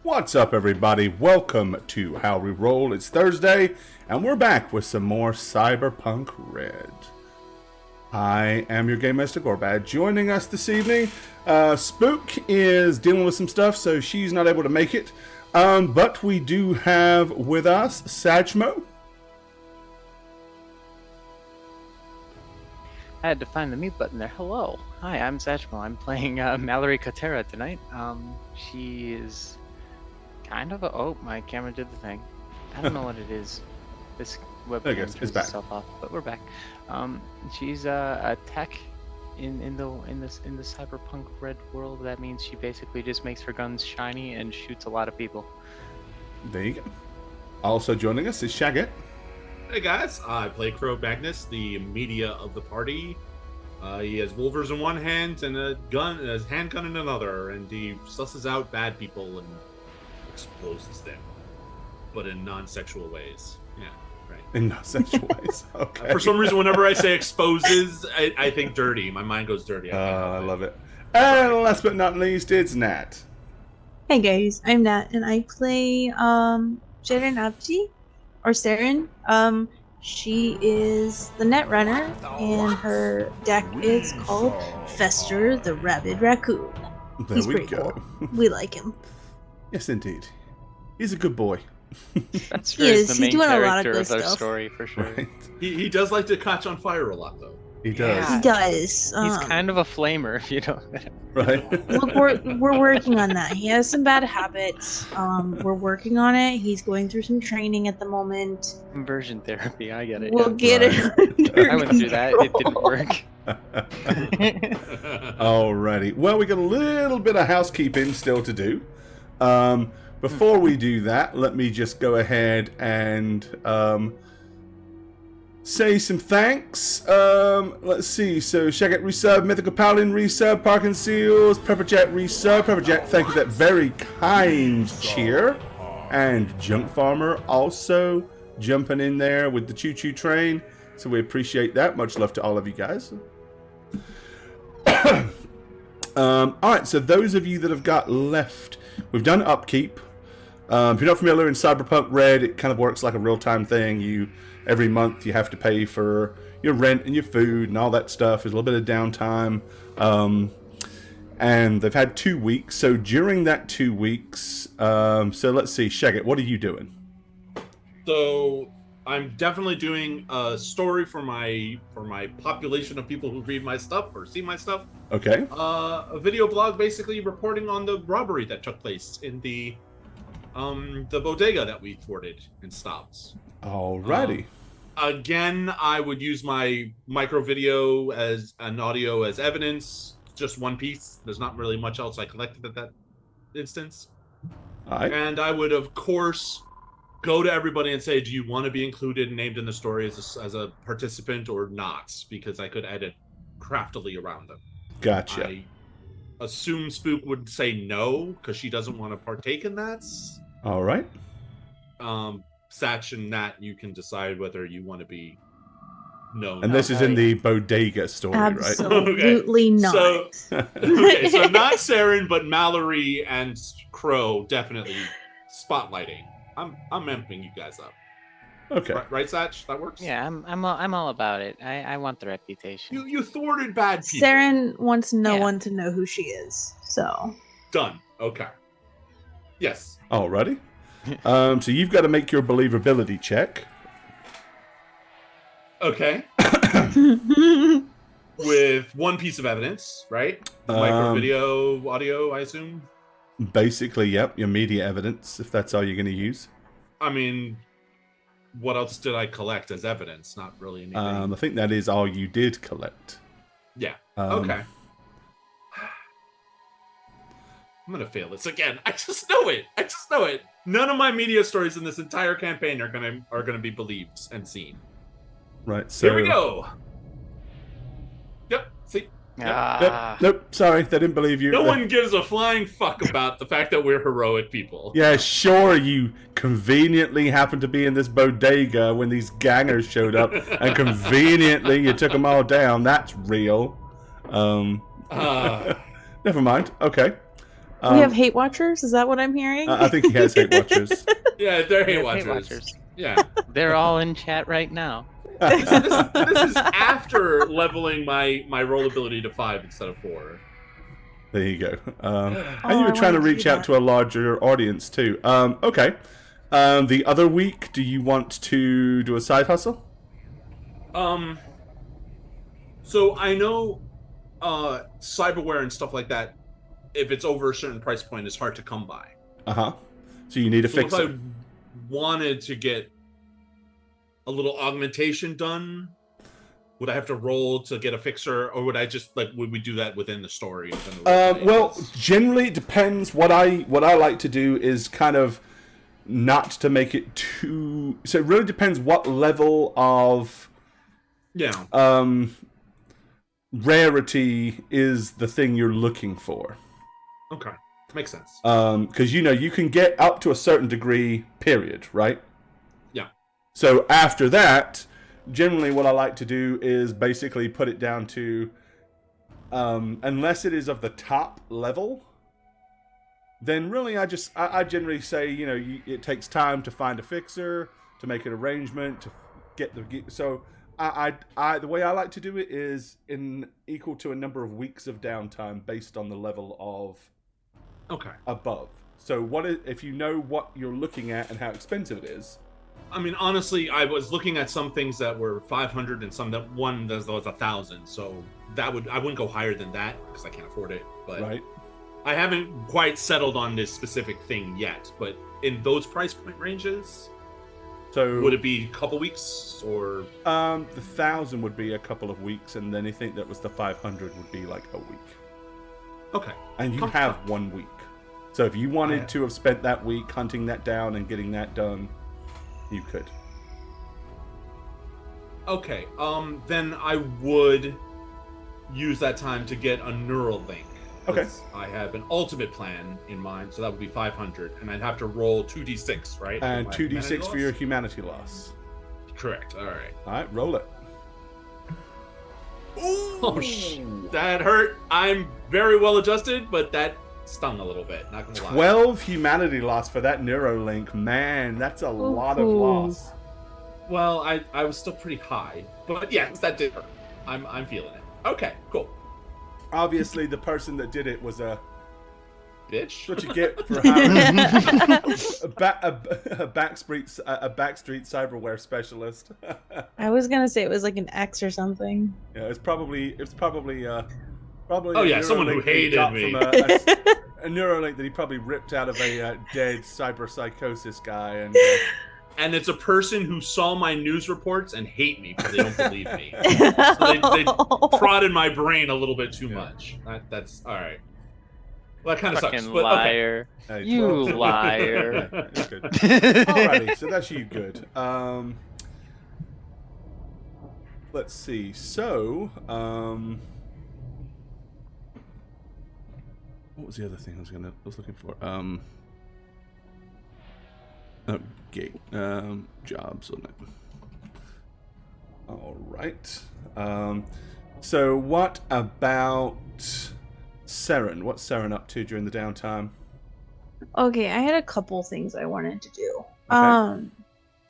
What's up, everybody? Welcome to How We Roll. It's Thursday, and we're back with some more Cyberpunk Red. I am your Game Master Gorbad. Joining us this evening, Spook is dealing with some stuff, so she's not able to make it. But we do have with us Sajmo. I had to find the mute button there. Hello. Hi, I'm Sajmo. I'm playing Mallory Katera tonight. She is kind of a... Oh, my camera did the thing. I don't know what it is. This webcam turns itself off, but we're back. She's a tech in the Cyberpunk Red world. That means she basically just makes her guns shiny and shoots a lot of people. There you go. Also joining us is Shagget. Hey guys, I play Crow Magnus, the media of the party. He has wolvers in one hand and a handgun in another, and he susses out bad people and exposes them, but in non-sexual ways. Yeah, right. In non-sexual ways. Okay. For some reason, whenever I say exposes, I think dirty. My mind goes dirty. I love it. And last but not least, it's Nat. Hey guys, I'm Nat, and I play Sharon Apti, or Saren. She is the net runner, and her deck is called Fester the Rabid Raccoon. He's pretty cool. We like him. Yes, indeed. He's a good boy. Fester is the main character of our story, for sure. Right. He does like to catch on fire a lot, though. He does. Yeah. He does. He's kind of a flamer, if you don't. Right. Look, we're working on that. He has some bad habits. We're working on it. He's going through some training at the moment. Conversion therapy, I get it. We'll get it under I went through that. It didn't work. Alrighty. Well, we got a little bit of housekeeping still to do. Before we do that, let me just go ahead and say some thanks. Let's see. So, Shagget resub, Mythical Paladin resub, Parkin Seals, Pepperjack resub. Pepperjack, thank you for that very kind cheer. And Junk Farmer also jumping in there with the choo-choo train. So we appreciate that. Much love to all of you guys. Alright, so those of you that have got left, we've done upkeep. If you're not familiar in Cyberpunk Red, it kind of works like a real-time thing. Every month you have to pay for your rent and your food and all that stuff. There's a little bit of downtime. And they've had 2 weeks. So during that 2 weeks, so let's see, Shagget, what are you doing? So I'm definitely doing a story for my population of people who read my stuff or see my stuff. Okay. A video blog basically reporting on the robbery that took place in the bodega that we thwarted and stopped. Alrighty. Again, I would use my micro video as an audio as evidence. Just one piece. There's not really much else I collected at that instance. All right. And I would, of course, go to everybody and say, do you want to be included and named in the story as a participant or not? Because I could edit craftily around them. Gotcha. I assume Spook would say no, because she doesn't want to partake in that. All right. Satch and Nat, you can decide whether you want to be known. And this is in the bodega story, Absolutely not. So not Saren, but Mallory and Crow definitely spotlighting. I'm amping you guys up. Okay. Right, Satch? That works? Yeah, I'm all about it. I want the reputation. You thwarted bad people. Saren wants no one to know who she is, so. Done. Okay. Yes. Alrighty. So you've got to make your believability check. Okay. With one piece of evidence, right? Micro video, audio, I assume? Basically, yep. Your media evidence, if that's all you're going to use. I mean, what else did I collect as evidence? Not really anything. I think that is all you did collect. Yeah. Okay. I'm going to fail this again. I just know it. None of my media stories in this entire campaign are gonna be believed and seen. Right, so... Here we go! Yep, see? Nope, sorry, they didn't believe you. No one gives a flying fuck about the fact that we're heroic people. Yeah, sure, you conveniently happened to be in this bodega when these gangers showed up, and conveniently you took them all down. That's real. Never mind. Okay. We have hate watchers. Is that what I'm hearing? I think he has hate watchers. Yeah, they're We hate have watchers. Yeah. They're all in chat right now. This is after leveling my roll ability to 5 instead of 4. There you go. And you I were trying to wanted to reach do out that. to a larger audience too. Okay. The other week, do you want to do a side hustle? So I know cyberware and stuff like that, if it's over a certain price point, is hard to come by. Uh-huh. So you need a So if fixer. I wanted to get a little augmentation done, would I have to roll to get a fixer, or would I just would we do that within the story? Within the roleplay? Well, generally it depends. What I like to do is kind of not to make it too. So it really depends what level of yeah. rarity is the thing you're looking for. Okay, makes sense. Because you can get up to a certain degree, period, right? Yeah. So after that, generally what I like to do is basically put it down to, unless it is of the top level, then really I generally say, it takes time to find a fixer, to make an arrangement, to get the... So the way I like to do it is in equal to a number of weeks of downtime based on the level of above. So if you know what you're looking at and how expensive it is. I mean, honestly, I was looking at some things that were 500 and some that was 1,000. So I wouldn't go higher than that because I can't afford it. But Right. I haven't quite settled on this specific thing yet. But in those price point ranges, So would it be a couple weeks or? The 1,000 would be a couple of weeks, and then anything that was the 500 would be like a week. Okay. And you have 1 week. So if you wanted to have spent that week hunting that down and getting that done, you could. Okay. Then I would use that time to get a neural link. Okay. I have an ultimate plan in mind, so that would be 500, and I'd have to roll 2d6, right? And for my 2d6 humanity for your loss? humanity loss. Correct. All right. All right, roll it. Oh, that hurt. I'm very well adjusted, but that stung a little bit. Not gonna lie. 12 humanity loss for that Neuralink. Man, that's a lot of loss. Well, I was still pretty high, but yes, that did hurt. I'm feeling it. Okay, cool. Obviously, the person that did it was a... Bitch. That's what you get for having a backstreet cyberware specialist. I was gonna say it was like an X or something. Yeah, it's probably Oh, yeah, someone who Neuralink that he hated got me. from a Neuralink that he probably ripped out of a dead cyberpsychosis guy, and And it's a person who saw my news reports and hate me because they don't believe me. So they prodded my brain a little bit too much. That's all right. Well, that kind of sucks. Fucking But, liar. Hey, You 12. liar. Yeah, it's good. Alrighty, so that's you good. Let's see. So, what was the other thing I was looking for? Okay. Jobs, wasn't it? All right. So what about Seren? What's Seren up to during the downtime? Okay, I had a couple things I wanted to do. Okay.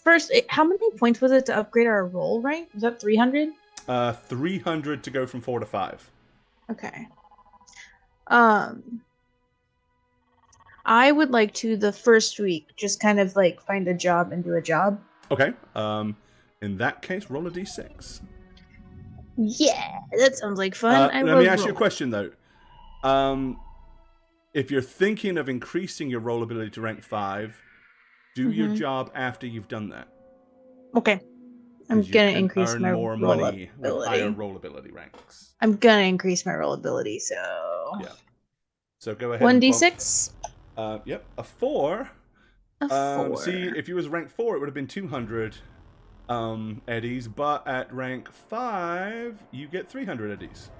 First, how many points was it to upgrade our roll rank? Was that 300? 300 to go from 4 to 5. Okay. I would like to, the first week, just kind of like find a job and do a job. Okay. In that case, roll a d6. Yeah, that sounds like fun. Let me ask you a question though. If you're thinking of increasing your roll ability to rank 5, do your job after you've done that. Okay. I'm 'Cause you gonna can increase earn my more roll money with higher ability. roll ability ranks. I'm gonna increase my roll ability, so Yeah. So go ahead. 1d6. Yep. A 4. A 4. See, if you was rank 4, it would have been 200 eddies, but at rank 5, you get 300 eddies.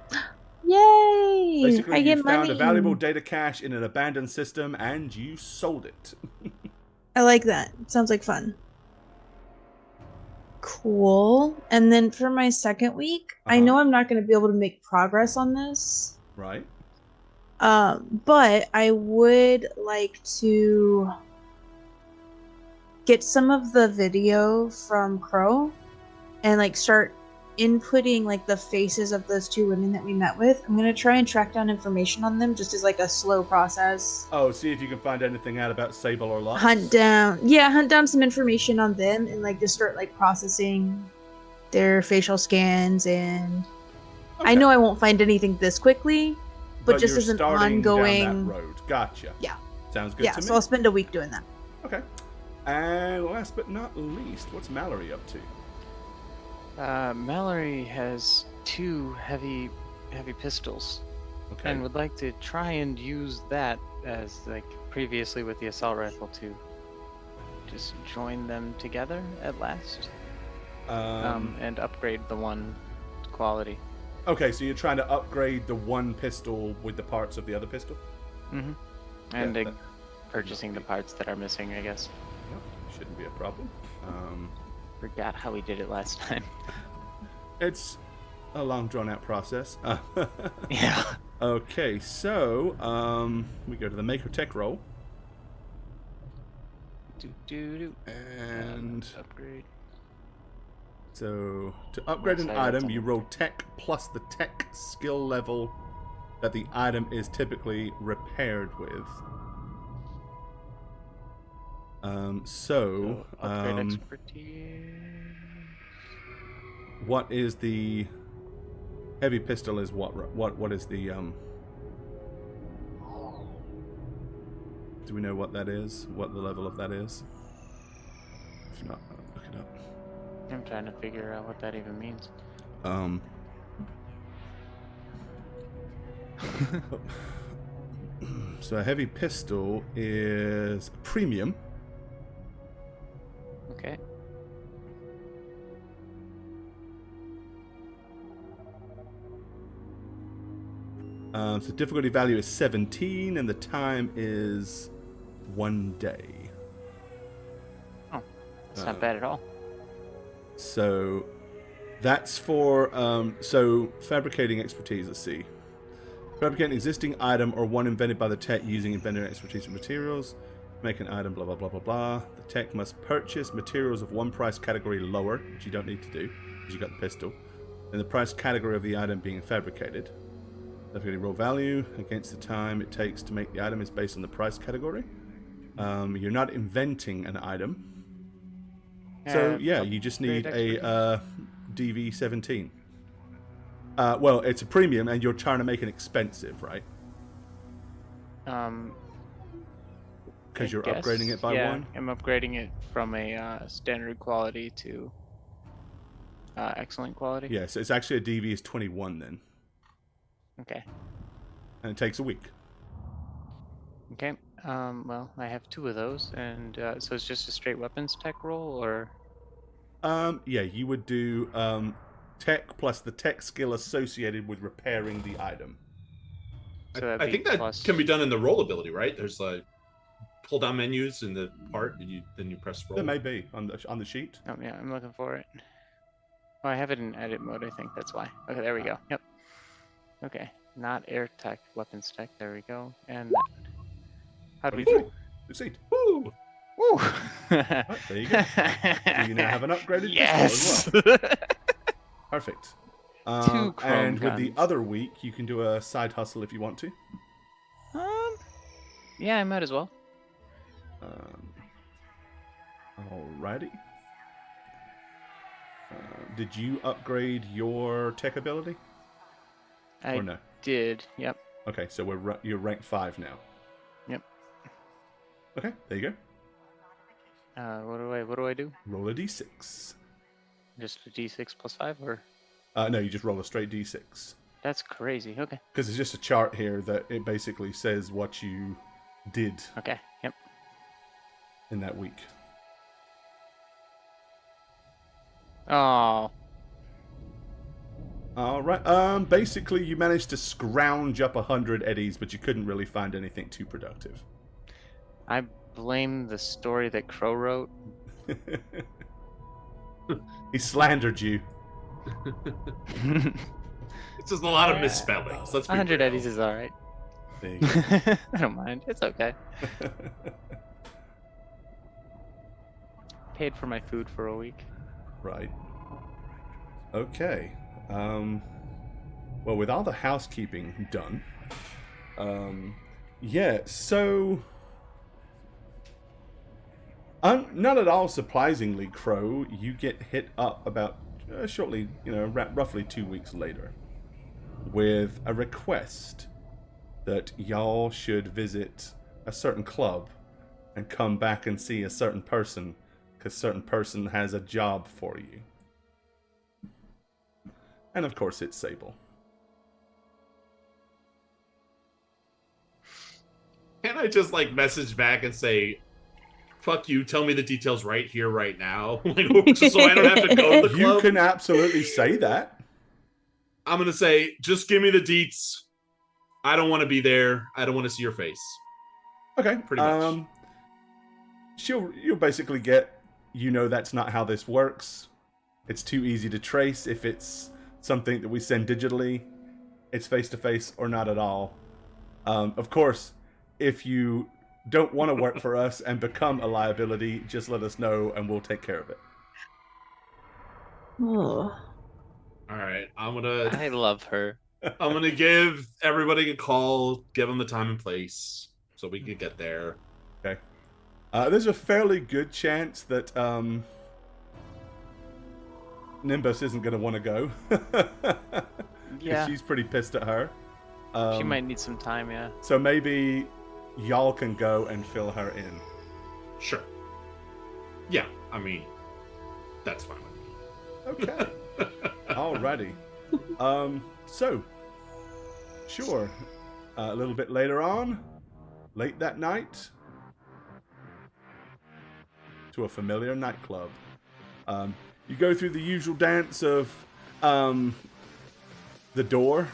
Yay! Basically, I you get found money. a valuable data cache in an abandoned system, and you sold it. I like that. Sounds like fun. Cool. And then for my second week, I Uh-huh. know I'm not going to be able to make progress on this. Right. But I would like to get some of the video from Crow and like start inputting like the faces of those two women that we met with. I'm gonna try and track down information on them just as like a slow process. Oh, see if you can find anything out about Sable or Lux. Hunt down some information on them and like just start like processing their facial scans and I know I won't find anything this quickly, but just you're as an starting ongoing down that road. Gotcha. Yeah. Sounds good Yeah, to me. so I'll spend a week doing that. Okay. And last but not least, what's Mallory up to? Mallory has 2 heavy pistols, Okay. and would like to try and use that as like previously with the assault rifle to just join them together at last, and upgrade the one quality. Okay, so you're trying to upgrade the one pistol with the parts of the other pistol? Mm-hmm. And Yeah, that- purchasing the parts that are missing, I guess. Yep, shouldn't be a problem. Forgot how we did it last time. It's a long, drawn-out process. Yeah. Okay, so we go to the Maker Tech roll, and Upgrade. so to upgrade an Sorry, that's item, on you the- roll Tech plus the Tech skill level that the item is typically repaired with. So upgrade expertise. What is the heavy pistol? Is what is the Do we know what that is? What the level of that is? If not, look it up. I'm trying to figure out what that even means. So a heavy pistol is premium. Okay. So difficulty value is 17, and the time is 1 day. Oh, it's not bad at all. So that's for so fabricating expertise. Let's see. Fabricate an existing item or one invented by the tech using inventor expertise and materials. Make an item, blah blah blah blah blah. The tech must purchase materials of one price category lower, which you don't need to do because you got the pistol, and the price category of the item being fabricated. Difficulty roll value against the time it takes to make the item is based on the price category. You're not inventing an item. So yeah, you just need a DV17. Well, it's a premium, and you're trying to make it expensive, right? Because you're upgrading it by one. I'm upgrading it from a standard quality to excellent quality. Yeah, so it's actually a DV is 21 then, Okay. and it takes a week. Okay. Well, I have 2 of those, and so it's just a straight weapons tech roll, or Yeah, you would do tech plus the tech skill associated with repairing the item. so that'd I be think that plus... can be done in the roll ability, right? There's like pull down menus in the part, and then you press roll. There may be on the sheet. Oh yeah, I'm looking for it. Oh, I have it in edit mode, I think that's why. Okay, there we go. Yep. Okay, not air tech, weapons tech. There we go. And how do we do? Succeed. Woo! Woo! Right, there you go. Do you now have an upgraded yes. pistol as well? Perfect. Two chrome and with the guns. other week, you can do a side hustle if you want to. Yeah, I might as well. Alrighty. Did you upgrade your tech ability? I Or no? did. Yep. Okay, so you're rank 5 now. Yep. Okay, there you go. What do I do? Roll a d6. Just a d6 plus 5, or No, you just roll a straight d6. that's crazy. Okay. Because it's just a chart here that it basically says what you did Okay. Yep. in that week. Oh. Alright, basically you managed to scrounge up 100 eddies, but you couldn't really find anything too productive. I blame the story that Crow wrote. He slandered you. It's just a lot of misspellings. Let's be 100 real. eddies is alright. There you go. I don't mind. It's okay. Paid for my food for a week. Right. Okay. Well, with all the housekeeping done, yeah, so not at all surprisingly, Crow, you get hit up about shortly, roughly 2 weeks later, with a request that y'all should visit a certain club and come back and see a certain person, because certain person has a job for you. And of course, it's Sable. Can I just like message back and say, "Fuck you! Tell me the details right here, right now," like, just so I don't have to go to the club? You can absolutely say that. I'm gonna say, just give me the deets. I don't want to be there. I don't want to see your face. Okay. Pretty much. You'll basically get, that's not how this works. It's too easy to trace if it's something that we send digitally. It's face-to-face or not at all. Of course, if you don't want to work for us and become a liability, just let us know and we'll take care of it. Oh. All right, I love her. I'm gonna give everybody a call, give them the time and place, so we can get there. Okay. There's a fairly good chance that Nimbus isn't going to want to go. Yeah. She's pretty pissed at her. She might need some time, yeah. So maybe y'all can go and fill her in. Sure. Yeah, I mean, that's fine with me. Okay. Alrighty. So, sure. A little bit later on, late that night, to a familiar nightclub. You go through the usual dance of the door.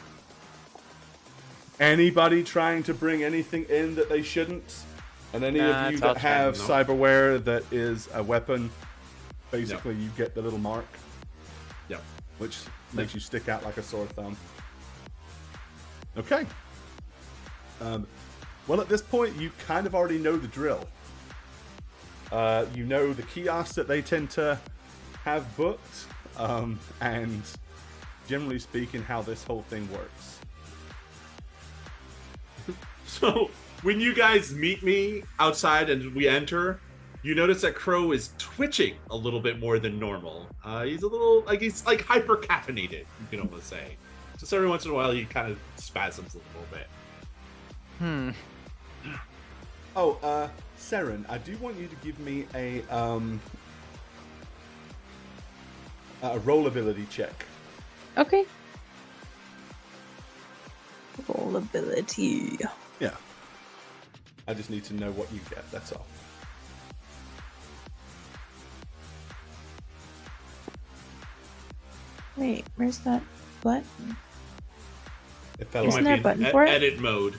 Anybody trying to bring anything in that they shouldn't? And any of you that have cyberware that is a weapon, basically you get the little mark. Yep. Which makes you stick out like a sore thumb. Okay. Well, at this point, you kind of already know the drill. You know the kiosks that they tend to have booked, and generally speaking, how this whole thing works. So, when you guys meet me outside and we enter, you notice that Crow is twitching a little bit more than normal. He's a little, he's hyper caffeinated, you can almost say. Just every once in a while, he kind of spasms a little bit. Oh, Seren, I do want you to give me a roll ability check. Okay. Roll ability. Yeah. I just need to know what you get, that's all. Wait, where's that button? It fell Isn't on there a button for it? Edit mode.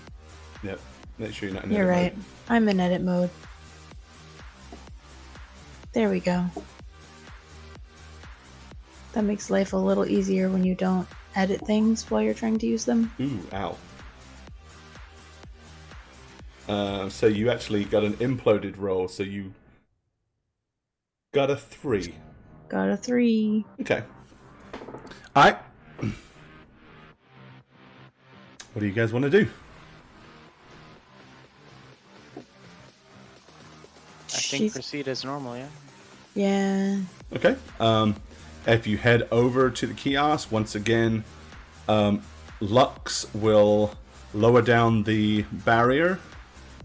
Yep. Make sure you're not in You're edit right. mode. I'm in edit mode. There we go. That makes life a little easier when you don't edit things while you're trying to use them. Ooh, ow. So you actually got an imploded roll, so you got a 3. Got a 3. Okay. Alright. What do you guys want to do? I think proceed as normal, yeah. Yeah. Okay. If you head over to the kiosk, once again, Lux will lower down the barrier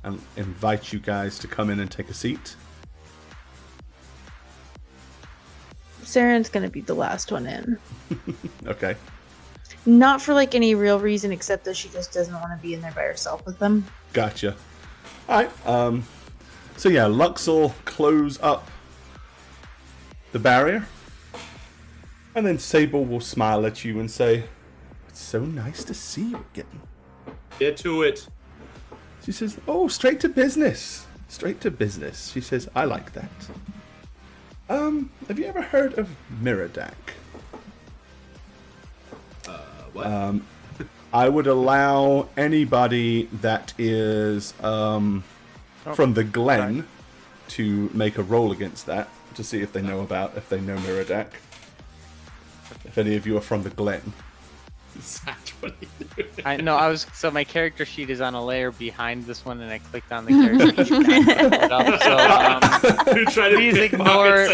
and invite you guys to come in and take a seat. Saren's gonna be the last one in. Okay. Not for any real reason except that she just doesn't want to be in there by herself with them. Gotcha. Alright. So yeah, Lux will close up the barrier. And then Sable will smile at you and say, "It's so nice to see you again." Get to it. She says, "Oh, straight to business. Straight to business." She says, "I like that. Have you ever heard of Miradak?" What? I would allow anybody that is from the Glen to make a roll against that to see if they know Miradak. If any of you are from the Glen. So my character sheet is on a layer behind this one, and I clicked on the character sheet. Please ignore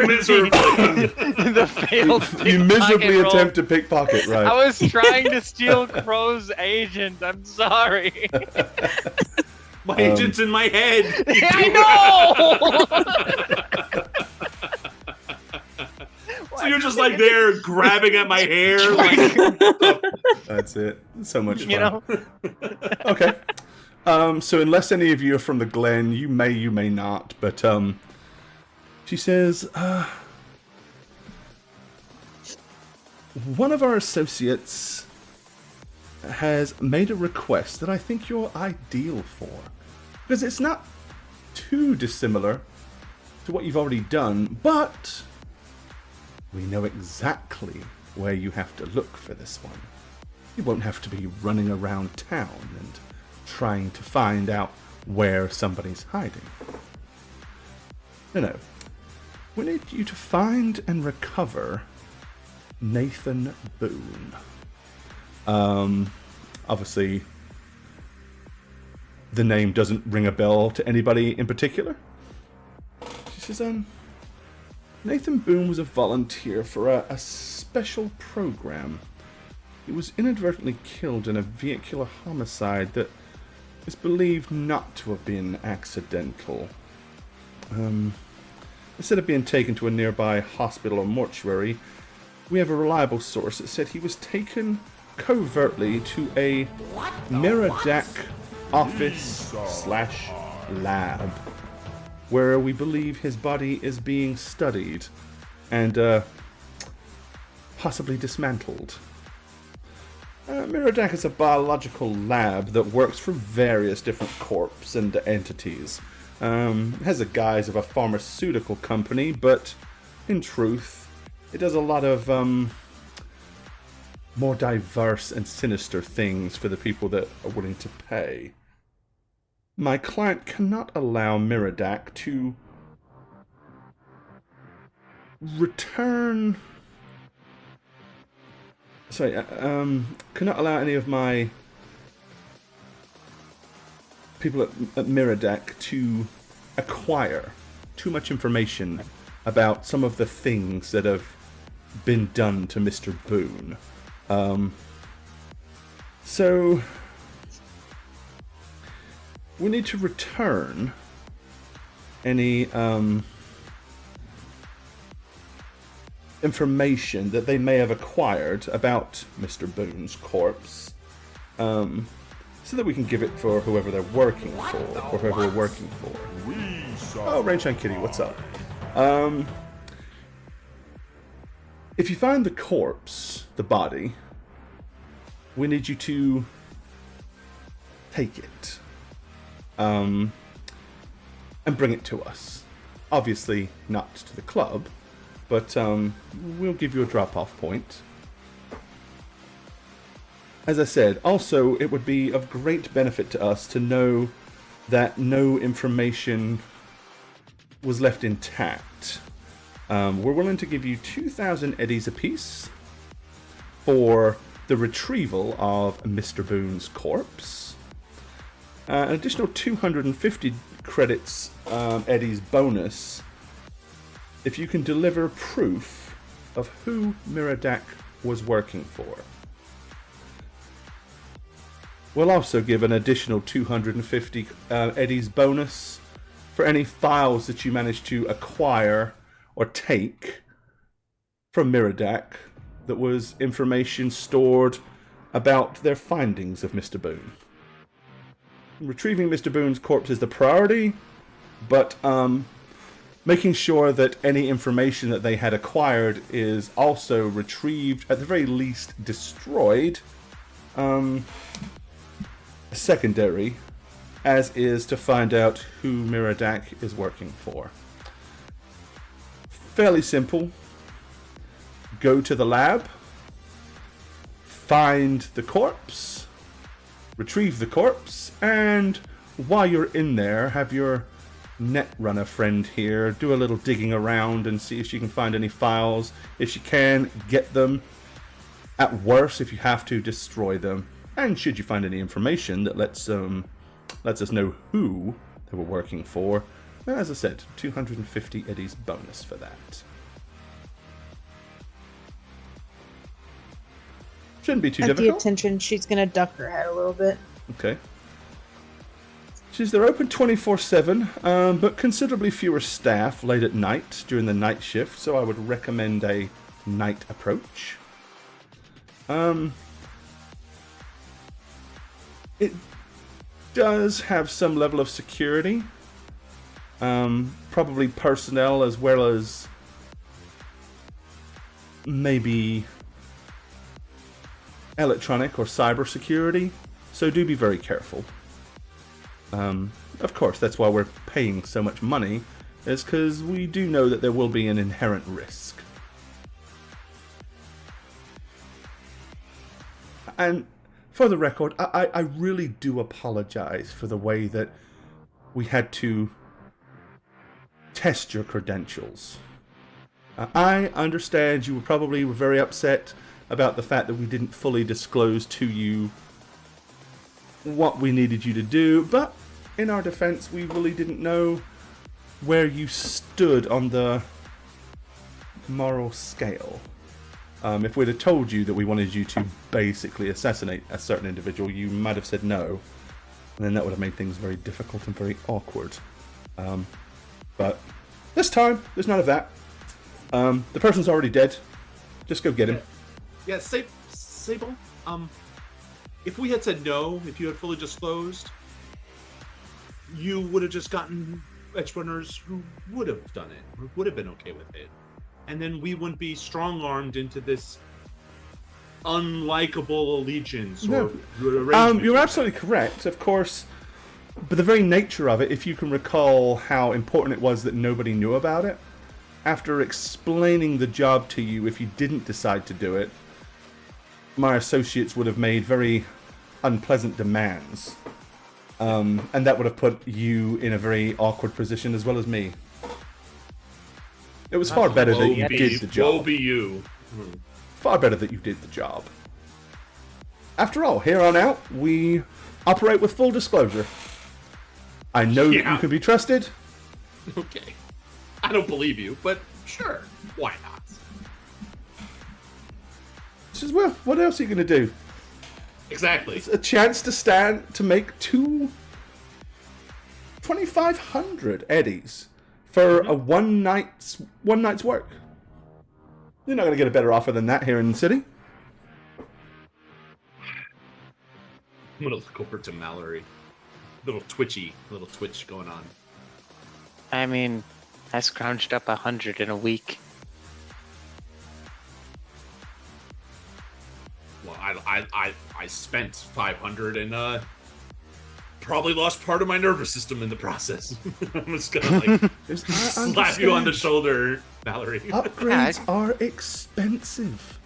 the failed You miserably pickpocket roll. attempt to pickpocket, right? I was trying to steal Crow's agent. I'm sorry. My agent's in my head. I know. So you're just like there grabbing at my hair. Like... That's it. So much fun. You know? Okay. So unless any of you are from the Glen, you may not. But she says, one of our associates has made a request that I think you're ideal for. Because it's not too dissimilar to what you've already done, but we know exactly where you have to look for this one. You won't have to be running around town and trying to find out where somebody's hiding. No. We need you to find and recover Nathan Boone. Obviously, the name doesn't ring a bell to anybody in particular. She says, Nathan Boone was a volunteer for a special program. He was inadvertently killed in a vehicular homicide that is believed not to have been accidental. Instead of being taken to a nearby hospital or mortuary, we have a reliable source that said he was taken covertly to a Miradak office/lab, where we believe his body is being studied and possibly dismantled. Miradak is a biological lab that works for various different corps and entities. It has the guise of a pharmaceutical company, but in truth, it does a lot of more diverse and sinister things for the people that are willing to pay. My client cannot allow Miradak to return... cannot allow any of my people at Miradak to acquire too much information about some of the things that have been done to Mr. Boone. So we need to return any information that they may have acquired about Mr. Boone's corpse, so that we can give it for whoever they're working for, or whoever we're working for. Oh, Rainshine Kitty, what's up? If you find the corpse, the body, we need you to take it, and bring it to us. Obviously, not to the club, but we'll give you a drop-off point. As I said, also, it would be of great benefit to us to know that no information was left intact. We're willing to give you 2,000 eddies apiece for the retrieval of Mr. Boone's corpse. An additional 250 credits eddies bonus if you can deliver proof of who Miradak was working for. We'll also give an additional 250 eddies bonus for any files that you manage to acquire or take from Miradak that was information stored about their findings of Mr. Boone. Retrieving Mr. Boone's corpse is the priority, but making sure that any information that they had acquired is also retrieved, at the very least destroyed, secondary, as is to find out who Miradak is working for. Fairly simple. Go to the lab, find the corpse, retrieve the corpse, and while you're in there, have your Netrunner friend here do a little digging around and see if she can find any files. If she can, get them. At worst, if you have to, destroy them. And should you find any information that lets us know who they were working for, as I said, 250 eddies bonus for that. Shouldn't be too At the difficult. attention, she's gonna duck her head a little bit. Okay. They're open 24/7, but considerably fewer staff late at night during the night shift, so I would recommend a night approach. It does have some level of security, probably personnel as well as maybe electronic or cyber security, so do be very careful. Of course, that's why we're paying so much money, is because we do know that there will be an inherent risk. And for the record, I really do apologize for the way that we had to test your credentials. I understand you were very upset about the fact that we didn't fully disclose to you what we needed you to do, but in our defense, we really didn't know where you stood on the moral scale. If we'd have told you that we wanted you to basically assassinate a certain individual, you might have said no, and then that would have made things very difficult and very awkward. But this time, there's none of that. The person's already dead. Just go get him. Yeah, Sable, if we had said no, if you had fully disclosed, you would have just gotten edge runners who would have done it, who would have been okay with it. And then we wouldn't be strong-armed into this unlikable allegiance or arrangement. You're absolutely correct, of course. But the very nature of it, if you can recall how important it was that nobody knew about it, after explaining the job to you, if you didn't decide to do it, my associates would have made very unpleasant demands. And that would have put you in a very awkward position as well as me. It was far better that you did the job. Woe be you. Far better that you did the job. After all, here on out, we operate with full disclosure. I know that you can be trusted. Okay. I don't believe you, but sure. Why not? She says, well, what else are you going to do? Exactly. It's a chance to make 2,500 eddies for a one night's work. You're not going to get a better offer than that here in the city. I'm going to look over to Mallory. Little twitch going on. I mean, I scrounged up 100 in a week. Well, I spent 500 and probably lost part of my nervous system in the process. I'm just gonna slap you on the shoulder, Valerie. Upgrades are expensive.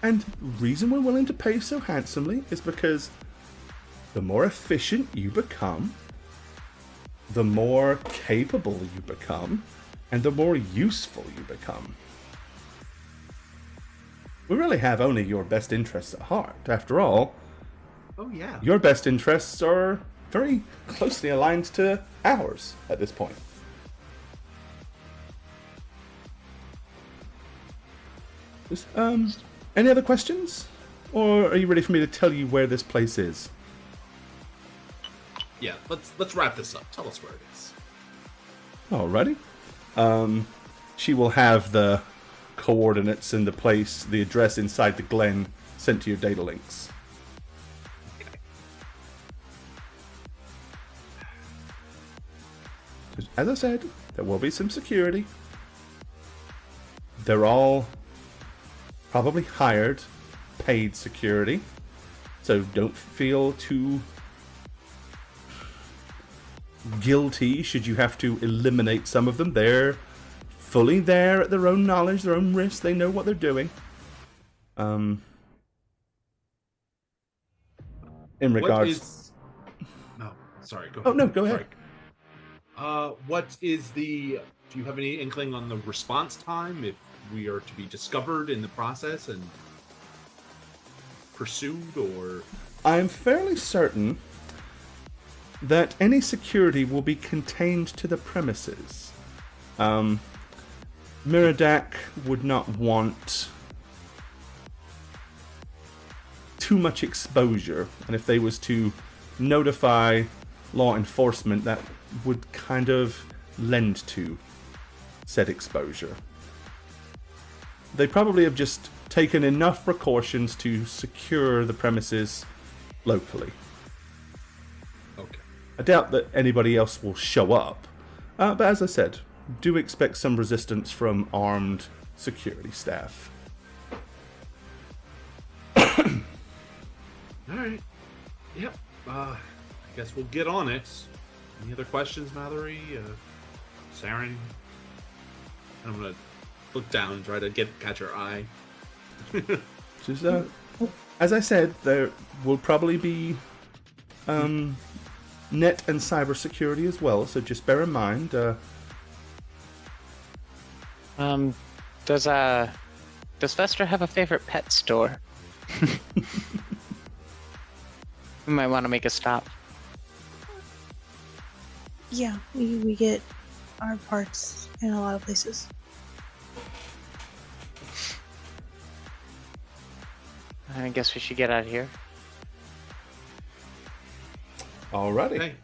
And the reason we're willing to pay so handsomely is because the more efficient you become, the more capable you become, and the more useful you become. We really have only your best interests at heart. After all, Oh yeah. your best interests are very closely aligned to ours at this point. Any other questions? Or are you ready for me to tell you where this place is? Yeah, let's wrap this up. Tell us where it is. Alrighty. She will have the coordinates and the address inside the glen sent to your data links. As I said, there will be some security. They're all probably hired, paid security. So don't feel too guilty should you have to eliminate some of them. They're fully there at their own knowledge, their own risk. They know what they're doing. As I said, there will be some security. They're all hired, paid security. So don't feel too guilty should you have to eliminate some of them. They're fully there at their own knowledge, their own risk. They know what they're doing. They know what they're doing. in What regards. is... No, sorry. Go Oh, ahead. no, go ahead. Sorry. What is the... Do you have any inkling on the response time if we are to be discovered in the process and pursued, or... I'm fairly certain that any security will be contained to the premises. Miradak would not want too much exposure, and if they was to notify law enforcement, that would kind of lend to said exposure. They probably have just taken enough precautions to secure the premises locally. Okay. I doubt that anybody else will show up, but as I said, do expect some resistance from armed security staff. Alright. Yep. I guess we'll get on it. Any other questions, Mallory? Saren? I'm gonna look down and try to catch her eye. Just, as I said, there will probably be net and cyber security as well, so just bear in mind. Does Vester have a favorite pet store? We might want to make a stop. Yeah, we get our parts in a lot of places. I guess we should get out of here. Alrighty. Okay.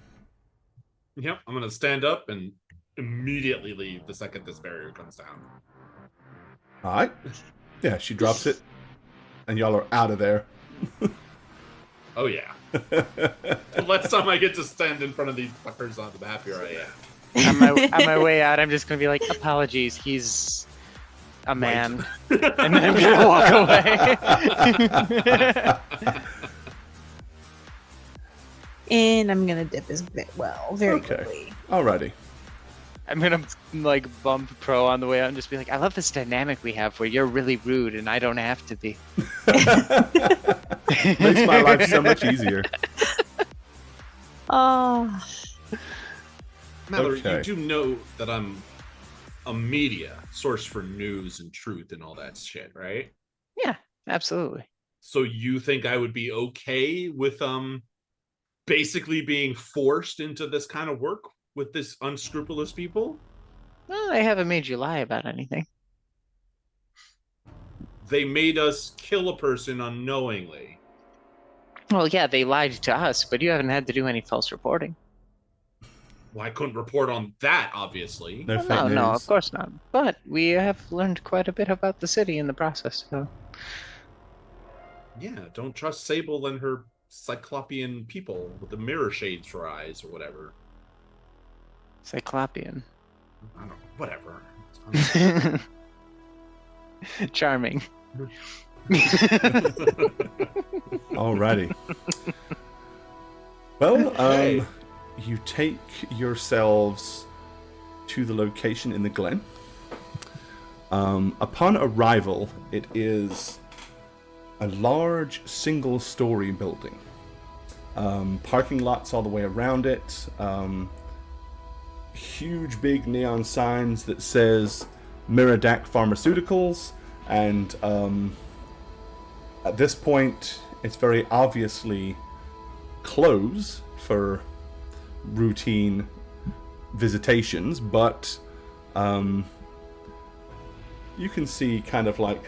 Yep, I'm gonna stand up and immediately leave the second this barrier comes down. Alright. Yeah, she drops it, and y'all are out of there. Oh yeah. The last time I get to stand in front of these fuckers on the map, here I am. On my way out, I'm just gonna be like, apologies, he's a man. And then I'm gonna walk away. And I'm gonna dip his bit very Okay. quickly. Alrighty. I'm gonna like bump Pro on the way out and just be like, I love this dynamic we have where you're really rude and I don't have to be. Makes my life so much easier. Oh, Mallory, Okay. you do know that I'm a media source for news and truth and all that shit, right? Yeah, absolutely. So you think I would be okay with basically being forced into this kind of work with this unscrupulous people? Well, I haven't made you lie about anything. They made us kill a person unknowingly. Well, yeah, they lied to us, but you haven't had to do any false reporting. Well, I couldn't report on that, obviously. No Well, fake no, news. no, of course not. But we have learned quite a bit about the city in the process. So Yeah, don't trust Sable and her cyclopean people with the mirror shades for eyes or whatever. Cyclopean. I don't know, whatever. Charming. Alrighty. Well, Okay. you take yourselves to the location in the glen. Upon arrival, it is a large single-story building. Parking lots all the way around it. Huge big neon signs that says Miradak Pharmaceuticals, and at this point it's very obviously closed for routine visitations, but you can see kind of like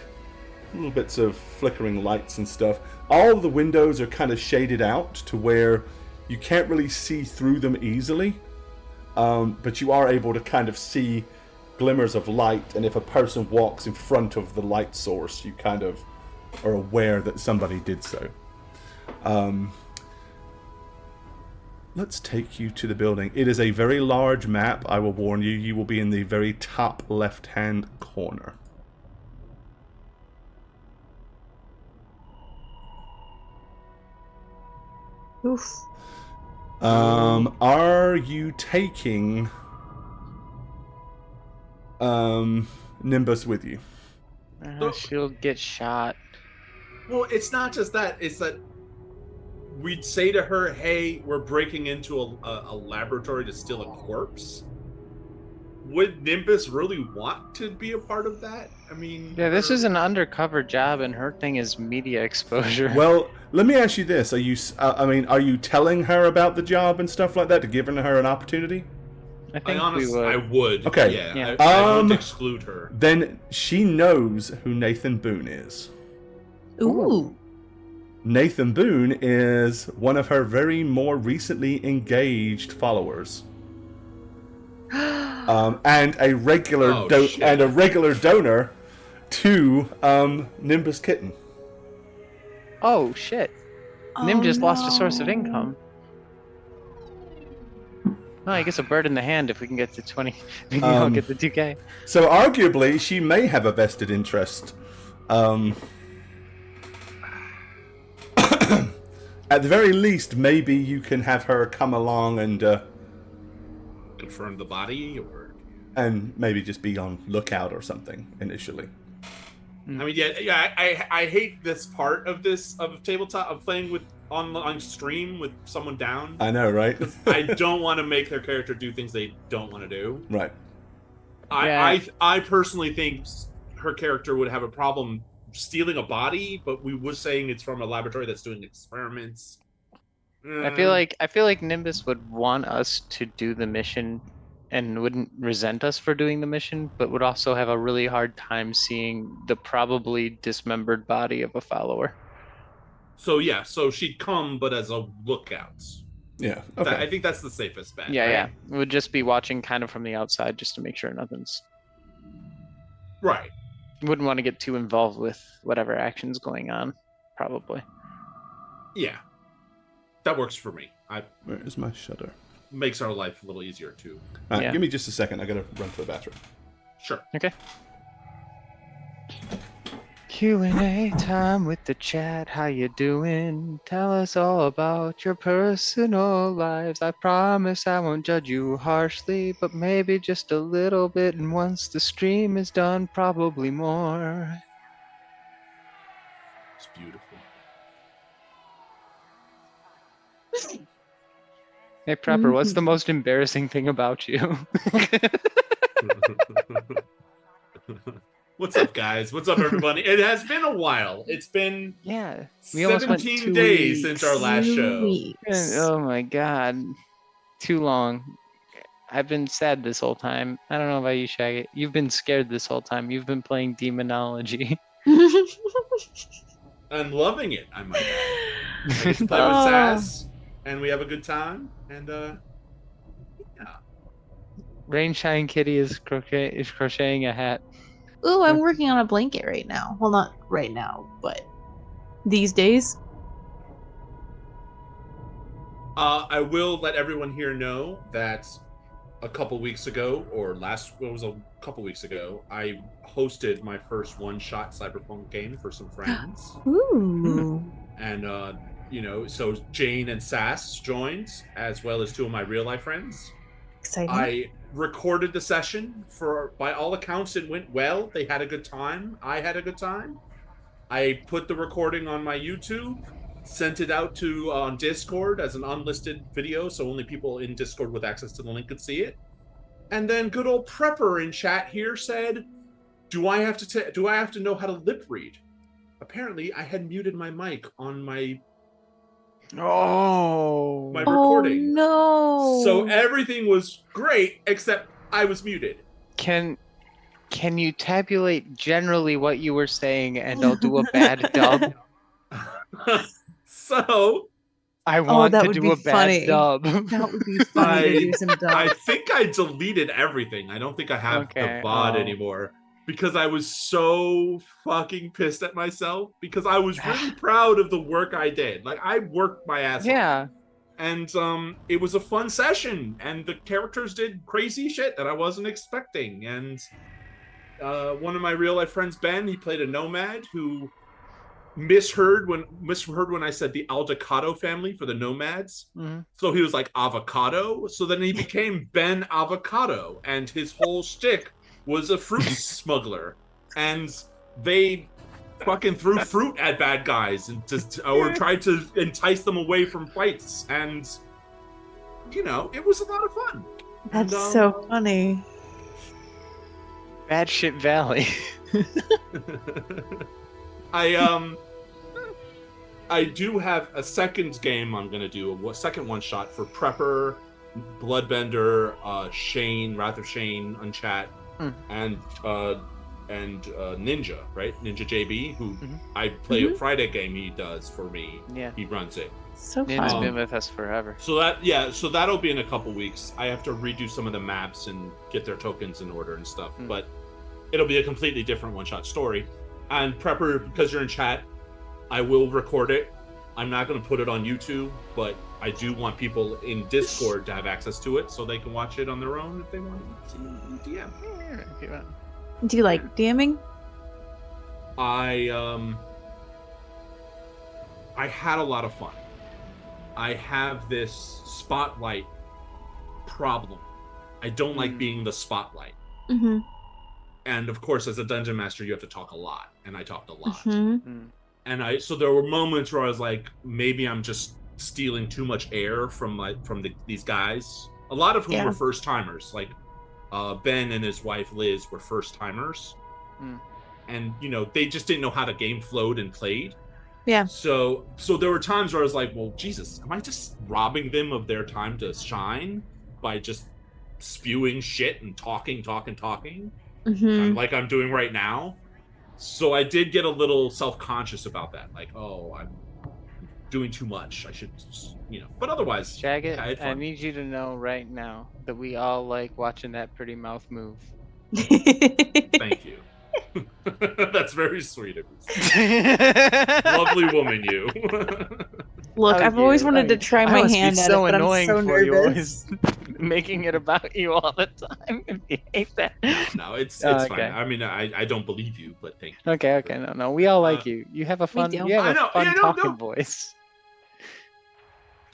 little bits of flickering lights and stuff. All of the windows are kind of shaded out to where you can't really see through them easily, but you are able to kind of see glimmers of light, and if a person walks in front of the light source, you kind of are aware that somebody did so. Let's take you to the building. It is a very large map. I will warn you, you will be in the very top left-hand corner. oof. Are you taking Nimbus with you? She'll get shot. Well, it's not just that. It's that we'd say to her, "Hey, we're breaking into a laboratory to steal a corpse." Would Nimbus really want to be a part of that? I mean, Yeah, this is an undercover job, and her thing is media exposure. Well, let me ask you this: are you telling her about the job and stuff like that to give her an opportunity? I think we would. I would. Okay. Yeah. Yeah. I wouldn't exclude her. Then she knows who Nathan Boone is. Ooh. Nathan Boone is one of her very more recently engaged followers. And a regular donor to Nimbus Kitten. Oh shit! Nim just lost a source of income. Oh, I guess a bird in the hand if we can get to 20. We can all get the 2K. So arguably, she may have a vested interest. At the very least, maybe you can have her come along and confirm the body, and maybe just be on lookout or something initially. I mean, I hate this part of tabletop of playing with on stream with someone down. I know, right? Because I don't want to make their character do things they don't want to do. Right. I personally think her character would have a problem stealing a body, but we were saying it's from a laboratory that's doing experiments. I feel like Nimbus would want us to do the mission and wouldn't resent us for doing the mission, but would also have a really hard time seeing the probably dismembered body of a follower. So she'd come, but as a lookout. Yeah. Okay. I think that's the safest bet. Yeah, right? yeah. We would just be watching kind of from the outside just to make sure nothing's... Right. Wouldn't want to get too involved with whatever action's going on, probably. Yeah. That works for me. Where is my shutter? Makes our life a little easier too. All right, Yeah. give me just a second. I gotta run to the bathroom. Sure. Okay. Q&A time with the chat. How you doing? Tell us all about your personal lives. I promise I won't judge you harshly, but maybe just a little bit. And once the stream is done, probably more. It's beautiful. Hey, Prepper, what's the most embarrassing thing about you? What's up, guys? What's up, everybody? It has been a while. It's been Yeah, we almost went 17 2 days weeks. since our last show. And- oh my god, too long. I've been sad this whole time. I don't know about you, Shaggy. You've been scared this whole time. You've been playing demonology. I'm loving it, I might add. I get to play with Sass, and we have a good time. And yeah. Rainshine Kitty is crocheting a hat. Ooh, I'm working on a blanket right now. Well, not right now, but these days. I will let everyone here know that a couple weeks ago, I hosted my first one-shot Cyberpunk game for some friends. Ooh. And so Jane and Sass joined, as well as two of my real-life friends. Exciting. I recorded the session. By all accounts, it went well. They had a good time. I had a good time. I put the recording on my YouTube, sent it out to on Discord as an unlisted video, so only people in Discord with access to the link could see it. And then good old Prepper in chat here said, "Do I have to know how to lip read?" Apparently, I had muted my mic on my recording. Oh no! So everything was great except I was muted. Can you tabulate generally what you were saying, and I'll do a bad dub? So I want that to would do be a funny. bad dub. That would be funny to do some dumb. I think I deleted everything. I don't think I have the VOD anymore because I was so fucking pissed at myself because I was really proud of the work I did. Like, I worked my ass off. Yeah. And it was a fun session, and the characters did crazy shit that I wasn't expecting. And one of my real life friends, Ben, he played a nomad who misheard when I said the Aldecado family for the nomads. Mm-hmm. So he was like avocado. So then he became Ben Avocado, and his whole shtick was a fruit smuggler. And they fucking threw fruit at bad guys or tried to entice them away from fights, and it was a lot of fun. That's so funny. Bad shit valley. I do have a second game I'm gonna do, a second one shot for Prepper, Bloodbender, Shane, Wrath of Shane, Unchat, and Ninja, right? Ninja JB, who I play a Friday game he does for me. Yeah. He runs it. So Ninja's fun. been with us forever. So that'll be in a couple weeks. I have to redo some of the maps and get their tokens in order and stuff, but it'll be a completely different one-shot story. And Prepper, because you're in chat, I will record it. I'm not going to put it on YouTube, but I do want people in Discord to have access to it so they can watch it on their own if they want to see DM. Do you like DMing? I had a lot of fun. I have this spotlight problem. I don't like being the spotlight. Mm-hmm. And of course, as a dungeon master, you have to talk a lot, and I talked a lot. Mm-hmm. And so there were moments where I was like, maybe I'm just stealing too much air from these guys. A lot of whom were first timers. Like Ben and his wife Liz were first timers, and they just didn't know how the game flowed and played. Yeah. So there were times where I was like, well, Jesus, am I just robbing them of their time to shine by just spewing shit and talking, like I'm doing right now? So I did get a little self-conscious about that. Like, oh, I'm doing too much. I should, But otherwise, Jagged, I had fun. I need you to know right now that we all like watching that pretty mouth move. Thank you. That's very sweet of you. Lovely woman, you. Look, I've always wanted to try my hand at it, but I'm so You nervous. always making it about you all the time. If you hate that. No, it's Okay. fine. I mean, I don't believe you, but thank you. Okay, no. We all like you. You have a fun, do. you have I a know. fun Yeah, no, talking no. voice.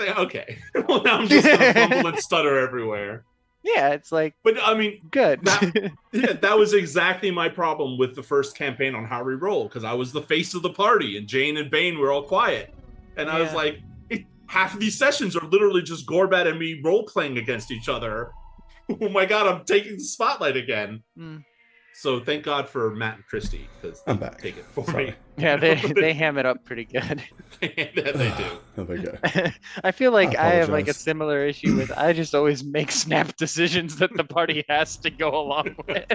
Okay. Well, now I'm just gonna fumble and stutter everywhere. Yeah, it's like But I mean, good. that was exactly my problem with the first campaign on How We Roll, because I was the face of the party, and Jane and Bane were all quiet, and I was like, half of these sessions are literally just Gorbat and me role playing against each other. Oh my god, I'm taking the spotlight again. So thank God for Matt and Christy, because they take it for me. Yeah, they ham it up pretty good. They do. Oh my god. I feel like I have like a apologize. similar issue with I just always make snap decisions that the party has to go along with.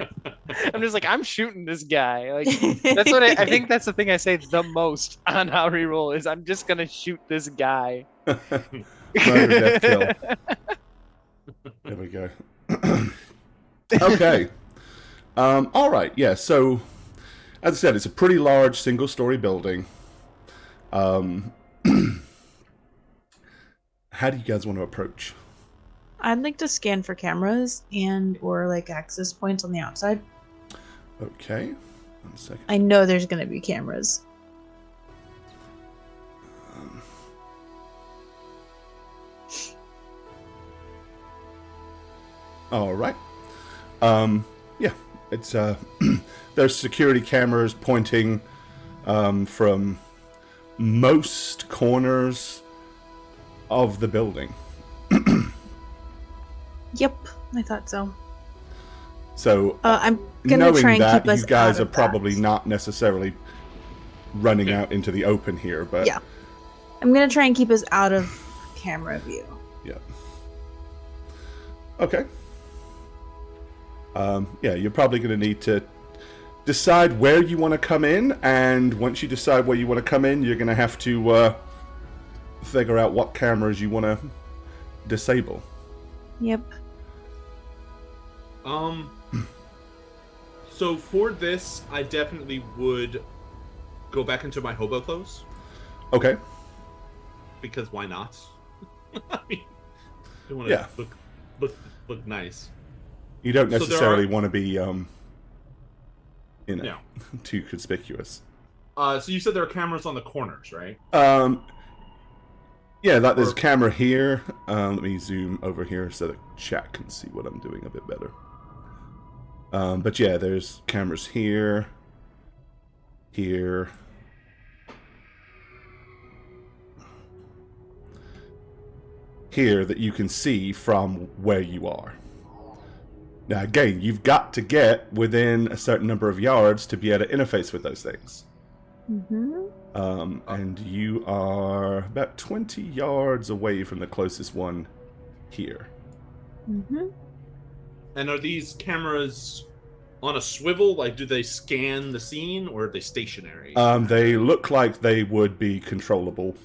I'm just like, I'm shooting this guy. Like that's what I think that's the thing I say the most on How Reroll is I'm just gonna shoot this guy. Murder, death, kill. There we go. Okay. All right. Yeah. So, as I said, it's a pretty large single-story building. How do you guys want to approach? I'd like to scan for cameras and or like access points on the outside. Okay. 1 second. I know there's going to be cameras. All right. Yeah, it's there's security cameras pointing from most corners of the building. Yep, I thought so. So I'm gonna knowing try and that, keep us you guys out are of probably that. not necessarily running out into the open here, but Yeah. I'm gonna try and keep us out of camera view. yeah. Okay. Yeah, you're probably going to need to decide where you want to come in, and once you decide where you want to come in, you're going to have to figure out what cameras you want to disable. Yep. So for this, I definitely would go back into my hobo clothes, Okay. because why not? I mean, you want to look nice. You don't So there necessarily are- want to be, No. too conspicuous. So you said there are cameras on the corners, right? Yeah, like there's a camera here. Let me zoom over here so the chat can see what I'm doing a bit better. But yeah, there's cameras here, here, here that you can see from where you are. Now, again, you've got to get within a certain number of yards to be able to interface with those things. And you are about 20 yards away from the closest one here. And are these cameras on a swivel? Like, do they scan the scene, or are they stationary? They look like they would be controllable.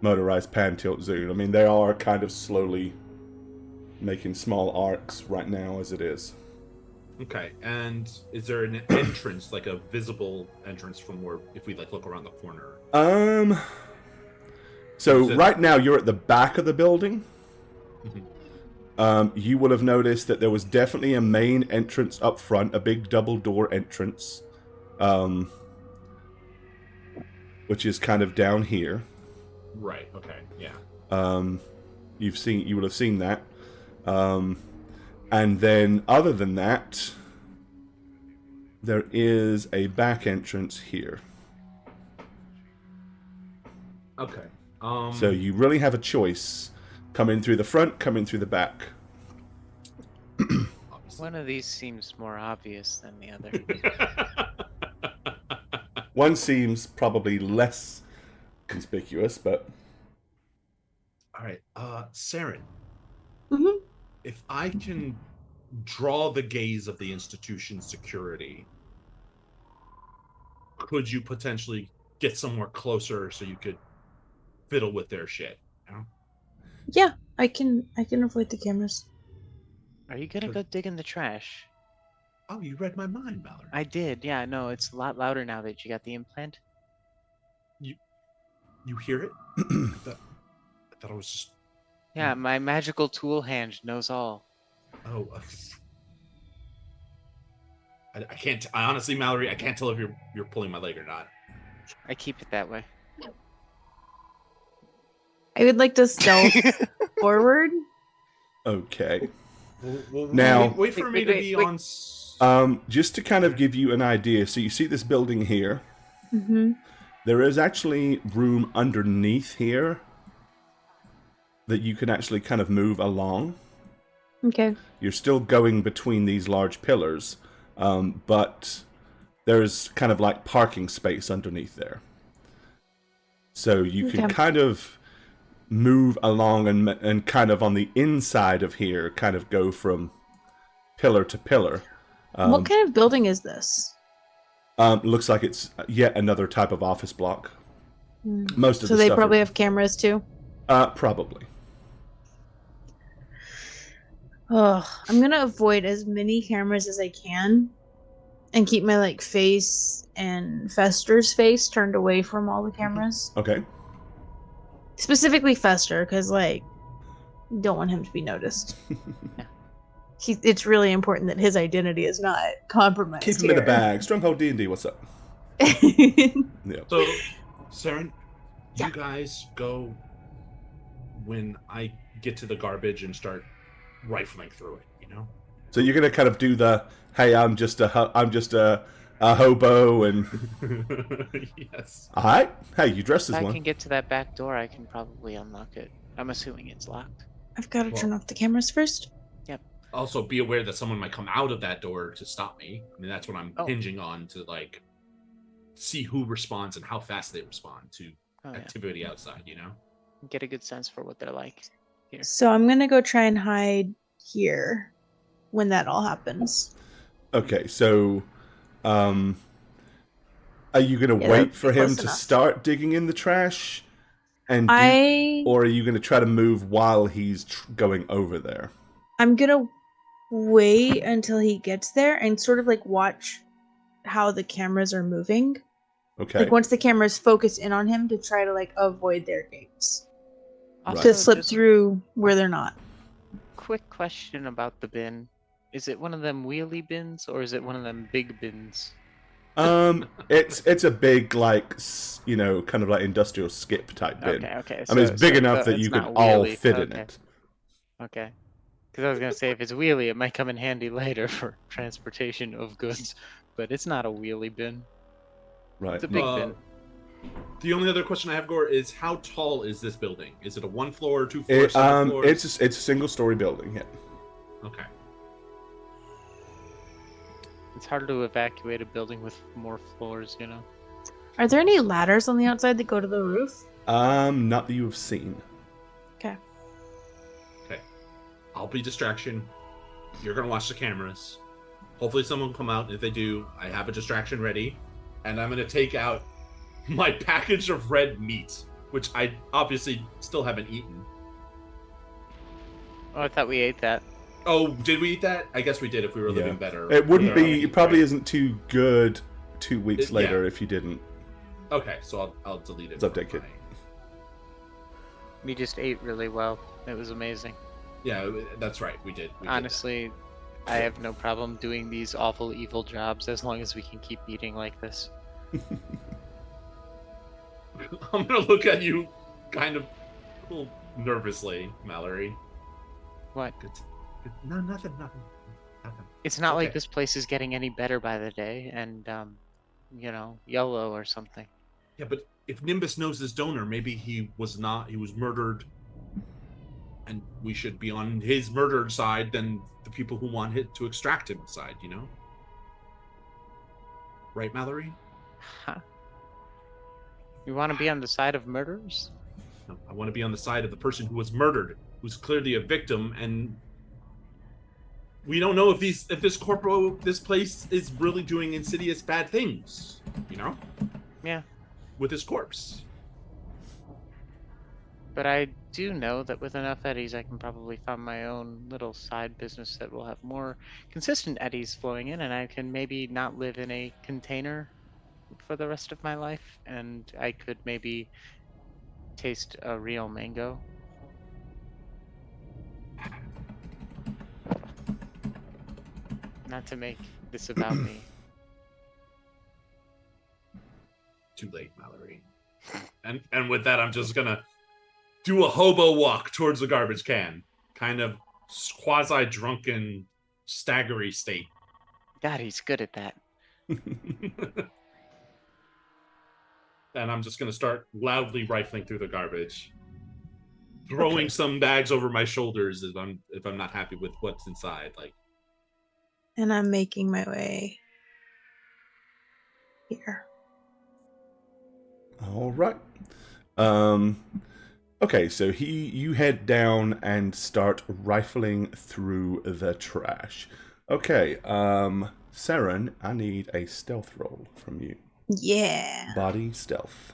Motorized pan, tilt, zoom. I mean, they are kind of slowly making small arcs right now as it is. Okay, and is there an entrance, like a visible entrance from where, if we like look around the corner? So right now you're at the back of the building. You would have noticed that there was definitely a main entrance up front, a big double door entrance, which is kind of down here. Right. Okay. Yeah. You would have seen that. And then, other than that, there is a back entrance here. Okay. So you really have a choice. Come in through the front, come in through the back. One of these seems more obvious than the other. One seems probably less conspicuous, but... All right. Saren. Mm-hmm. If I can draw the gaze of the institution's security, could you potentially get somewhere closer so you could fiddle with their shit? You know? Yeah, I can avoid the cameras. Are you gonna go dig in the trash? Oh, you read my mind, Mallory. I did, yeah, no, it's a lot louder now that you got the implant. You hear it? I thought it was just... Yeah, my magical tool hand knows all. Oh, I can't. I honestly, Mallory, I can't tell if you're pulling my leg or not. I keep it that way. I would like to stealth forward. Okay. Well, Now- wait for me to be wait. on. Just to kind of give you an idea, so you see this building here. Mm-hmm. There is actually room underneath here that you can actually kind of move along. Okay. You're still going between these large pillars, but there's kind of like parking space underneath there. So you can Okay. kind of move along and kind of on the inside of here, kind of go from pillar to pillar. What kind of building is this? Looks like it's yet another type of office block. Most of So the they stuff probably are- have cameras too. Probably. Oh, I'm gonna avoid as many cameras as I can, and keep my like face and Fester's face turned away from all the cameras. Okay. Specifically Fester, because like, don't want him to be noticed. It's really important that his identity is not compromised. Keep him in the bag. Stronghold D&D, what's up? bag. Yeah. So, Saren, Yeah. you guys go when I get to the garbage and start rifling through it. You know. So you're gonna kind of do the, hey, I'm just a hobo, and Yes. all right. Hey, you dressed If as I one. can get to that back door, I can probably unlock it. I'm assuming it's locked. I've got to turn off the cameras first. Also, be aware that someone might come out of that door to stop me. I mean, that's what I'm Oh. hinging on to, like, see who responds and how fast they respond to Oh, yeah. activity outside. You know. Get a good sense for what they're like. Here. So I'm gonna go try and hide here when that all happens. Okay, so, are you gonna Yeah, wait that'd for be him close to enough. start digging in the trash, and or are you gonna try to move while he's going over there? I'm gonna wait until he gets there and sort of like watch how the cameras are moving. Okay. Like once the cameras focus in on him to try to like avoid their gaze. Also, To slip just through where they're not. quick question about the bin. Is it one of them wheelie bins or is it one of them big bins? It's a big, like, kind of like industrial skip type bin. Okay. I mean, it's big enough that it's you can not all wheelie. fit in Okay. it. Okay. Because I was gonna say if it's wheelie, it might come in handy later for transportation of goods, but it's not a wheelie bin. Right. It's a big Uh, bin. The only other question I have, Gore, is how tall is this building? Is it a 1 floor, 2 floor, single floors? It's a single-story building. Yeah. Okay. It's harder to evacuate a building with more floors, you know. Are there any ladders on the outside that go to the roof? Not that you have seen. Okay. Okay. I'll be distraction. You're gonna watch the cameras. Hopefully someone will come out. If they do, I have a distraction ready. And I'm gonna take out my package of red meat, which I obviously still haven't eaten. Oh, I thought we ate that. Oh, did we eat that? I guess we did if we were living better. It wouldn't be. It probably right? isn't too good 2 weeks later if you didn't. Okay, so I'll delete it. It's update kit. We just ate really well. It was amazing. Yeah, that's right. We did. Honestly, I have no problem doing these awful, evil jobs as long as we can keep eating like this. I'm gonna look at you kind of a little nervously, Mallory. What? No, nothing. It's not like Okay. this place is getting any better by the day, and, YOLO or something. Yeah, but if Nimbus knows his donor, maybe he was murdered, and we should be on his murdered side than the people who want to extract him side, you know? Right, Mallory? Huh? You want to be on the side of murderers? No, I want to be on the side of the person who was murdered, who's clearly a victim, and we don't know if this place is really doing insidious bad things, you know? Yeah. With his corpse. But I do know that with enough eddies, I can probably find my own little side business that will have more consistent eddies flowing in, and I can maybe not live in a container for the rest of my life, and I could maybe taste a real mango. Not to make this about me. Too late, Mallory. And with that, I'm just gonna do a hobo walk towards the garbage can, kind of quasi-drunken, staggery state. God, he's good at that. And I'm just gonna start loudly rifling through the garbage, throwing some bags over my shoulders if I'm not happy with what's inside. Like, And I'm making my way here. All right. Okay, so you head down and start rifling through the trash. Okay, Saren, I need a stealth roll from you. Yeah. Body stealth.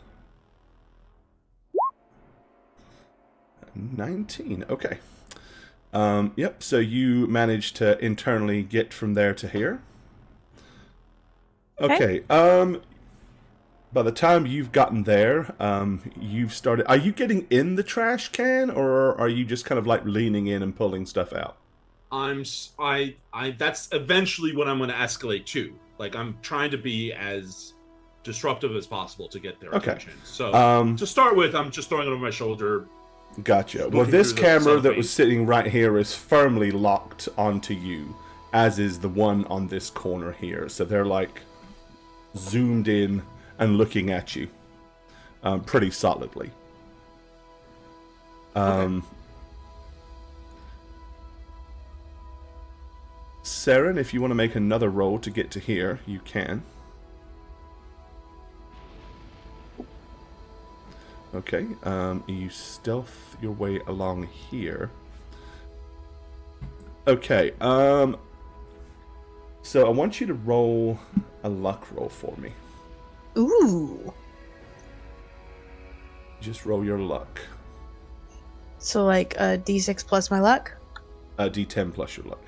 19. Okay. Yep, so you managed to internally get from there to here. Okay. By the time you've gotten there, you've started. Are you getting in the trash can, or are you just kind of like leaning in and pulling stuff out? that's eventually what I'm going to escalate to. Like, I'm trying to be as disruptive as possible to get their attention. So to start with, I'm just throwing it over my shoulder. Gotcha. Well, this camera that was sitting right here is firmly locked onto you, as is the one on this corner here. So they're like zoomed in and looking at you pretty solidly. Okay. Saren, if you want to make another roll to get to here, you can. Okay, you stealth your way along here. Okay, so I want you to roll a luck roll for me. Ooh. Just roll your luck. So like a D6 plus my luck? A D10 plus your luck.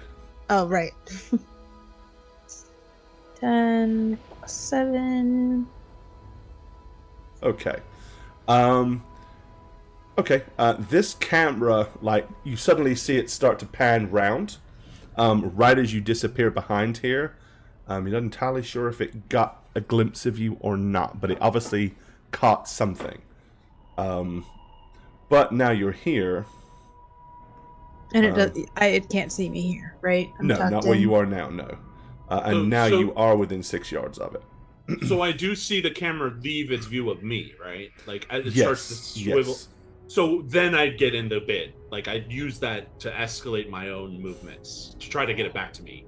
Oh, right. 10 plus 7. Okay. This camera, like, you suddenly see it start to pan round, right as you disappear behind here. You're not entirely sure if it got a glimpse of you or not, but it obviously caught something. But now you're here. And it can't see me here, right? I'm No, tucked not where in. you are now, no. And now So- you are within 6 yards of it. So I do see the camera leave its view of me, right? Like it Yes, starts to swivel. yes. So then I'd get in the bid. Like I'd use that to escalate my own movements to try to get it back to me,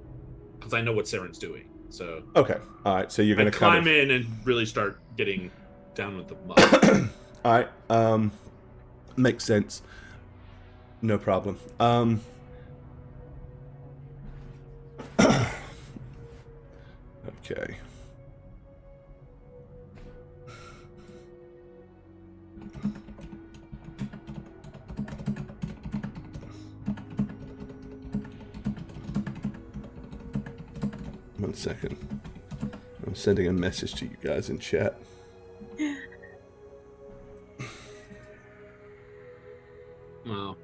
because I know what Saren's doing. So Okay. All right. So you're going I'd to climb in and really start getting down with the mud. All right. Makes sense. No problem. Okay. One second. I'm sending a message to you guys in chat. Wow.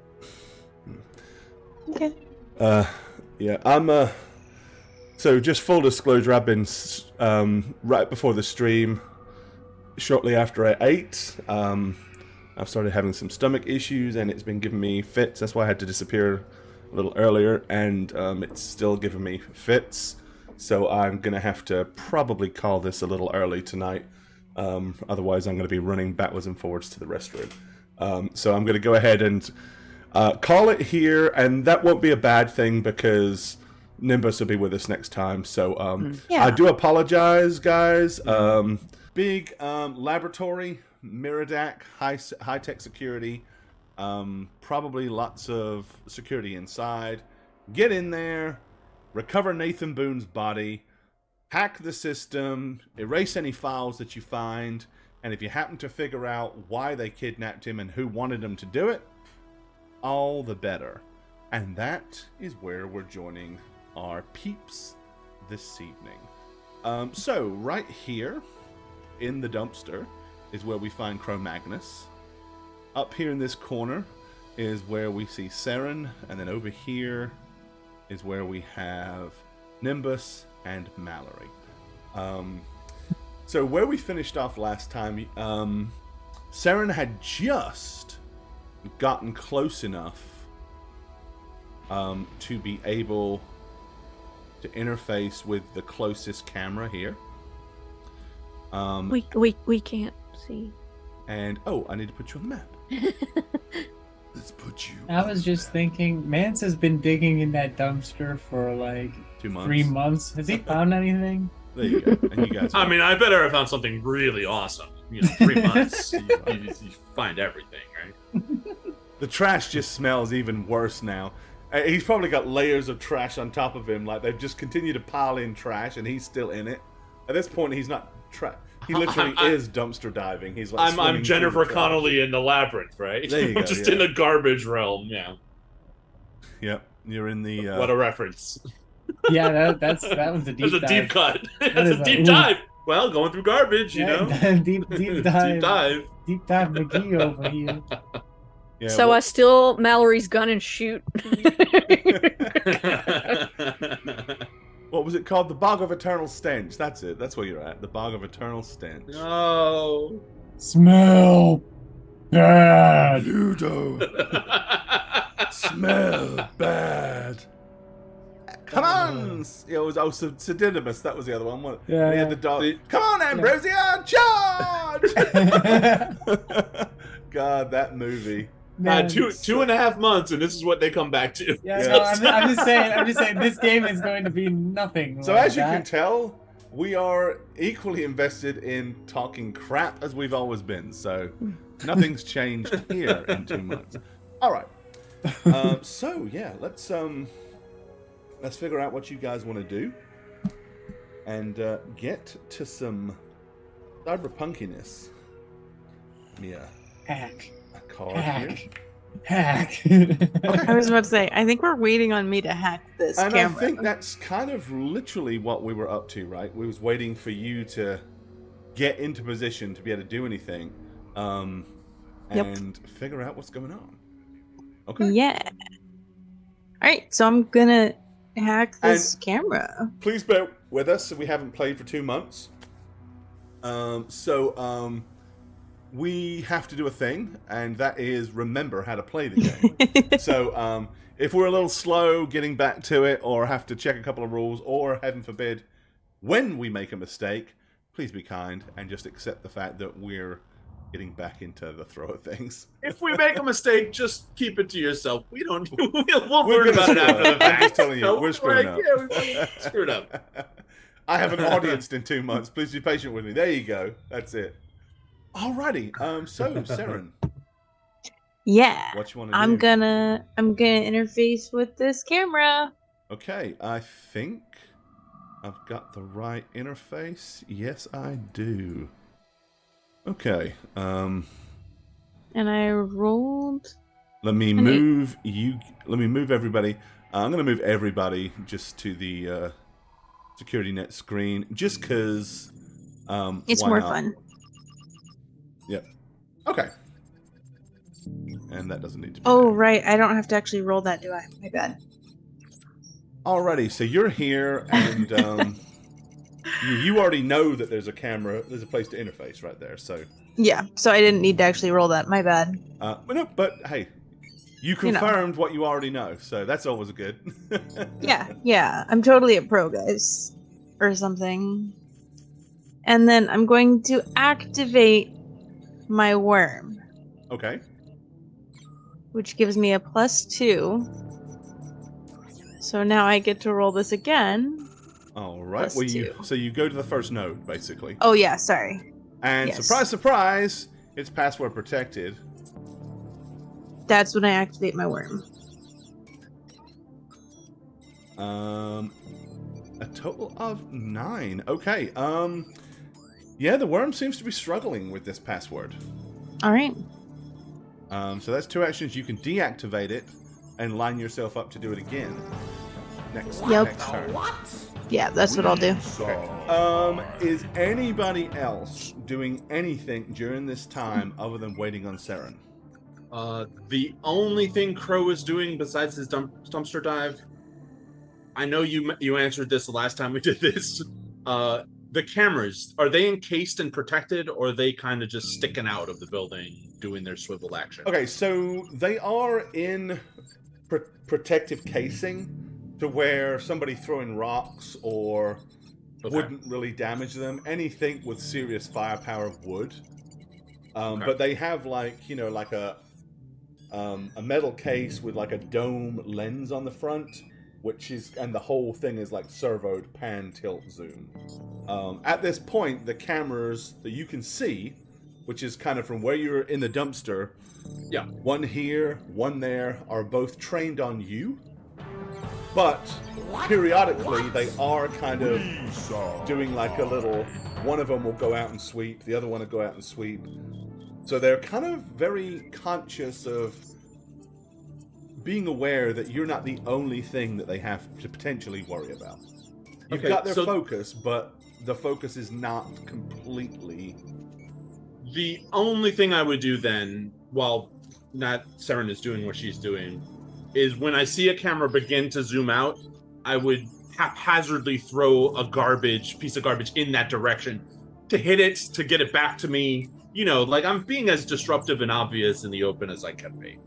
Okay. Yeah, I'm so just full disclosure, I've been right before the stream, shortly after I ate, I've started having some stomach issues and it's been giving me fits. That's why I had to disappear a little earlier, and it's still giving me fits. So I'm going to have to probably call this a little early tonight. Otherwise, I'm going to be running backwards and forwards to the restroom. So I'm going to go ahead and call it here, and that won't be a bad thing because Nimbus will be with us next time. So Yeah. I do apologize, guys. Big laboratory, Miradak, high-tech security. Probably lots of security inside. Get in there. Recover Nathan Boone's body, hack the system, erase any files that you find, and if you happen to figure out why they kidnapped him and who wanted him to do it, all the better. And that is where we're joining our peeps this evening. So, right here in the dumpster is where we find Cro-Magnus. Up here in this corner is where we see Saren, and then over here is where we have Nimbus and Mallory. So where we finished off last time, Saren had just gotten close enough to be able to interface with the closest camera here. We can't see. And I need to put you on the map. Let's put you. I was just thinking, Mance has been digging in that dumpster for like 2 months. 3 months. Has he found anything? There you go. And you guys. I mean, I better have found something really awesome. 3 months, you find everything, right? The trash just smells even worse now. He's probably got layers of trash on top of him. Like they've just continued to pile in trash, and he's still in it. At this point, he's not He literally is dumpster diving. He's like I'm Jennifer Connelly in the labyrinth, right? There you go, Just yeah. in the garbage realm, yeah. Yep, you're in the. What a reference! Yeah, that was a deep That's a dive. deep cut. That That's is a deep dive. Well, going through garbage, you know. deep dive. Deep dive. Deep dive McGee over here. Yeah, So I steal Mallory's gun and shoot. What was it called? The Bog of Eternal Stench. That's it. That's where you're at. The Bog of Eternal Stench. No. Smell bad. Ludo. Smell bad. Come on! It was Sedinimus. That was the other one. Wasn't it? Yeah, He had yeah. the dog. Come on, Ambrosia! Charge! God, that movie. Man, two and a half months, and this is what they come back to. Yeah, Yeah. no, I'm just saying, this game is going to be nothing. So like as you that. can tell, we are equally invested in talking crap as we've always been. So nothing's changed here in 2 months. All right. So yeah, let's figure out what you guys want to do and get to some cyberpunkiness. Yeah, hack, a card here. hack. I was about to say, I think we're waiting on me to hack this And camera. I think that's kind of literally what we were up to, right? We was waiting for you to get into position to be able to do anything, and figure out what's going on. Okay. Yeah. All right, so I'm gonna hack this camera. Please bear with us. We haven't played for 2 months. We have to do a thing, and that is remember how to play the game. So if we're a little slow getting back to it, or have to check a couple of rules, or heaven forbid, when we make a mistake, please be kind and just accept the fact that we're getting back into the throw of things. If we make a mistake, just keep it to yourself. We don't. We'll We're learn gonna about it screw after up. the fact. I'm just telling you, No, we're screwing up. Yeah, we screwed up. I have an audience in 2 months. Please be patient with me. There you go. That's it. Alrighty. So, Saren, Yeah. what you want to do? I'm gonna interface with this camera. Okay, I think I've got the right interface. Yes, I do. Okay. And I rolled. Let me move you. Let me move everybody. I'm going to move everybody just to the security net screen, just because. It's why more not? fun. Yep. Okay. And that doesn't need to be. Oh, there. right. I don't have to actually roll that, do I? My bad. Alrighty, so you're here, and you already know that there's a camera. There's a place to interface right there. So. Yeah. So I didn't need to actually roll that. My bad. But hey, you confirmed what you already know, so that's always good. Yeah. I'm totally a pro, guys, or something. And then I'm going to activate my worm, Okay. which gives me a +2. So now I get to roll this again. All right. +2. So you go to the first node, basically. Oh yeah, sorry. And Yes. surprise, surprise, it's password protected. That's when I activate my worm. A total of 9. Okay. Yeah, the worm seems to be struggling with this password. All right. So that's 2 actions. You can deactivate it and line yourself up to do it again. Next turn. Yeah, that's what I'll do. Is anybody else doing anything during this time other than waiting on Saren? The only thing Crow is doing besides his dumpster dive, I know you answered this the last time we did this. The cameras, are they encased and protected, or are they kind of just sticking out of the building doing their swivel action? Okay, so they are in protective casing to where somebody throwing rocks or wouldn't really damage them. Anything with serious firepower would. But they have like a metal case with like a dome lens on the front, and the whole thing is like servoed pan, tilt, zoom. At this point, the cameras that you can see, which is kind of from where you're in the dumpster, one here, one there, are both trained on you. But periodically, they are kind of doing like a little. One of them will go out and sweep, the other one will go out and sweep. So they're kind of very conscious of being aware that you're not the only thing that they have to potentially worry about. You've got their focus, but the focus is not completely. The only thing I would do then, while not Saren is doing what she's doing, is when I see a camera begin to zoom out, I would haphazardly throw a piece of garbage in that direction to hit it, to get it back to me. Like I'm being as disruptive and obvious in the open as I can be.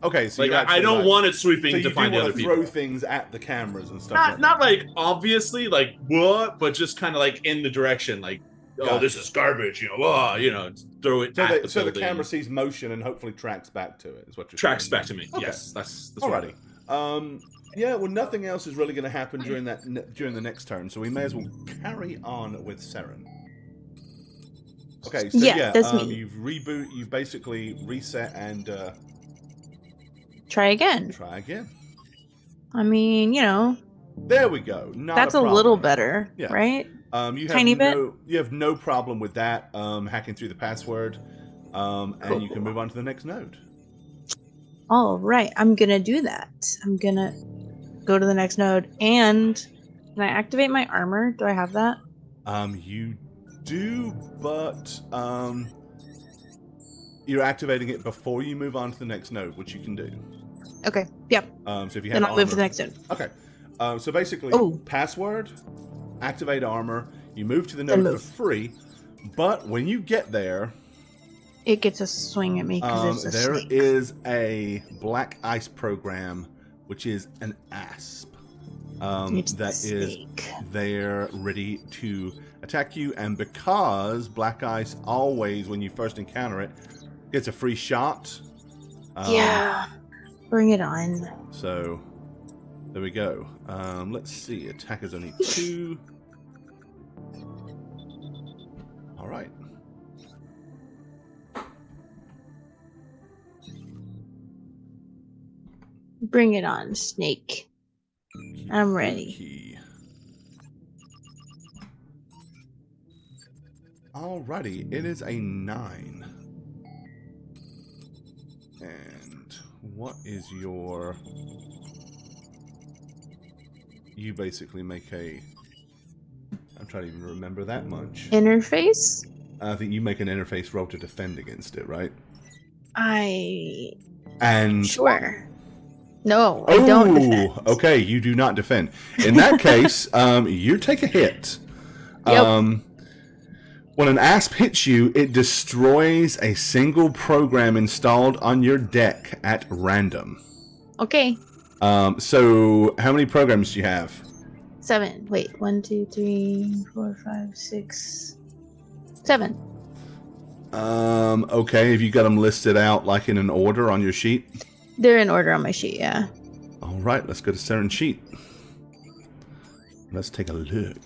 Okay, so like I don't want it sweeping to find the other people. Throw things at the cameras and stuff. Not like obviously, like what, but just kind of like in the direction, like this is garbage, throw it. So the camera sees motion and hopefully tracks back to it. Is what you're tracks saying. back to me. Okay. Yes, that's alrighty. Yeah, well, nothing else is really going to happen during the next turn, so we may as well carry on with Saren. Okay, so that's me. you've basically reset and Try again. I mean, there we go. That's a little better, right? Tiny bit. You have no problem with that. Hacking through the password, and you can move on to the next node. All right, I'm gonna do that. I'm gonna go to the next node, and can I activate my armor? Do I have that? You do, but you're activating it before you move on to the next node, which you can do. Okay. Yep. So if you have then I'll armor, move to the next node. Okay. So basically, password, activate armor. You move to the node for free, but when you get there, it gets a swing at me because it's a there snake. is a black ice program, which is an asp. It's that the is snake. there ready to attack you. And because Black Ice always, when you first encounter it, gets a free shot. Yeah. Bring it on. So there we go. Let's see. Attack is only 2. All right. Bring it on, snake. I'm ready. Key. Alrighty, it is a 9. And what is your... You basically make a... I'm trying to even remember that much. Interface? I think you make an interface roll to defend against it, right? And... Sure. No, I Oh, don't defend. okay, you do not defend. In that case, you take a hit. Yep. When an asp hits you, it destroys a single program installed on your deck at random. Okay. So, how many programs do you have? 7. Wait. 1, 2, 3, 4, 5, 6, 7. Okay, have you got them listed out like in an order on your sheet? They're in order on my sheet, yeah. All right, let's go to Saren's sheet. Let's take a look.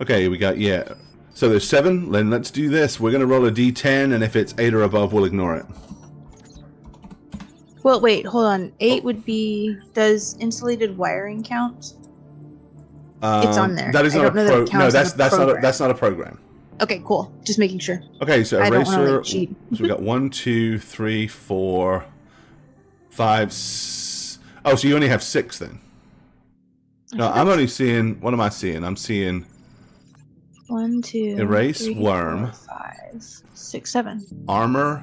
Okay, we got, yeah. So there's 7. Then let's do this. We're going to roll a d10, and if it's 8 or above, we'll ignore it. Well, wait, hold on. 8 would be... Does insulated wiring count? It's on there. That is I not don't know that it no, counts as a that's not a program. Okay, cool. Just making sure. Okay, so I don't wanna, eraser. like, cheat. So we got 1, 2, 3, 4, 5. Oh, so you only have 6 then? No, I'm only seeing. What am I seeing? I'm seeing 1, 2, erase 3, worm, 4, 5, 6, 7. armor,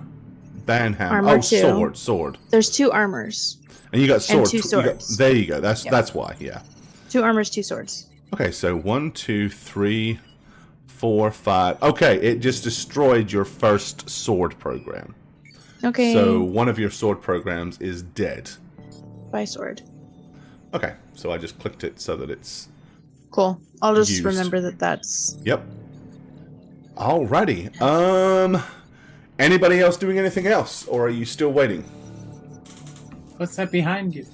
banham. Armor Oh, 2. sword. There's 2 armors. And you got sword. And 2 swords. There you go. That's Yep. why. Yeah. 2 armors, 2 swords. Okay, so 1, 2, 3, 4, 5. Okay, it just destroyed your first sword program. Okay. So one of your sword programs is dead. By sword. Okay, so I just clicked it so that it's... Cool. I'll just Used. remember that that's... Yep. Alrighty. Anybody else doing anything else, or are you still waiting? What's that behind you?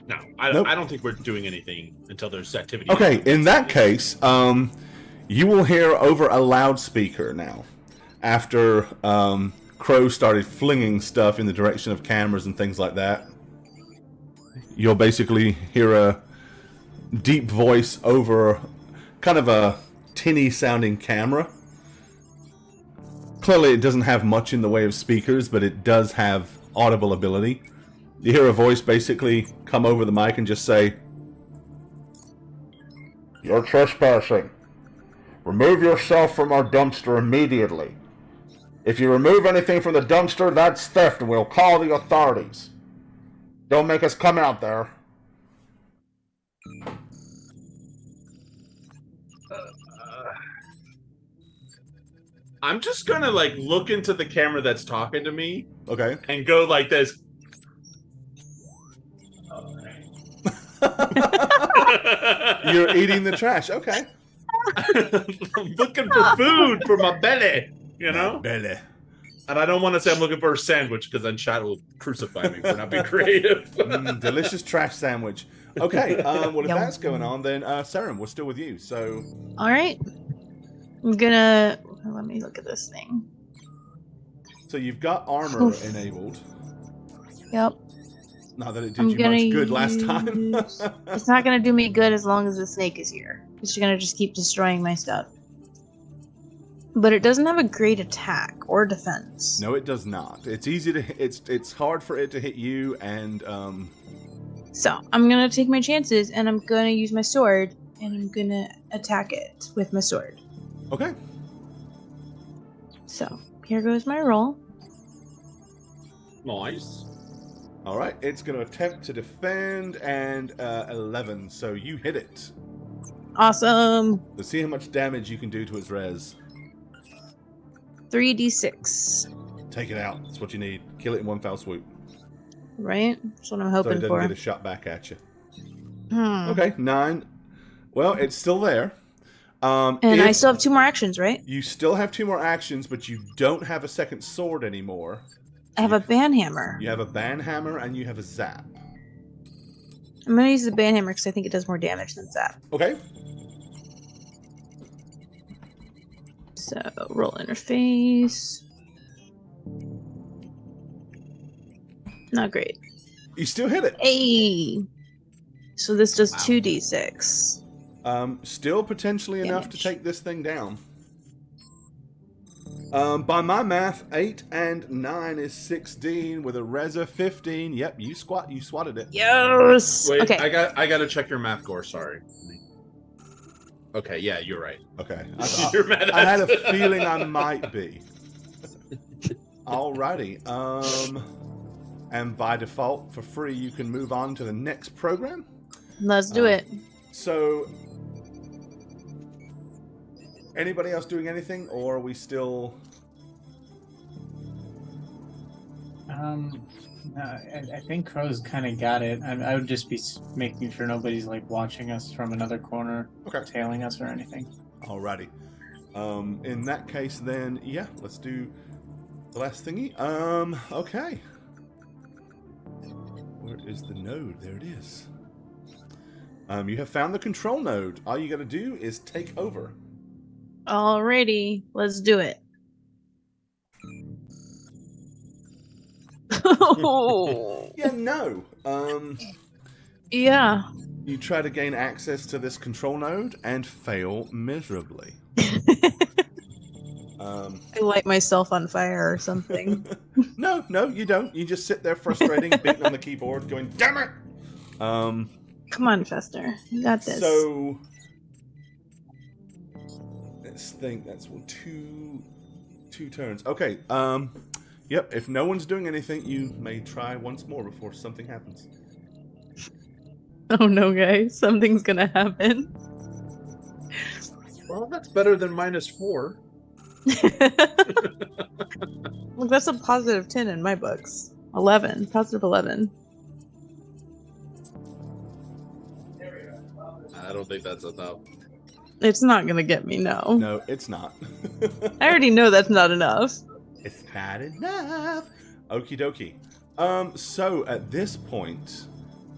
No. No, Nope. I don't think we're doing anything until there's activity. Okay, in that case, you will hear over a loudspeaker now. After Crow started flinging stuff in the direction of cameras and things like that, you'll basically hear a deep voice over kind of a tinny sounding camera. Clearly it doesn't have much in the way of speakers, but it does have audible ability. You hear a voice basically come over the mic and just say, "You're trespassing. Remove yourself from our dumpster immediately. If you remove anything from the dumpster, that's theft and we'll call the authorities. Don't make us come out there." I'm just gonna like look into the camera that's talking to me Okay. and go like this. You're eating the trash. Okay. I'm looking for food for my belly, you know? Belly. And I don't want to say I'm looking for a sandwich because then chat will crucify me for not being creative. Delicious trash sandwich. Okay, well, if Yum. that's going on, then Saren, we're still with you. So, Alright. I'm gonna... Let me look at this thing. so you've got armor Oof. enabled. Yep. Not that it did I'm you gonna much good last time. use- It's not gonna do me good as long as the snake is here. It's gonna just keep destroying my stuff. But it doesn't have a great attack or defense. No, it does not. It's easy to. It's hard for it to hit you, and So I'm gonna take my chances and I'm gonna use my sword and I'm gonna attack it with my sword. okay. So here goes my roll. Nice. All right, it's going to attempt to defend, and 11. So you hit it. Awesome. Let's see how much damage you can do to its res. 3d6. Take it out. That's what you need. Kill it in one foul swoop. Right? That's what I'm So it hoping doesn't for. get a shot back at you. Hmm. Okay, 9. Well, it's still there. And if I still have 2 more actions, right? You still have 2 more actions, but you don't have a second sword anymore. I have a banhammer. You have a banhammer and you have a zap. I'm gonna use the banhammer because I think it does more damage than zap. Okay. So roll interface. Not great. You still hit it. Hey. So this does 2d6. Still potentially enough to Damage. take this thing down. By my math, 8 and 9 is 16 with a res of 15. Yep, you swatted it. Yes. Wait, Okay. I gotta check your math score. Sorry. Okay, yeah, you're right. Okay. You're mad I had a at- feeling I might be. Alrighty. And by default, for free, you can move on to the next program. Let's do it. So, anybody else doing anything, or are we still? No, I think Crow's kind of got it. I would just be making sure nobody's like watching us from another corner, Okay. tailing us or anything. Alrighty. In that case, then, yeah, let's do the last thingy. Okay. Where is the node? There it is. You have found the control node. All you got to do is take over. Alrighty. Let's do it. Yeah, no. Yeah. You try to gain access to this control node and fail miserably. I light myself on fire or something. No, you don't. You just sit there frustrating, beating on the keyboard, going, damn it! Come on, Fester. You got this. So, let's think. That's two turns. Okay. Yep. If no one's doing anything, you may try once more before something happens. Oh no, guys. Something's gonna happen. Well, that's better than -4. Look, that's a positive 10 in my books. 11. Positive 11. I don't think that's enough. It's not gonna get me, no. No, it's not. I already know that's not enough. It's not enough. Okie dokie. So at this point,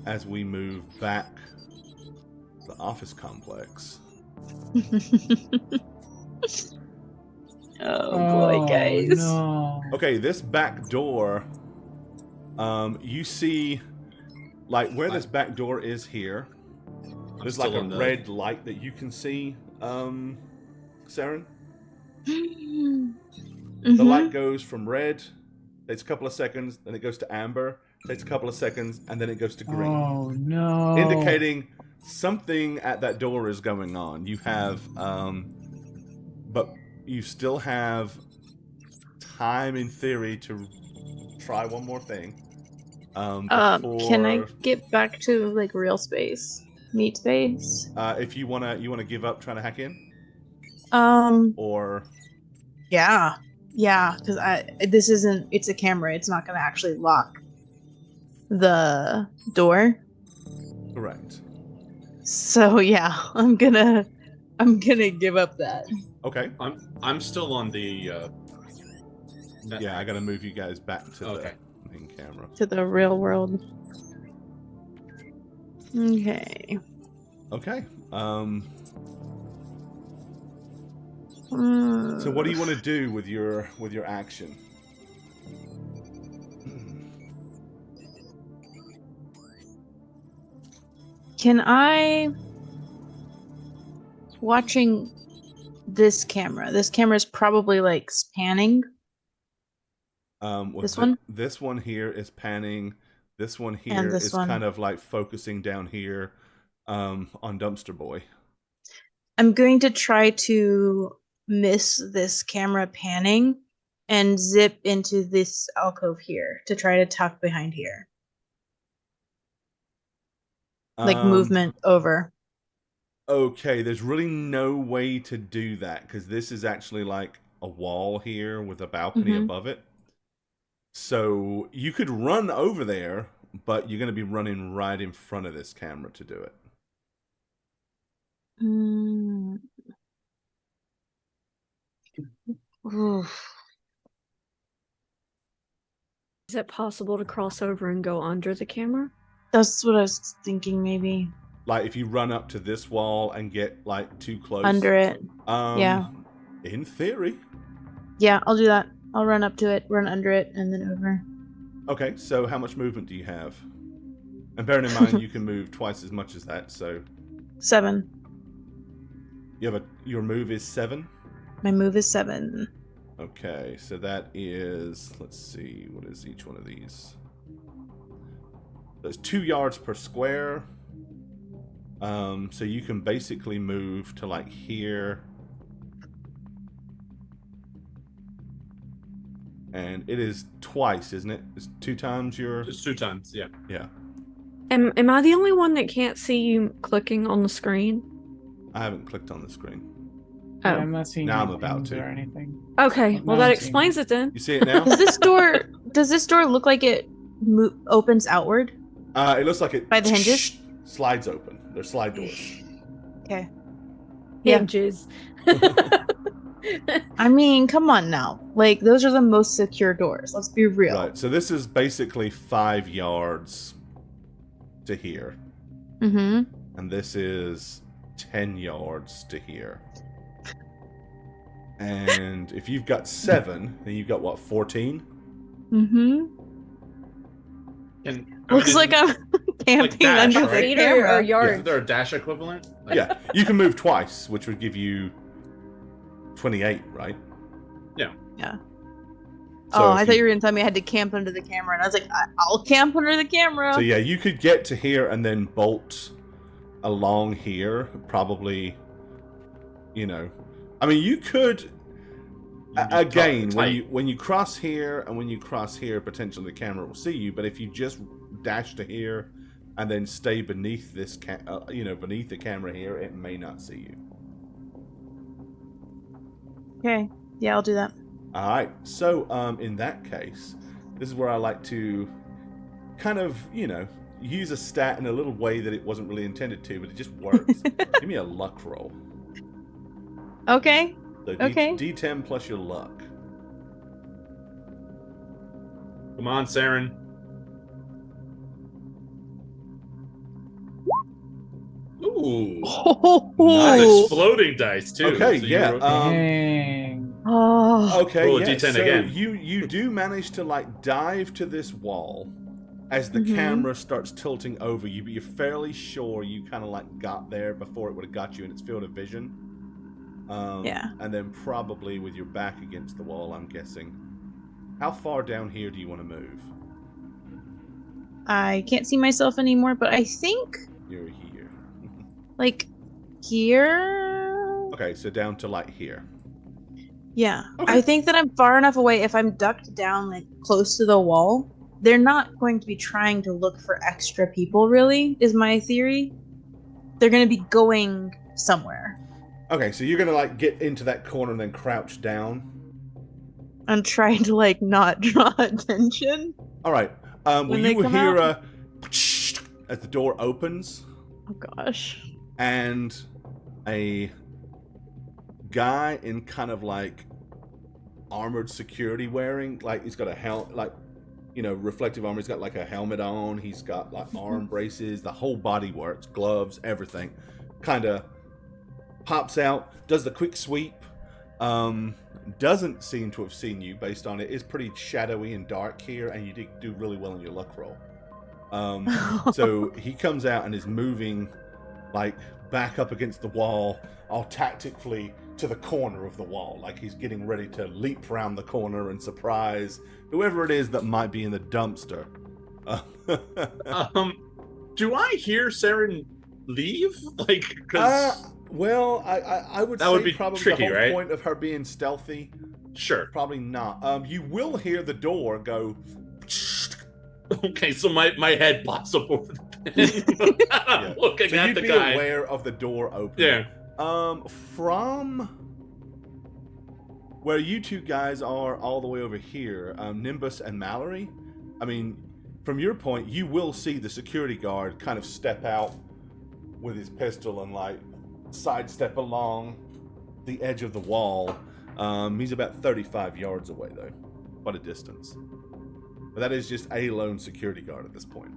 as we move back to the office complex. Oh boy, guys. No. Okay, this back door, you see, like, where this back door is here, there's like still a in the- red light that you can see, Saren. Mm-hmm. The light goes from red, takes a couple of seconds, then it goes to amber, takes a couple of seconds, and then it goes to green. Oh no. Indicating something at that door is going on. You have, but you still have time in theory to try one more thing. Can I before- get back to like real space, meat space? If you wanna give up trying to hack in, or Yeah, because it's a camera. It's not gonna actually lock the door. correct. So yeah, I'm gonna give up that. Okay. I'm still on the. Yeah, I gotta move you guys back to Okay. the main camera. To the real world. Okay. Okay. So Mm. what do you want to do with your action? Can I watching this camera? This camera is probably like spanning. Well, This one? This one here is panning. This one here And this is one. kind of like focusing down here on Dumpster Boy. I'm going to try to miss this camera panning and zip into this alcove here to try to tuck behind here. Like movement over. Okay, there's really no way to do that because this is actually like a wall here with a balcony Mhm. above it. So you could run over there, but you're going to be running right in front of this camera to do it. Oof. Is it possible to cross over and go under the camera? That's what I was thinking, maybe. Like if you run up to this wall and get like too close. Under it. Yeah. In theory. Yeah, I'll do that. I'll run up to it, run under it, and then over. Okay, so how much movement do you have? And bearing in mind you can move twice as much as that, so 7. Your move is 7? My move is 7. Okay, so that is, let's see, what is each one of these? There's 2 yards per square. So you can basically move to like here. And it is twice, isn't it? It's 2 times your... It's 2 times, yeah. Yeah. Am I the only one that can't see you clicking on the screen? I haven't clicked on the screen. Oh. I'm not seeing Now I'm any about pings to. or anything. Okay, I'm well not that seeing explains it then. You see it now? Does this door look like it opens outward? It looks like it... By the hinges? Slides open. They're slide doors. Okay. Yeah. Hinges. I mean, come on now. Like, those are the most secure doors. Let's be real. Right, so this is basically 5 yards to here. Mm-hmm. And this is 10 yards to here. And if you've got 7, then you've got what, 14? Mm-hmm. And Looks like I'm camping dash, under right? the Feet camera. or Is yards? there a dash equivalent? Like, Yeah, you can move twice, which would give you 28, right? Yeah. So I if thought you were going to tell me I had to camp under the camera, and I was like, I'll camp under the camera. So yeah, you could get to here and then bolt along here, probably, you know. I mean, you could, again, when you cross here and when you cross here, potentially the camera will see you, but if you just dash to here and then stay beneath this, beneath the camera here, it may not see you. Okay. Yeah, I'll do that. All right. So, in that case, this is where I like to kind of, use a stat in a little way that it wasn't really intended to, but it just works. Give me a luck roll. Okay. So Okay. D10 plus your luck. Come on, Saren. Ooh. Oh. That's exploding dice, too. Okay, So yeah. you're- Dang. Oh. Okay, Roll a yeah. D10 So again. you do manage to like dive to this wall as the Mhm. camera starts tilting over you, but you're fairly sure you kind of like got there before it would have got you in its field of vision. Yeah. And then probably with your back against the wall, I'm guessing. How far down here do you want to move? I can't see myself anymore, but I think, You're here. like, here? Okay, so down to like here. Yeah. Okay. I think that I'm far enough away. If I'm ducked down, like, close to the wall, they're not going to be trying to look for extra people, really, is my theory. They're going to be going somewhere. Okay, so you're gonna like get into that corner and then crouch down. I'm trying to, like, not draw attention. All right. Well, When you they will come hear out? as the door opens, Oh, gosh. and a guy in kind of like armored security wearing, like he's got a helmet, like reflective armor. He's got like a helmet on. He's got like arm braces. The whole body works, gloves, everything. Kind of pops out, does the quick sweep. Doesn't seem to have seen you based on it. Is pretty shadowy and dark here, and you did do really well in your luck roll. So he comes out and is moving like back up against the wall, all tactically to the corner of the wall, like he's getting ready to leap around the corner and surprise whoever it is that might be in the dumpster. Do I hear Saren leave? Like, because well, I would That say would be probably tricky, the whole right? point of her being stealthy. sure. Probably not. You will hear the door go. Okay, so my head pops up over the pen. I'm Yeah. looking So at you'd the be guy. aware of the door opening. Yeah. From where you two guys are all the way over here, Nimbus and Mallory, I mean, from your point, you will see the security guard kind of step out with his pistol and like sidestep along the edge of the wall. He's about 35 yards away though, quite a distance. But that is just a lone security guard at this point.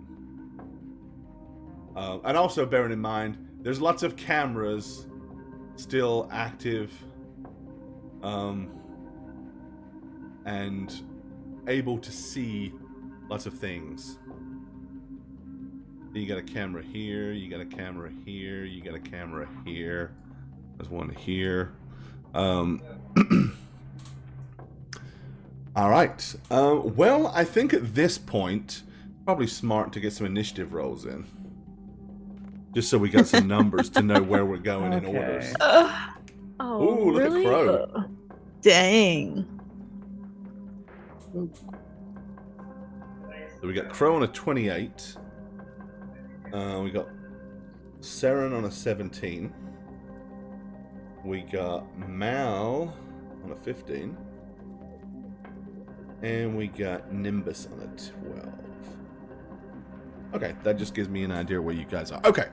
And also bearing in mind, there's lots of cameras still active and able to see lots of things. You got a camera here, you got a camera here, you got a camera here. There's one here. All right. Well, I think at this point, probably smart to get some initiative rolls in. Just so we got some numbers to know where we're going in orders. Oh, Ooh, look really? at Crow. Dang. So we got Crow on a 28. We got Saren on a 17. We got Mal on a 15. And we got Nimbus on a 12. Okay, that just gives me an idea where you guys are. Okay,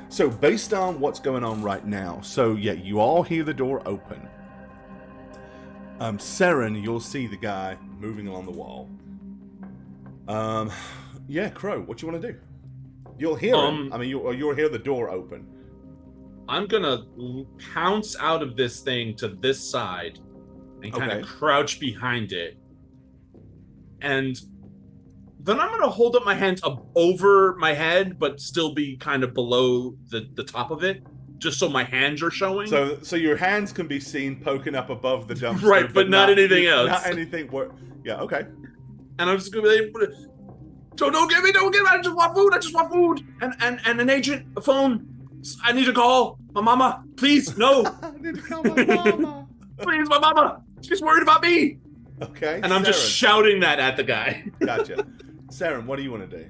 so based on what's going on right now, so yeah, you all hear the door open. Saren, you'll see the guy moving along the wall. Yeah, Crow, what you want to do? You'll hear him. I mean, you'll hear the door open. I'm gonna pounce out of this thing to this side and kind of crouch behind it. And then I'm going to hold up my hands up over my head, but still be kind of below the top of it, just so my hands are showing. So your hands can be seen poking up above the dumpster. Right, but not anything else. Not anything. Yeah, okay. And I'm just going to be don't get me, I just want food. And an agent, a phone. I need to call my mama. Please, no. I need to call my mama. Please, my mama. She's worried about me. Okay. And I'm just shouting that at the guy. Gotcha. Saren, what do you want to do?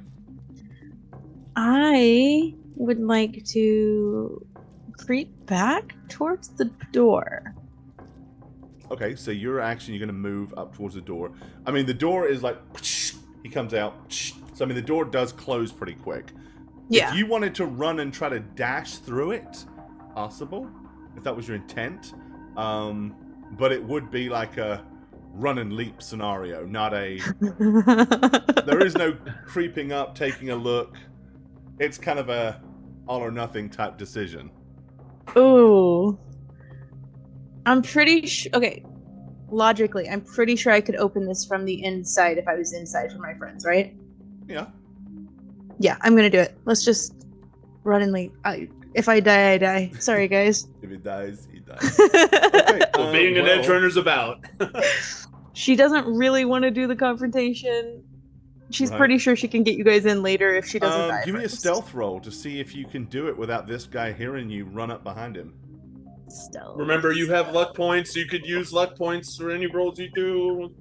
I would like to creep back towards the door. Okay, so your action, you're going to move up towards the door. I mean, the door is like, he comes out. So, I mean, the door does close pretty quick. Yeah. If you wanted to run and try to dash through it, possible, if that was your intent. But it would be like a run and leap scenario, not a... There is no creeping up, taking a look. It's kind of a all or nothing type decision. Ooh. I'm pretty sure... Okay. Logically, I'm pretty sure I could open this from the inside if I was inside for my friends, right? Yeah. Yeah, I'm gonna do it. Let's just run and leap. If I die, I die. Sorry, guys. If he dies, he dies. Okay, Well, being an edge runner's about. She doesn't really want to do the confrontation. She's Right. pretty sure she can get you guys in later if she doesn't die give me a first. stealth roll to see if you can do it without this guy hearing you run up behind him. Stealth. Remember, you have luck points. You could use luck points for any rolls you do.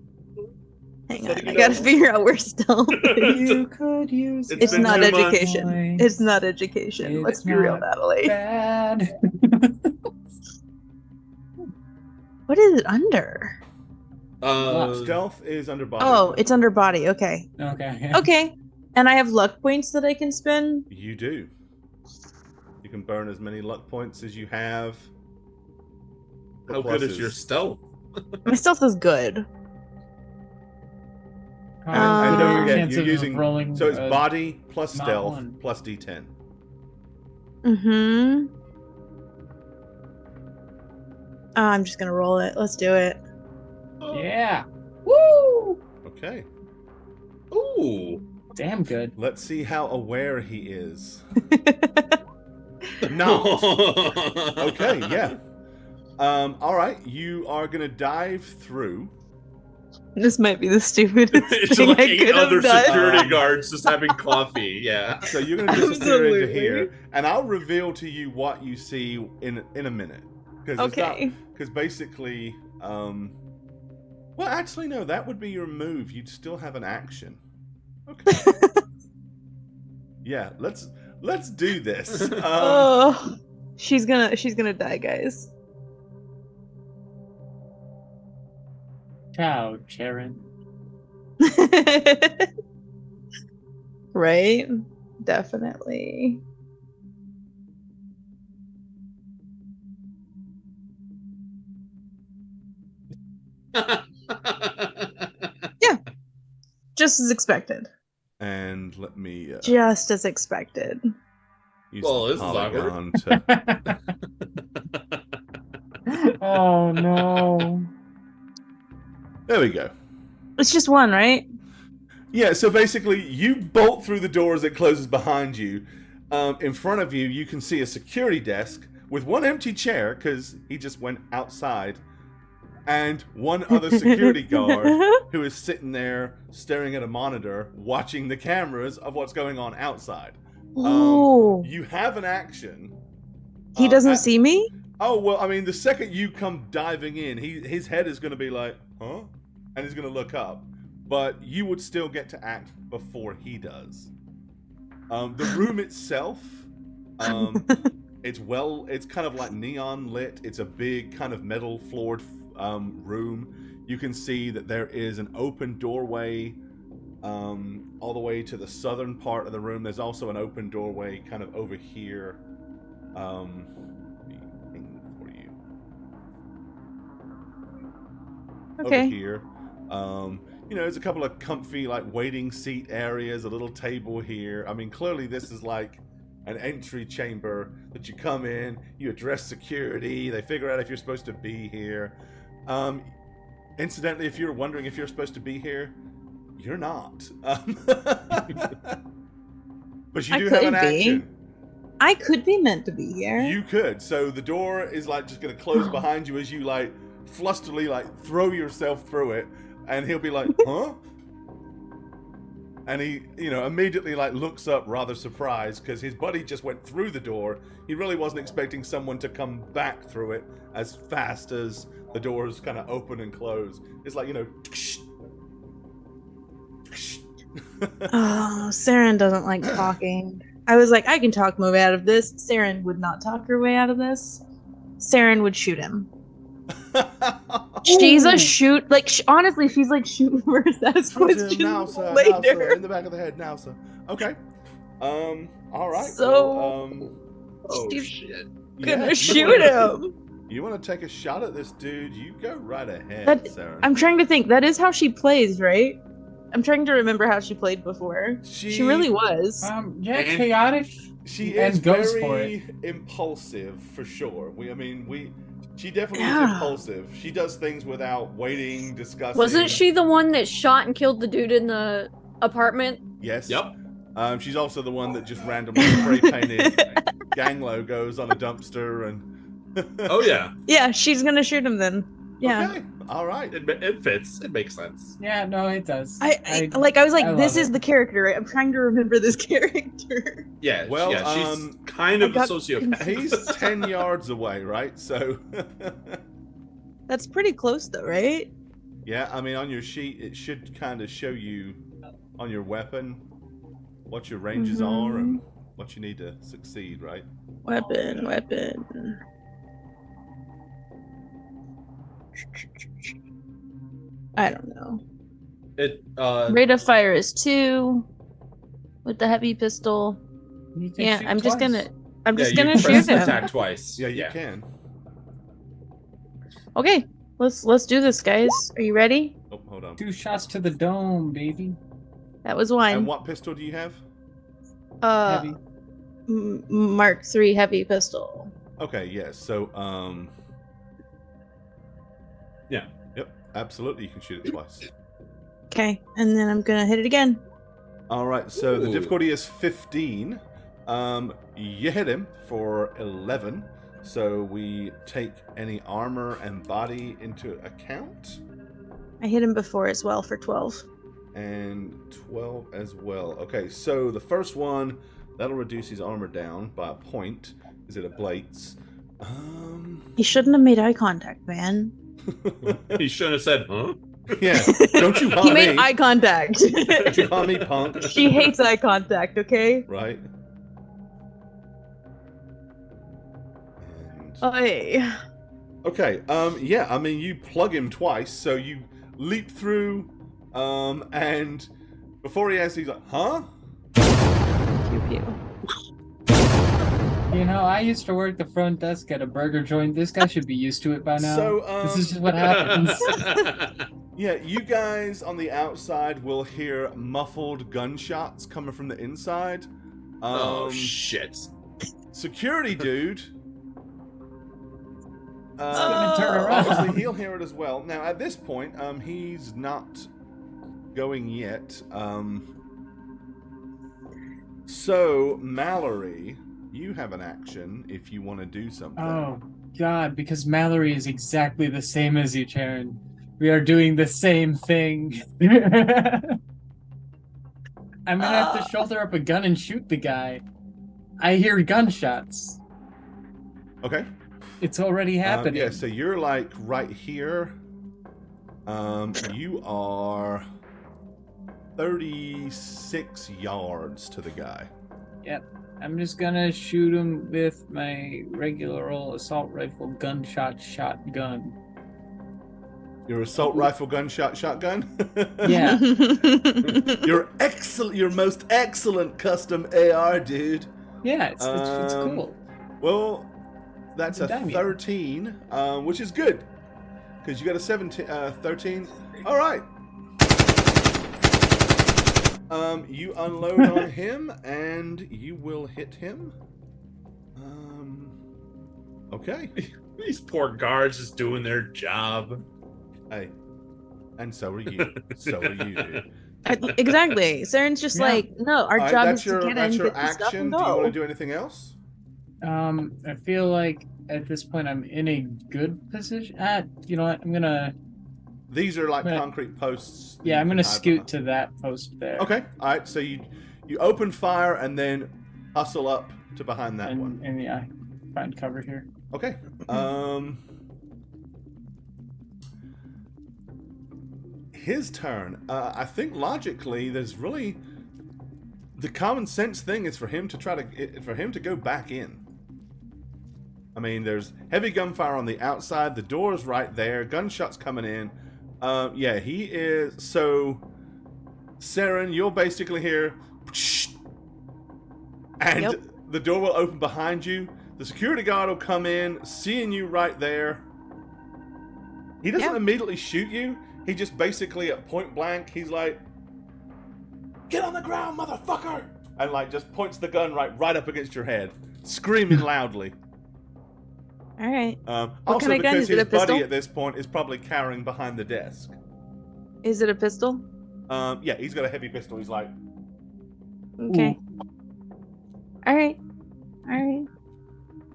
Hang So on, you I gotta know. figure out where stealth is. You could use It's It's been not 2 months. education. It's not education. It's Let's be real, not Natalie. bad. What is it under? Stealth is under body. Oh, it's under body. Okay. Okay. Okay. And I have luck points that I can spend. You do. You can burn as many luck points as you have. The How good is pluses. your stealth? My stealth is good. And don't forget, Chances you're of using... rolling, So it's body plus not stealth one. plus d10. Mm-hmm. I'm just gonna roll it. Let's do it. Yeah. Woo! Okay. Ooh. Damn good. Let's see how aware he is. No. Okay, yeah. All right, you are going to dive through. This might be the stupidest It's thing like I 8 could have other done. security guards just having coffee. Yeah. So you're going to disappear into Absolutely. here, and I'll reveal to you what you see in a minute. Okay. Because basically, well, actually, no, that would be your move. You'd still have an action. Okay. Yeah, let's do this. She's gonna die, guys. out, Sharon. Right? Definitely. Just as expected. And let me Just as expected. use Well, the this is awkward. polygon to. Oh no. There we go. It's just one, right? Yeah, so basically, you bolt through the door as it closes behind you. In front of you, you can see a security desk with one empty chair because he just went outside, and one other security guard who is sitting there staring at a monitor, watching the cameras of what's going on outside. Oh. You have an action. He doesn't at- see me? Oh, well, I mean, the second you come diving in, his head is going to be like, huh? And he's going to look up. But you would still get to act before he does. The room itself, it's kind of like neon lit. It's a big kind of metal floored room. You can see that there is an open doorway all the way to the southern part of the room. There's also an open doorway kind of over here. Let me ping for you. Okay. Over here. There's a couple of comfy, like, waiting seat areas, a little table here. I mean, clearly this is like an entry chamber that you come in, you address security, they figure out if you're supposed to be here. Incidentally, if you're wondering if you're supposed to be here, you're not. But you I do have an could be. action. I could be meant to be here. You could. So the door is like just going to close behind you as you like flusterly like throw yourself through it, and he'll be like, "Huh?" And he, immediately like looks up rather surprised because his buddy just went through the door. He really wasn't expecting someone to come back through it as fast as the doors kind of open and close. It's like, Oh, Saren doesn't like talking. I was like, I can talk my way out of this. Saren would not talk her way out of this. Saren would shoot him. She's a shoot. Like, honestly, she's like shoot first. Ask questions now, sir. later. Now, sir. In the back of the head, now, sir. Okay. All right. So, Oh she's shit! gonna shoot him. You want to take a shot at this dude? You go right ahead, That- Sarah. I'm trying to think. That is how she plays, right? I'm trying to remember how she played before. She really was. Yeah, And- chaotic. She and is goes for very impulsive, for sure. She definitely is Yeah. impulsive. She does things without waiting, discussing. Wasn't she the one that shot and killed the dude in the apartment? Yes. Yep. She's also the one that just randomly spray painted gang logos on a dumpster and. Oh yeah. Yeah, she's gonna shoot him then. Yeah. Okay. All right. It fits. It makes sense. Yeah, no, it does. I was like, I this love is it. the character, right? I'm trying to remember this character. Yeah. Well, yeah, she's kind of I a got sociopath. He's 10 yards away, right? So. That's pretty close though, right? Yeah, I mean, on your sheet, it should kind of show you on your weapon what your ranges are and what you need to succeed, right? Weapon. I don't know. It Rate of fire is 2 with the heavy pistol. You can Yeah, shoot I'm just twice. gonna you shoot press him. attack twice. Yeah, you can. Okay, let's do this, guys. Are you ready? Oh, hold on. 2 shots to the dome, baby. That was And one. what pistol do you have? Heavy. Mark III heavy pistol. Okay, yes. So, Yeah. Yep, absolutely, you can shoot it twice. Okay, and then I'm gonna hit it again. All right, so the Ooh. difficulty is 15. You hit him for 11. So we take any armor and body into account. I hit him before as well for 12. And 12 as well. Okay, so the first one, that'll reduce his armor down by a point. Is it a Blades? He shouldn't have made eye contact, man. He shouldn't have said, "Huh?" Yeah, don't you He harm made me. eye contact. Don't you harm me, punk. She hates eye contact, okay? Right. And... Oy. Okay, yeah, I mean, you plug him twice, so you leap through, and before he has, he's like, huh? Pew pew. You know, I used to work the front desk at a burger joint. This guy should be used to it by now. So, this is just what happens. Yeah, you guys on the outside will hear muffled gunshots coming from the inside. Oh shit! Security dude. gonna turn around. Obviously, he'll hear it as well. Now, at this point, he's not going yet. So, Mallory, you have an action if you want to do something. Oh, God, because Mallory is exactly the same as you, Charon. We are doing the same thing. I'm gonna have to shoulder up a gun and shoot the guy. I hear gunshots. Okay. It's already happening. Yeah, so you're like right here. You are 36 yards to the guy. Yep. I'm just gonna shoot him with my regular old assault rifle gunshot shotgun. Your assault rifle gunshot shotgun? Yeah. Your most excellent custom AR, dude. Yeah, it's cool. Well, that's a Damn it. 13, which is good. Because you got a 13. All right. You unload on him, and you will hit him. Okay. These poor guards just doing their job. Hey. And so are you. So are you, dude. Exactly. Saren's just Yeah. like, no, our All right, job that's is your, to get that's in, your get the stuff, action. and Do you go. want to do anything else? I feel like at this point I'm in a good position. You know what? I'm gonna These are like I'm gonna- concrete posts. that yeah, you I'm can gonna hide scoot behind. to that post there. Okay. All right. So you open fire and then hustle up to behind that and, one. And yeah, find cover here. Okay. His turn. I think logically, there's really the common sense thing is for him to go back in. I mean, there's heavy gunfire on the outside. The door's right there. Gunshots coming in. Yeah, he is. So, Saren, you'll basically hear, and Yep. the door will open behind you. The security guard will come in, seeing you right there. He doesn't Yep. immediately shoot you. He just basically at point blank, he's like, "Get on the ground, motherfucker!" And like just points the gun right up against your head, screaming loudly. All right. Also, kind of gun? because Is it his a buddy pistol? at this point is probably cowering behind the desk. Is it a pistol? Yeah, he's got a heavy pistol. He's like, Okay. All right. All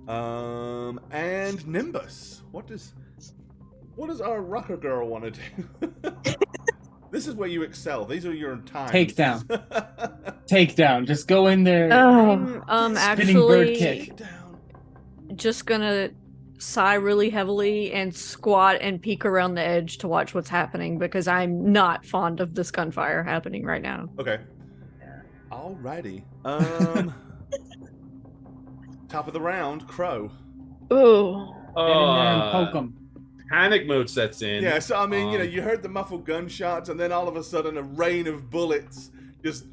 right. And Nimbus. What does our rocker girl want to do? This is where you excel. These are your times. Takedown. Takedown. Just go in there. Oh, Spinning bird Actually, kick. Down. just gonna sigh really heavily and squat and peek around the edge to watch what's happening because I'm not fond of this gunfire happening right now. Okay. Alrighty. Top of the round, Crow. Ooh. Get in there and poke them. Panic mode sets in. Yeah, so I mean, Um, you heard the muffled gunshots, and then all of a sudden, a rain of bullets. Just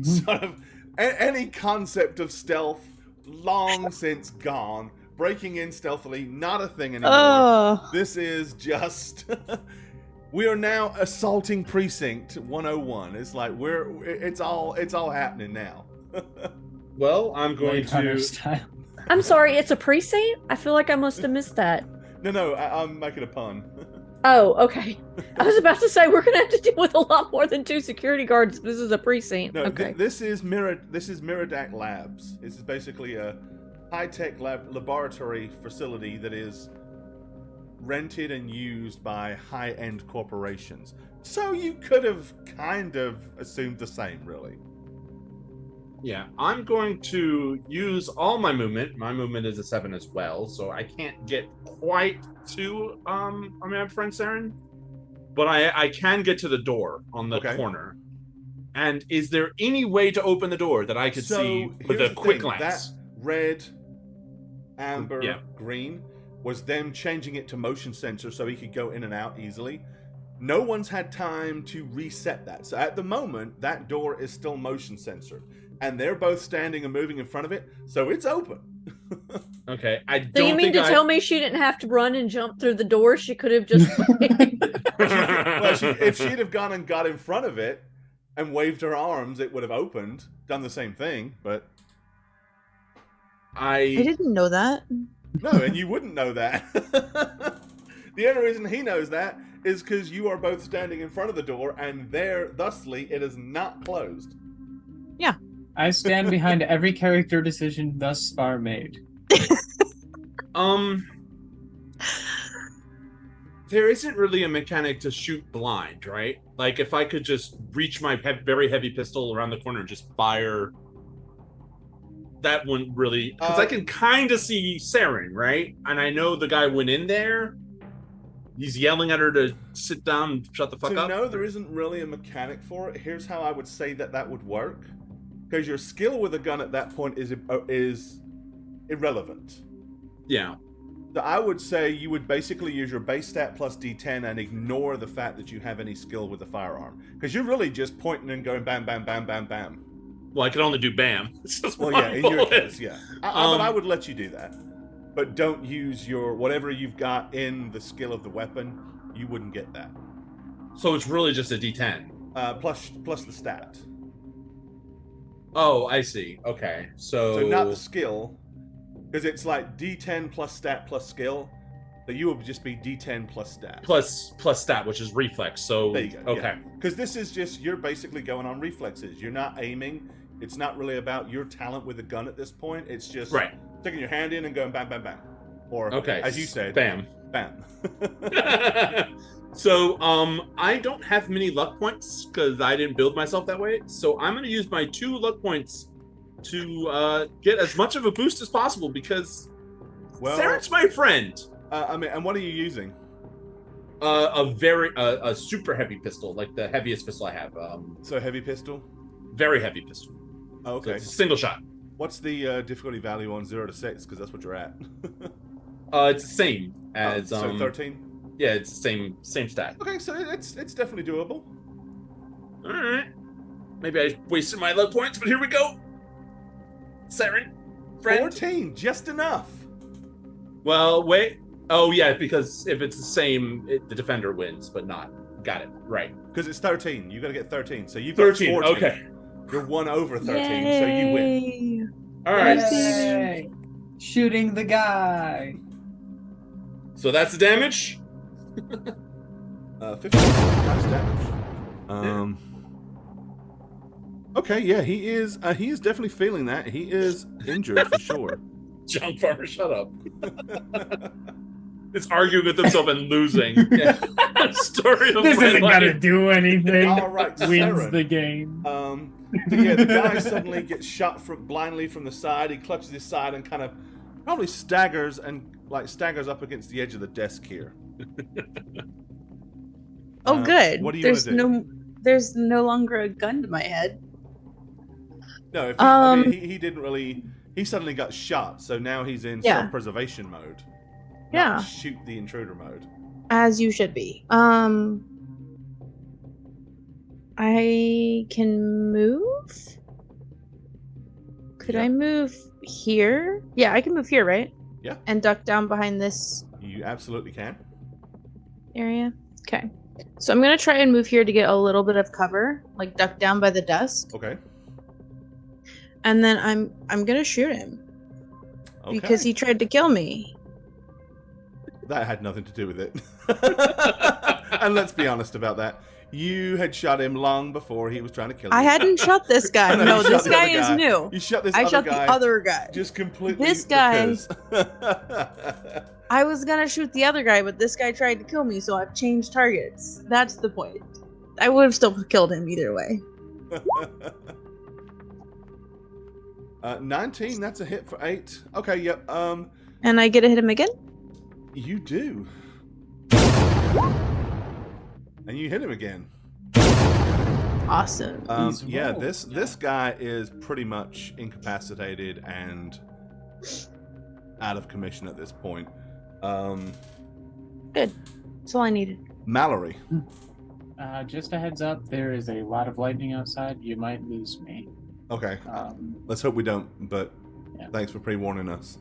sort of any concept of stealth, long since gone. Breaking in stealthily, not a thing anymore. Oh. This is just. We are now assaulting precinct 101. It's like it's all happening now. Well, I'm going Blade Runner to. style. I'm sorry, it's a precinct? I feel like I must have missed that. No, I'm making a pun. Oh, okay. I was about to say we're gonna have to deal with a lot more than 2 security guards. This is a precinct. No, Okay. this is Miradak Labs. This is basically a high-tech laboratory facility that is rented and used by high-end corporations. So you could have kind of assumed the same, really. Yeah, I'm going to use all my movement. My movement is a 7 as well, so I can't get quite to my friend Saren, but I can get to the door on the Okay. corner. And is there any way to open the door that I could see with here's a the quick thing, glance? That red, amber, Yeah. green was them changing it to motion sensor so he could go in and out easily. no one's had time to reset that. So at the moment, that door is still motion censored. And they're both standing and moving in front of it, so it's open. Okay, I don't. So you mean to tell me she didn't have to run and jump through the door? She could have just. If she'd have gone and got in front of it and waved her arms, it would have opened, done the same thing. But I didn't know that. no, and you wouldn't know that. The only reason he knows that is because you are both standing in front of the door, and thusly, it is not closed. Yeah. I stand behind every character decision thus far made. There isn't really a mechanic to shoot blind, right? Like, if I could just reach my very heavy pistol around the corner and just fire, that wouldn't really... Because I can kind of see Saren, right? And I know the guy went in there. He's yelling at her to sit down and shut the fuck up. No, there isn't really a mechanic for it. Here's how I would say that would work. Because your skill with a gun at that point is irrelevant. Yeah. So I would say you would basically use your base stat plus D10 and ignore the fact that you have any skill with the firearm. Because you're really just pointing and going bam, bam, bam, bam, bam. Well, I can only do bam. It's just well, one yeah, in bullet. your case, yeah. But I would let you do that. But don't use your whatever you've got in the skill of the weapon. You wouldn't get that. So it's really just a D10. Plus the stat. Oh, I see. Okay, So not the skill, because it's like D10 plus stat plus skill. So you would just be D10 plus stat. Plus stat, which is reflex. So there you go. Okay. Because this is just you're basically going on reflexes. You're not aiming. It's not really about your talent with a gun at this point. It's just sticking your hand in and going bam, bam, bam. Or as you said, bam, bam. So, I don't have many luck points because I didn't build myself that way. So I'm going to use my 2 luck points to get as much of a boost as possible because Saren's my friend. And what are you using? A super heavy pistol, like the heaviest pistol I have. So heavy pistol? Very heavy pistol. Oh, okay. So it's a single shot. What's the difficulty value on 0 to 6? Because that's what you're at. It's the same as so 13. Yeah, it's the same stat. Okay, so it's definitely doable. All right. Maybe I wasted my luck points, but here we go. Saren, friend. 14, just enough. Well, wait. Oh yeah, because if it's the same, the defender wins, but not. Got it. Right. Because it's 13. You got to get 13. So you've got 13. 14. Okay. You're 1 over 13, Yay. so you win. All right. Yay. Shooting the guy. So that's the damage. 15. Nice damage. Okay, yeah, he is definitely feeling that. He is injured for sure. John Farmer, shut up. It's arguing with himself and losing. Yeah. Story of This my isn't life. gonna do anything. All right, Wins Saren. the game. The guy suddenly gets shot blindly from the side. He clutches his side and kind of probably staggers up against the edge of the desk here. Oh, good. What do you want to do? There's no longer a gun to my head. No, I mean, he didn't really. He suddenly got shot, so now he's in Yeah. self-preservation mode. Yeah. Not shoot the intruder mode. As you should be. I can move? Could I move here? Yeah, I can move here, right? Yeah. And duck down behind this You absolutely can. area? Okay. So I'm gonna try and move here to get a little bit of cover, like duck down by the desk. Okay. And then I'm gonna shoot him. Okay. Because he tried to kill me. That had nothing to do with it. And let's be honest about that. You had shot him long before he was trying to kill you. I hadn't shot this guy. No, No, you shot this the guy other is guy. new. You shot this I other shot guy. the other guy. Just completely. This guy- because- I was gonna shoot the other guy, but this guy tried to kill me, so I've changed targets. That's the point. I would have still killed him either way. 19. That's a hit for 8. Okay. Yep. And I get to hit him again? You do. And you hit him again. Awesome. Yeah, this guy is pretty much incapacitated and out of commission at this point. Good. That's all I needed. Mallory. Just a heads up, there is a lot of lightning outside. You might lose me. Okay. Um, Let's hope we don't, but Yeah. thanks for pre-warning us.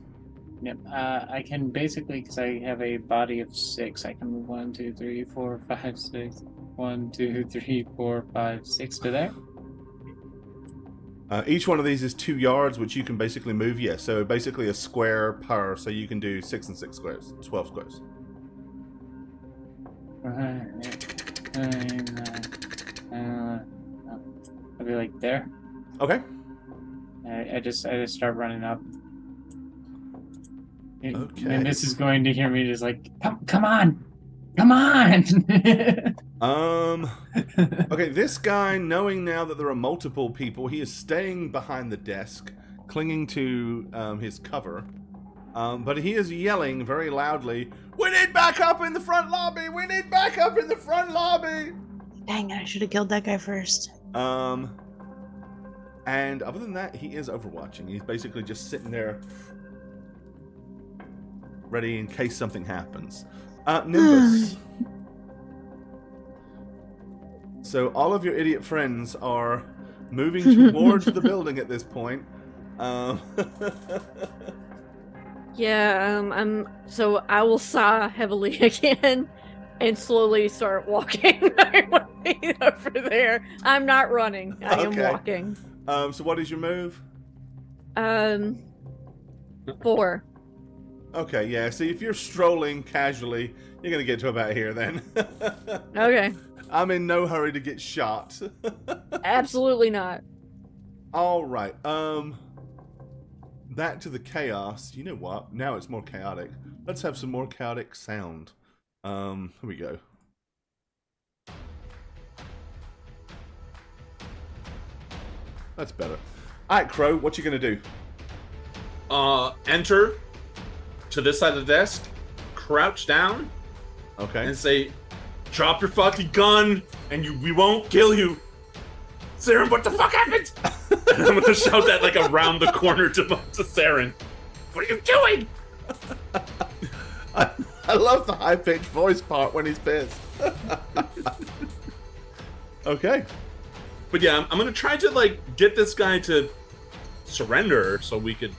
Yep. I can basically, because I have a body of 6, I can move 1, 2, 3, 4, 5, 6. 1, 2, 3, 4, 5, 6 to there. Each one of these is 2 yards, which you can basically move. Yeah, so basically a square per, so you can do 6 and 6 squares, 12 squares. I'll be like there. Okay. I just start running up. Okay. And this is going to hear me just like, come on! Okay, this guy, knowing now that there are multiple people, he is staying behind the desk, clinging to his cover. But he is yelling very loudly, "We need backup in the front lobby! We need backup in the front lobby!" Dang it, I should have killed that guy first. And other than that, he is overwatching. He's basically just sitting there, ready in case something happens. Nimbus. So all of your idiot friends are moving towards the building at this point. Yeah, so I will sigh heavily again and slowly start walking my way over there. I'm not running. I am Okay. walking. So what is your move? 4. Okay, yeah. See, if you're strolling casually, you're gonna get to about here then. Okay. I'm in no hurry to get shot. Absolutely not. All right. Back to the chaos. You know what? Now it's more chaotic. Let's have some more chaotic sound. Here we go. That's better. All right, Crow. What you gonna do? Enter to this side of the desk, crouch down, Okay. and say, "Drop your fucking gun, and we won't kill you." Saren, what the fuck happened? And I'm gonna shout that like around the corner to Saren. What are you doing? I love the high-pitched voice part when he's pissed. Okay. But yeah, I'm gonna try to like get this guy to surrender so we could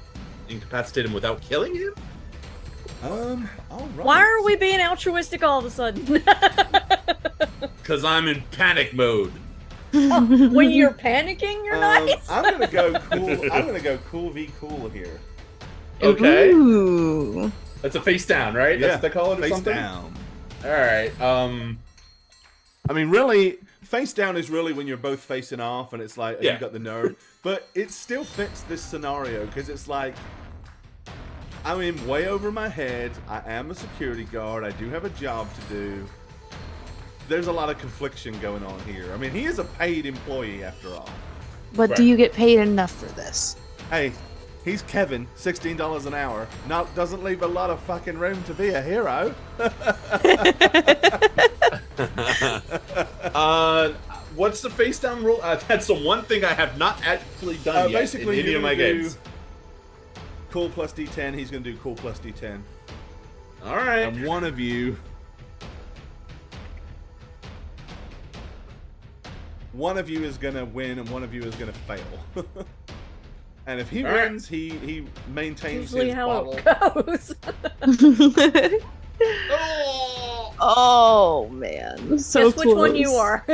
incapacitate him without killing him. All right. Why are we being altruistic all of a sudden? Cause I'm in panic mode. When you're panicking, you're nice. I'm gonna go cool. I'm gonna go cool v cool here. Okay. Ooh. That's a face down, right? Yeah, That's what they call it or face something? down. Alright, I mean, really, face down is really when you're both facing off and it's like, Yeah. you've got the nerve. But it still fits this scenario because it's like, I'm in way over my head. I am a security guard. I do have a job to do. There's a lot of confliction going on here. I mean, he is a paid employee after all. But Right. do you get paid enough for this? Hey, he's Kevin, $16 an hour. Doesn't leave a lot of fucking room to be a hero. What's the face down rule? That's the one thing I have not actually done yet Basically, in any you're of my gonna do games. cool plus D10. He's going to do cool plus D10. Alright. And one of you is going to win and one of you is going to fail. And if he All right. wins, he maintains Usually his how bottle. it goes. Oh! Oh man, so Guess which one you close. are.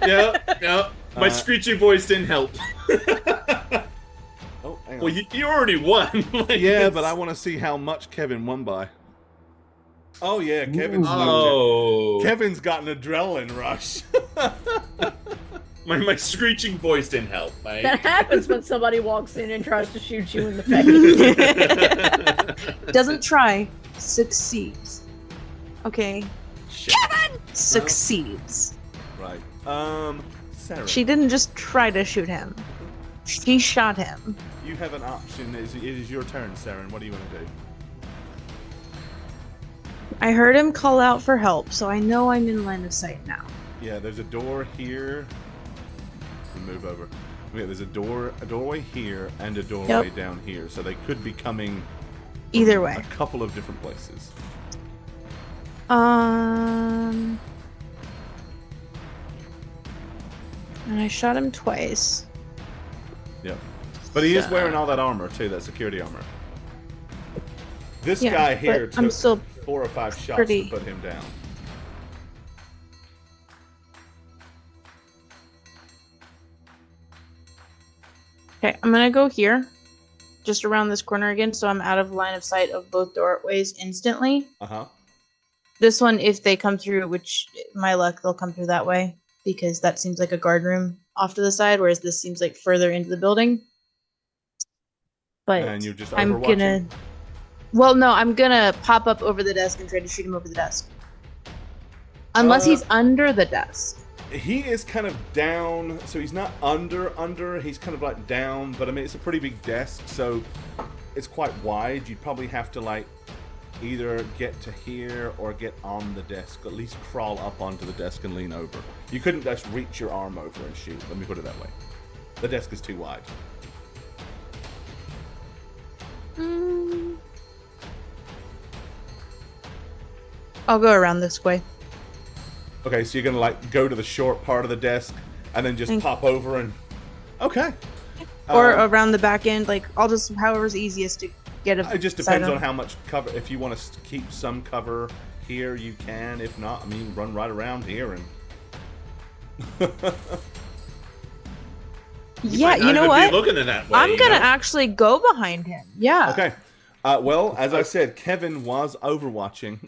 Yeah. My screeching voice didn't help. Oh, hang on. Well, you already won. Like, Yeah, it's- but I want to see how much Kevin won by. Oh yeah, Kevin's Oh. Kevin's got an adrenaline rush. My screeching voice didn't help, mate. That happens when somebody walks in and tries to shoot you in the face. Doesn't try, succeeds. Okay, Shit. succeeds. Right. Sarah, She didn't just try to shoot him. She shot him. you have an option. It is your turn, Saren. What do you want to do? I heard him call out for help, so I know I'm in line of sight now. Yeah, there's a door here. Let me move over. Okay, there's a doorway here, and a doorway Yep. down here. So they could be coming Either a way. couple of different places. And I shot him twice. Yep. But he is wearing all that armor too, that security armor. This Yeah, guy here but I'm took still 4 or 5 shots pretty- to put him down. Okay, I'm gonna go here. Just around this corner again, so I'm out of line of sight of both doorways instantly. Uh-huh. This one, if they come through, which my luck, they'll come through that way. Because that seems like a guard room off to the side, whereas this seems like further into the building. But And you're just I'm overwatching? gonna... Well, no, I'm gonna pop up over the desk and try to shoot him over the desk. Unless he's under the desk. He is kind of down, so he's not under, he's kind of like down, but I mean, it's a pretty big desk, so it's quite wide. You'd probably have to like either get to here or get on the desk, at least crawl up onto the desk and lean over. You couldn't just reach your arm over and shoot, let me put it that way. The desk is too wide. I'll go around this way. Okay, so you're gonna like go to the short part of the desk and then just pop over and... Okay. Or around the back end, like, I'll just, however's easiest to get a It just side depends on how much cover. If you want to keep some cover here, you can. If not, I mean, run right around here and... Yeah, Might not you know even what? Be looking in that way, I'm you gonna know? actually go behind him. Yeah. Okay. Well, as I said, Kevin was overwatching.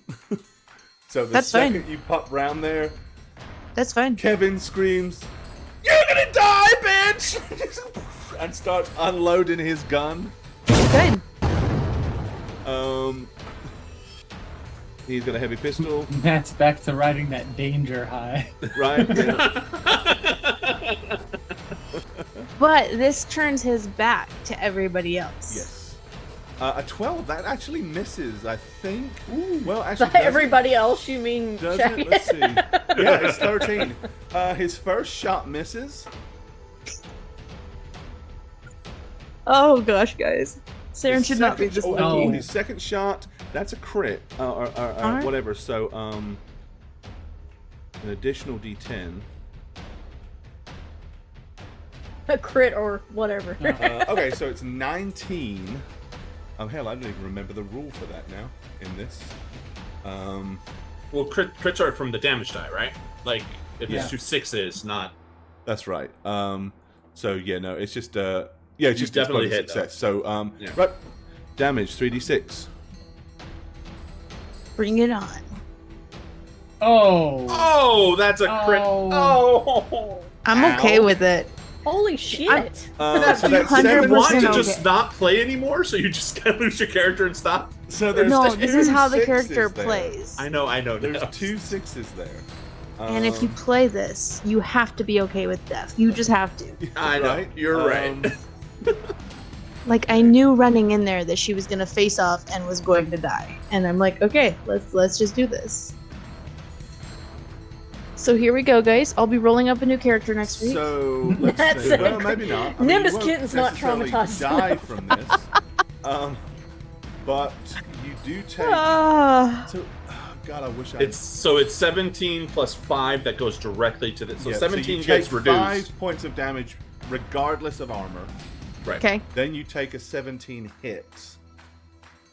So the That's second fine. you pop round there, That's fine. Kevin screams, "You're gonna die, bitch!" and starts unloading his gun. Good. He's got a heavy pistol, Matt's back to riding that danger high. right? Yeah. But this turns his back to everybody else. Yes. A 12, that actually misses, I think. Ooh, well, actually, By everybody else, you mean does Shaggy? it? Let's see. Yeah, it's 13. His first shot misses. Oh gosh, guys. Saren His should not be second- this oh, lucky. His second shot, that's a crit, or Alright. whatever. So, an additional D10. A crit or whatever. Okay, so it's 19. Oh hell, I don't even remember the rule for that now in this. Well, crits are from the damage die, right? Like, if Yeah. it's 2 6s, not... That's right. So yeah, no, it's just yeah, it's just definitely it's hit, though. success. So Yeah. right, damage 3d6. Bring it on. Oh! Oh, that's a crit. Oh. Oh! I'm okay Ow. with it. Holy shit! So that's 200 7 You want to Okay. just not play anymore, so you just kind of lose your character and stop? So there's No, two this is how the 6s character there. plays. I know. There's no. 2 6s there. And if you play this, you have to be okay with death. You just have to. I know. Right? You're right. Like, I knew running in there that she was gonna face off and was going to die. And I'm like, okay, let's just do this. So here we go, guys. I'll be rolling up a new character next week. So let's That's see. it. Well, maybe not. I Nimbus you won't Kitten's not necessarily traumatized Die enough. from this. But you do take. Ah. So, oh, God, I wish I. It's 17 plus 5 that goes directly to the. So yeah, 17 you gets take reduced. 5 points of damage, regardless of armor. Right. Okay. Then you take a 17 hits.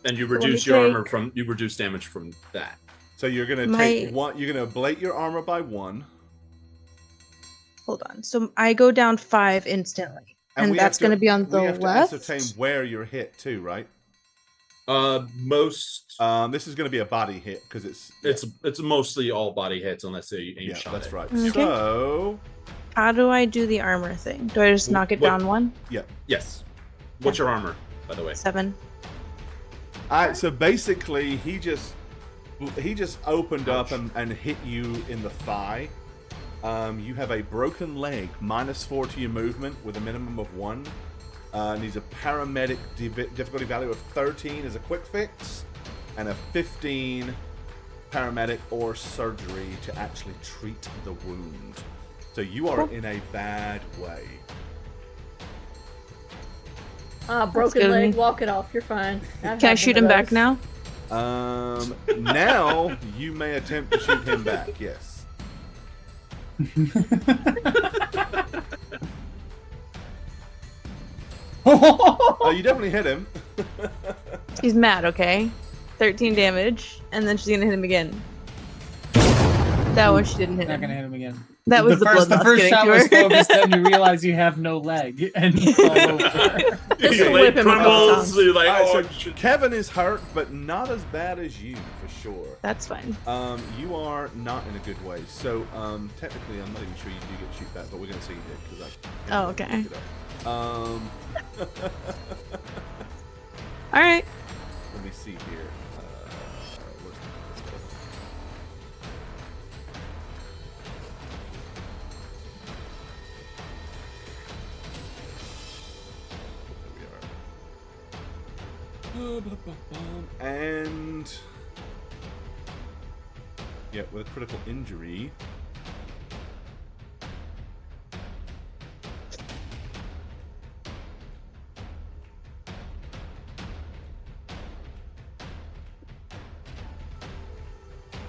And you So let me reduce your armor take- from. You reduce damage from that. So you're gonna My- take one. You're gonna ablate your armor by 1. Hold on. So I go down 5 instantly. And we have that's going to be on the we have left. to ascertain where you're hit too, right? Most. This is gonna be a body hit because it's. It's mostly all body hits unless they aim Yeah, shot. that's it. right. Okay. So How do I do the armor thing? Do I just knock it What- down 1? Yes. What's your armor, by the way? 7. Alright, so basically he just opened up and hit you in the thigh. You have a broken leg, -4 to your movement with a minimum of 1. Needs a paramedic difficulty value of 13 as a quick fix, and a 15 paramedic or surgery to actually treat the wound. So you are in a bad way. Broken good. leg, walk it off. You're fine. I've Can I had shoot one him of back those. now? Now you may attempt to shoot him back. Yes. Oh, you definitely hit him. She's mad, okay? 13 damage, and then she's gonna hit him again. That one she didn't hit Not him. gonna hit him again. That was the first bloodlust getting shot to was her. focused, then you realize you have no leg and you fall over. Just Your to leg whip him a couple crumbles, times. you're like, Alright, oh, so shit. Kevin is hurt, but not as bad as you, for sure. That's fine. You are not in a good way. So, technically, I'm not even sure you do get shoot back, but we're gonna say you did because I. Oh, okay. looked it up. All right. Let me see here. Where's the stuff? There we are. And yeah, with a critical injury.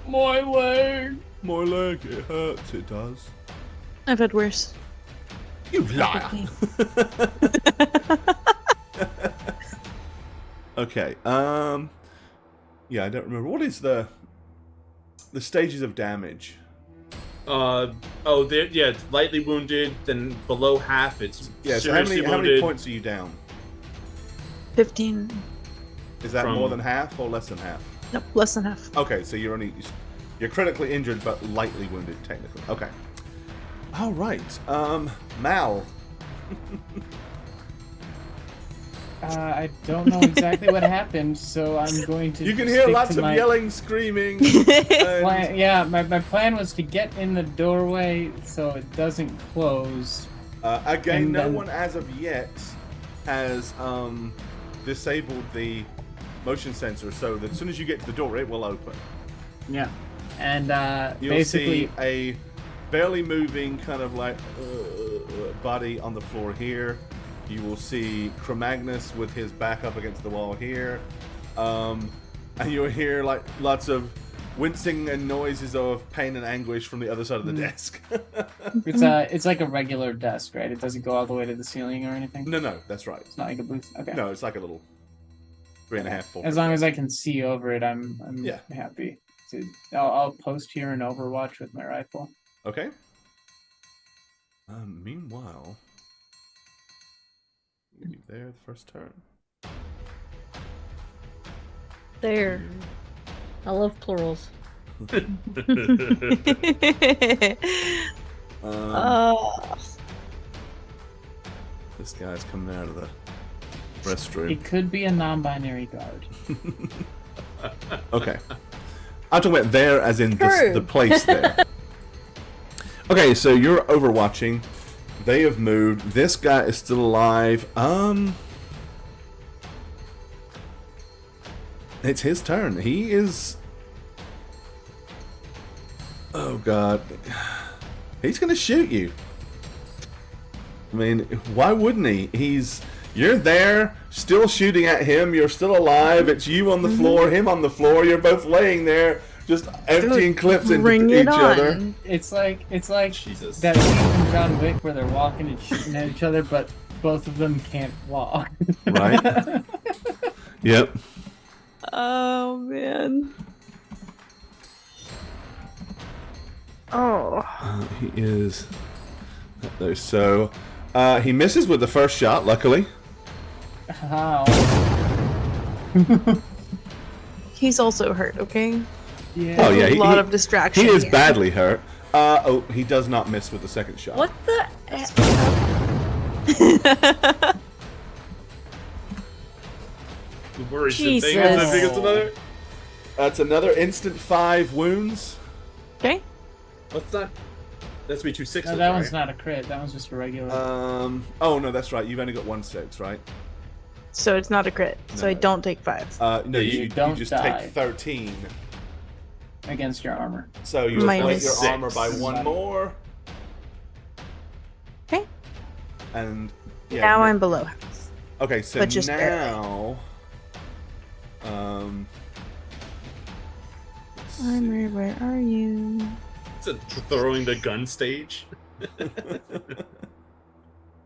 My leg. My leg, it hurts. It does. I've had worse. You liar. Okay. Yeah, I don't remember. What is the stages of damage? It's lightly wounded. Then below half, it's Yeah. So how seriously many wounded. points are you down? 15. Is that From- more than half or less than half? Nope, less than half. Okay, so you're critically injured but lightly wounded technically. Okay. All right. Mal. I don't know exactly what happened, so I'm going to. You can hear stick lots to of my yelling, screaming. Plan. and, Yeah, my plan was to get in the doorway so it doesn't close. again, and no then- one as of yet has disabled the motion sensor, so that as soon as you get to the door, it will open. Yeah, and You'll basically, see a barely moving kind of like body on the floor here. You will see Cro-Magnus with his back up against the wall here. And you'll hear like lots of wincing and noises of pain and anguish from the other side of the desk. it's like a regular desk, right? It doesn't go all the way to the ceiling or anything. No, that's right. It's not like a booth. Okay. No, it's like a little 3.5, 4. As long as I can see over it, I'm Yeah. happy. I'll post here in Overwatch with my rifle. Okay. Meanwhile, you there the first turn. There. I love plurals. This guy's coming out of the restroom. It could be a non-binary guard. Okay. I'm talking about there as in True. the place there. Okay, so you're overwatching. They have moved. This guy is still alive. It's his turn. He is... Oh, God. He's going to shoot you. I mean, why wouldn't he? You're there, still shooting at him. You're still alive. It's you on the floor, him on the floor. You're both laying there, just emptying clips into Bring each it other. on. It's like Jesus. that scene from John Wick where they're walking and shooting at each other, but both of them can't walk. Right? Yep. Oh man. Oh. He is. There. So, he misses with the first shot, luckily. How? He's also hurt, okay? Yeah. Oh, yeah. A lot of distraction. He is here. badly hurt. He does not miss with the second shot. What the? The worrisome Jesus. thing is I think it's another. That's another instant 5 wounds. Okay. What's that? That's be 2 sixes. No, that right? one's not a crit. That one's just a regular. Oh, no, that's right. You've only got 1 6, right? So it's not a crit. So I No. don't take 5. No, You you don't just die. take 13. Against your armor. So you Minus inflate your armor 6. by 1 more. Okay. And yeah. Now I'm below half. Okay, so but just now. Let's see. Armor, where are you? It's a throwing the gun stage.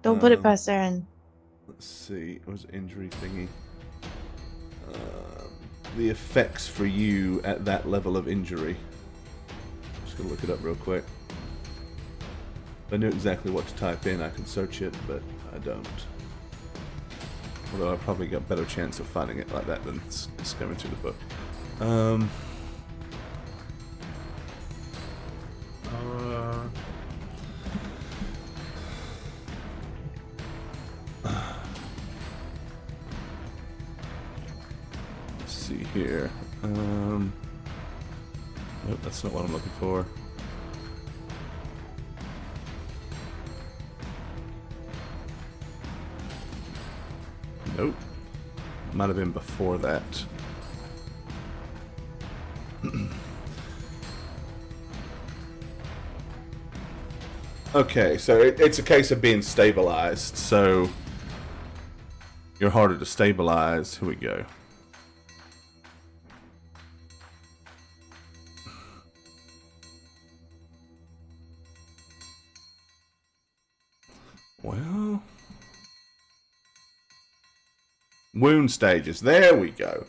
Don't put it past Aaron. Let's see. It was injury thingy. The effects for you at that level of injury. Just gonna look it up real quick. If I knew exactly what to type in, I could search it, but I don't. Although I probably got a better chance of finding it like that than skimming through the book. Let's see here. Nope, that's not what I'm looking for. Nope. Might have been before that. Okay, so it's a case of being stabilized, so you're harder to stabilize. Here we go. Well... wound stages. There we go.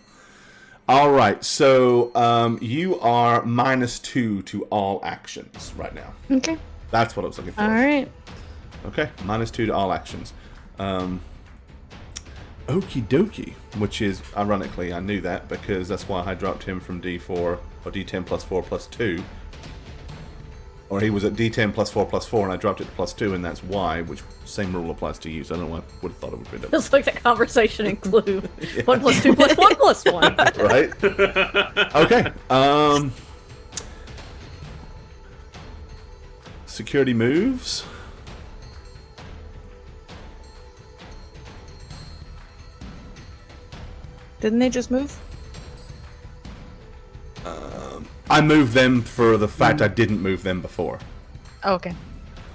All right, so you are -2 to all actions right now. Okay. That's what I was looking for. All right. Okay, -2 to all actions. Okie dokie, which is, ironically, I knew that because that's why I dropped him from D4, or D10 plus 4 plus 2. Or he was at D10 plus 4 plus 4, and I dropped it to +2, and that's why, which same rule applies to you, so I don't know why I would have thought it would be different. Feels like that conversation in Clue. 1 + 2 + 1 + 1. Right? Okay. Security moves. Didn't they just move? I moved them for the fact I didn't move them before. Oh, okay.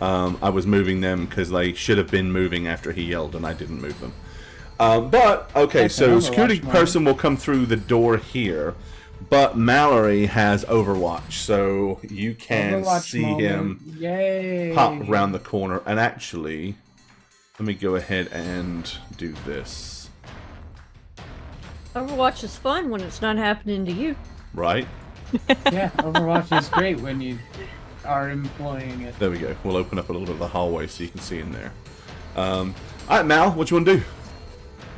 I was moving them because they should have been moving after he yelled, and I didn't move them. But, okay, so security person will come through the door here, but Mallory has Overwatch, so you can see him pop around the corner. And actually, let me go ahead and do this. Overwatch is fun when it's not happening to you. Right? Yeah, Overwatch is great when you are employing it. There we go. We'll open up a little bit of the hallway so you can see in there. Alright, Mal, what you want to do?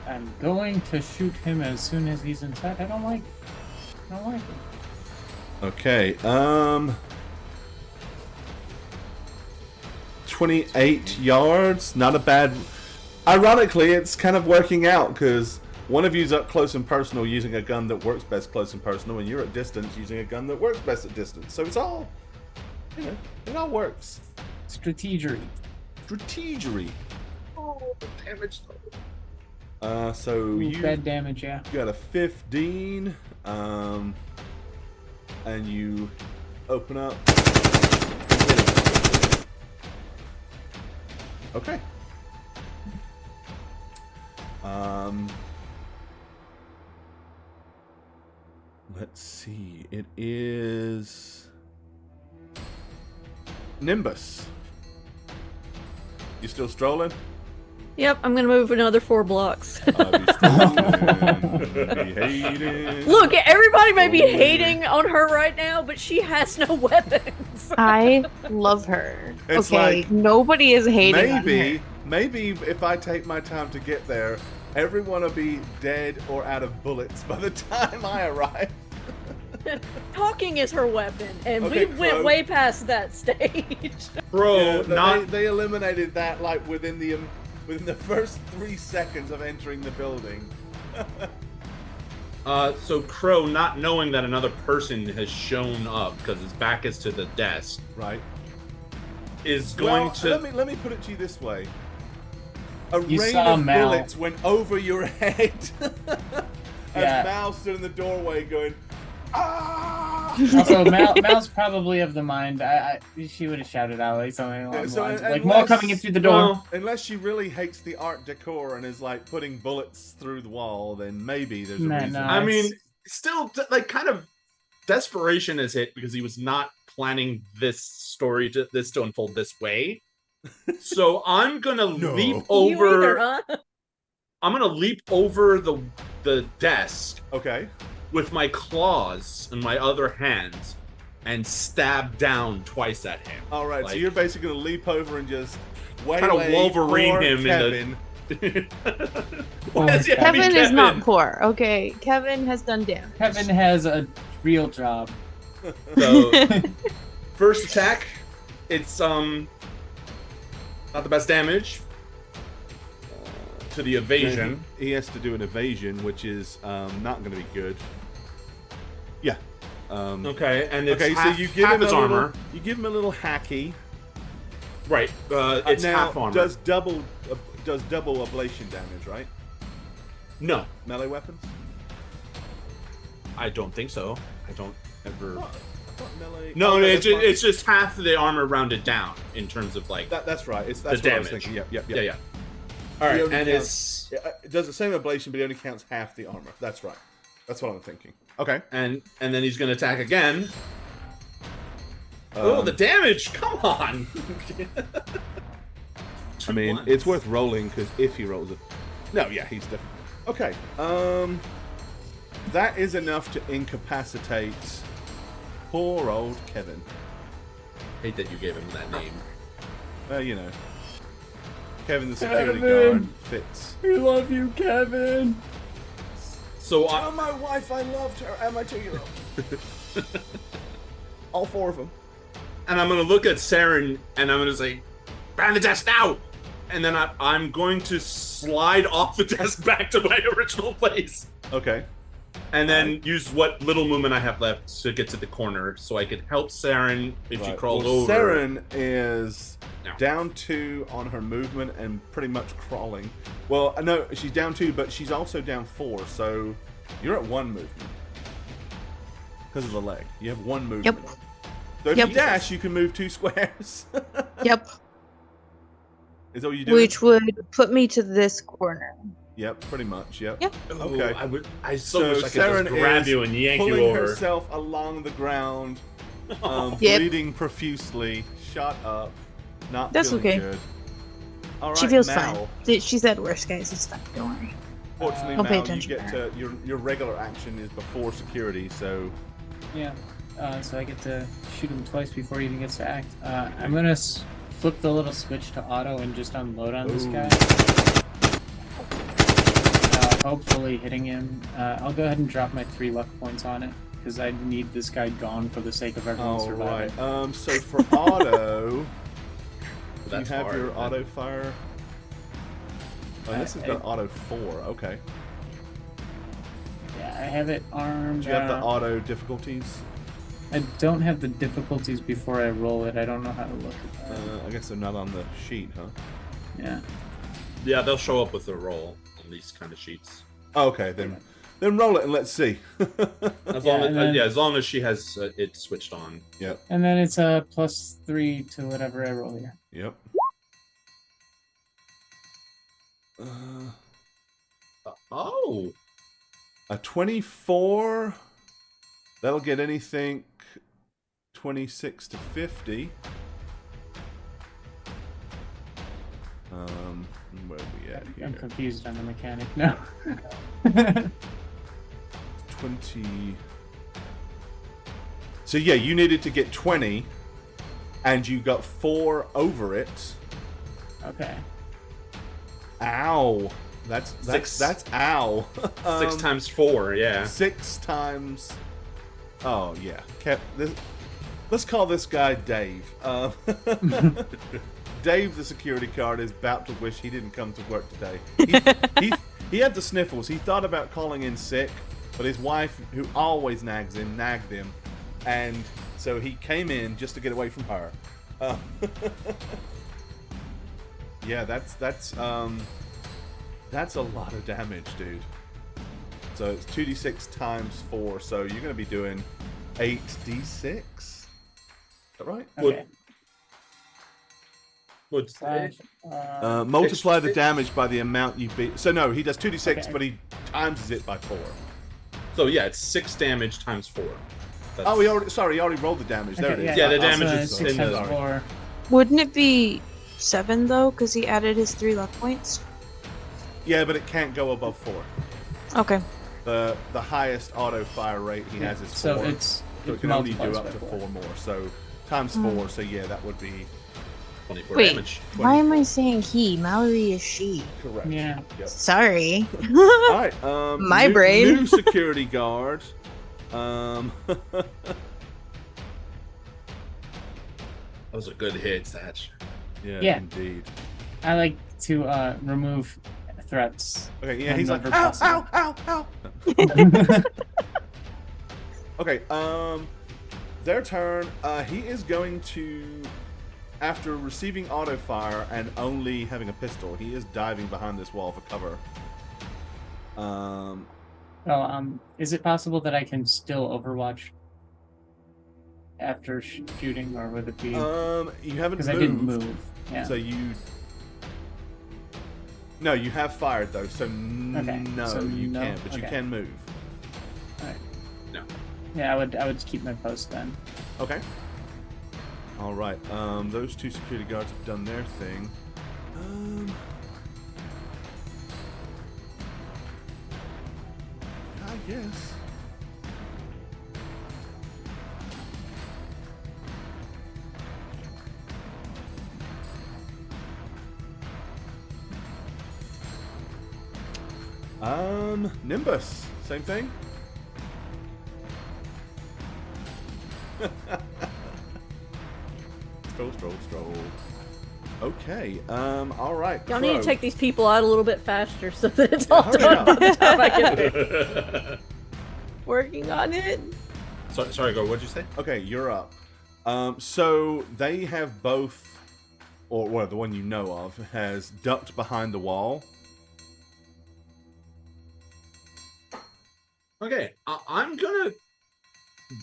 I'm going to shoot him as soon as he's inside. I don't like it. Okay, 28 yards, not a bad... Ironically, it's kind of working out, because one of you's up close and personal using a gun that works best close and personal, and you're at distance using a gun that works best at distance. So it's all, you know, it all works. Strategery. Oh, damage. So you bad damage, yeah. got a 15, and you open up. Okay. Let's see. It is Nimbus. You still strolling? Yep, I'm gonna move another 4 blocks. Hating. Look, everybody may be hating on her right now, but she has no weapons. I love her. It's okay, like, nobody is hating on her. Maybe if I take my time to get there, everyone will be dead or out of bullets by the time I arrive. Talking is her weapon, and Okay, we went way past that stage. Bro, Yeah, they eliminated that like within the first 3 seconds of entering the building. So Crow, not knowing that another person has shown up because his back is to the desk, Right. is going to. Let me put it to you this way. A You rain saw of Mal. bullets went over your head as Yeah. Mal stood in the doorway going, ah! Also, Mal's probably of the mind. She would have shouted out like something along the lines of, like, more coming in through the door. Well, Unless she really hates the art decor and is like putting bullets through the wall, then maybe there's a Nah, reason. nah. I mean, still, like, kind of desperation is hit because he was not planning this to unfold this way. So I'm gonna leap You either, over. huh? I'm gonna leap over the desk Okay. with my claws in my other hand and stab down twice at him. All right. so Like- you're basically gonna leap over and just Kinda Wolverine him in Kevin. Why does he have to be Kevin is Kevin? not poor. Okay, Kevin has done damage. Kevin has a real job. So first attack, it's not the best damage. To the evasion. He has to do an evasion, which is not going to be good. Yeah. Okay, and it's Okay. half, so you give half him his a little, armor. You give him a little hacky. Right. It's now, half armor. Does double ablation damage, right? No, Melee weapons. I don't think so. I don't ever. I thought melee. No, oh, no, that's fine. it's just half the armor rounded down in terms of like That's right. That's the what I was damage. thinking. Yep. Yeah. All right, He only and counts- it's It does the same ablation, but it only counts half the armor. That's right. That's what I'm thinking. Okay. and then he's gonna attack again. Oh, the damage! Come on. I mean, Once. it's worth rolling because if he rolls it, no, yeah, he's definitely okay. That is enough to incapacitate poor old Kevin. hate that you gave him that name. You know, Kevin the security Kevin! guard fits. We love you, Kevin. So Tell my wife I loved her and my 2-year-old. All 4 of them. and I'm gonna look at Saren and I'm gonna say, "Behind the desk now!" And then I'm going to slide off the desk back to my original place, Okay. and then use what little movement I have left to get to the corner, so I could help Saren if she Right. crawls Well, over. Saren is No. down 2 on her movement and pretty much crawling. Well, no, she's down 2, but she's also down 4, so you're at 1 movement. Because of the leg. You have 1 movement. Yep. So if Yep. you dash, you can move 2 squares. Yep. Is that what you do? Which would put me to this corner. Yep, pretty much, yep. Yep. Ooh, Okay. I so So wish I could Saren just grab is you and yank Pulling you over. herself along the ground, Yep. bleeding profusely, shot up, not That's feeling okay. good. All right, She feels Mal. fine. She said worse, guys. It's fine. Don't worry. Fortunately, Don't pay Mal, you attention get to to your regular action is before security, so Yeah. So I get to shoot him twice before he even gets to act. I'm gonna flip the little switch to auto and just unload on this Ooh. guy. Hopefully hitting him. I'll go ahead and drop my 3 luck points on it because I need this guy gone for the sake of everyone all right. surviving. So for auto, That's you have hard, your man. auto fire. Oh, this has got auto 4. Okay. Yeah, I have it armed. Do you have the I don't- auto difficulties? I don't have the difficulties before I roll it. I don't know how to look at that. I guess they're not on the sheet, huh? Yeah. Yeah, they'll show up with a roll on these kind of sheets. Okay, then roll it and let's see. As Yeah, long as, and then- as long as she has it switched on. Yep. And then it's a +3 to whatever I roll here. Yep. Oh, A 24. That'll get anything 26 to 50. Where are we at here? I'm confused on the mechanic now. 20. So yeah, you needed to get 20, and you got 4 over it. Okay. Ow. That's ow. 6 times 4, yeah. 6 times. Oh yeah. Let's call this guy Dave. Dave, the security guard, is about to wish he didn't come to work today. He had the sniffles. He thought about calling in sick, but his wife, who always nags him, nagged him, and so he came in just to get away from her. Yeah, that's a lot of damage, dude. So it's 2d6 times 4, so you're going to be doing 8d6. Is that right? Okay. What's Slash, Multiply the damage by the amount you beat. So no, he does 2d6, Okay. but he times it by 4. So yeah, it's 6 damage times 4. That's... Oh, he already rolled the damage. There okay, it is. Yeah, the also damage is 6 in times the- 4. Wouldn't it be 7 though? Because he added his 3 luck points. Yeah, but it can't go above 4. Okay. The highest auto fire rate he has is 4. So it's So it can only do multiplies up by to 4. 4 more. So times 4. So yeah, that would be 24 Wait. damage. Why am I saying he? Mallory is she. correct. Yeah. Yep. Sorry. All right. My brain. New security guard. That was a good hit, Satch. Yeah. Indeed. I like to remove threats. Okay, yeah, he's like, whenever ow, possible. ow, ow, ow. Okay, their turn. He is going to, after receiving auto fire and only having a pistol, he is diving behind this wall for cover. Is it possible that I can still Overwatch after shooting, or would it be? You haven't Because moved. I didn't move. Yeah. So you. No, you have fired though, so Okay, no, so you no, can't. But you okay. can move. Alright. No. Yeah, I would keep my post then. Okay. All right. Those 2 security guards have done their thing. I guess. Nimbus, same thing. Stroll. Okay. All right. Y'all need to Crow. take these people out a little bit faster so that it's Yeah, all hurry done up. by the time I get there. Working on it. Sorry, Go. What'd you say? Okay, you're up. So they have both, or well, the one you know of has ducked behind the wall. Okay, I'm gonna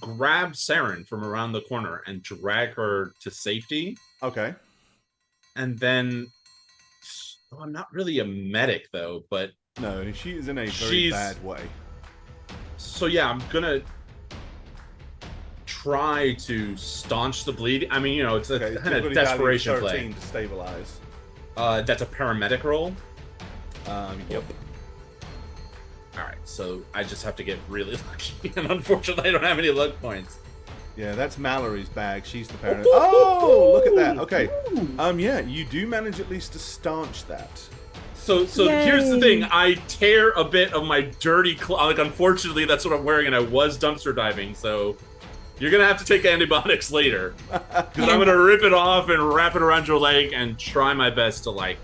grab Saren from around the corner and drag her to safety, Okay. and then I'm not really a medic though, but No, she is in a very She's- bad way. so yeah, I'm gonna try to staunch the bleed. I mean, it's a Okay, kind difficulty of value desperation 13 play. to stabilize. That's a paramedic roll. Yep. All right, so I just have to get really lucky, and unfortunately, I don't have any luck points. Yeah, that's Mallory's bag. She's the parent. Oh, look at that. Okay. Yeah, you do manage at least to staunch that. So here's the Yay. thing: I tear a bit of my dirty unfortunately, that's what I'm wearing, and I was dumpster diving. So you're gonna have to take antibiotics later, because I'm gonna rip it off and wrap it around your leg and try my best to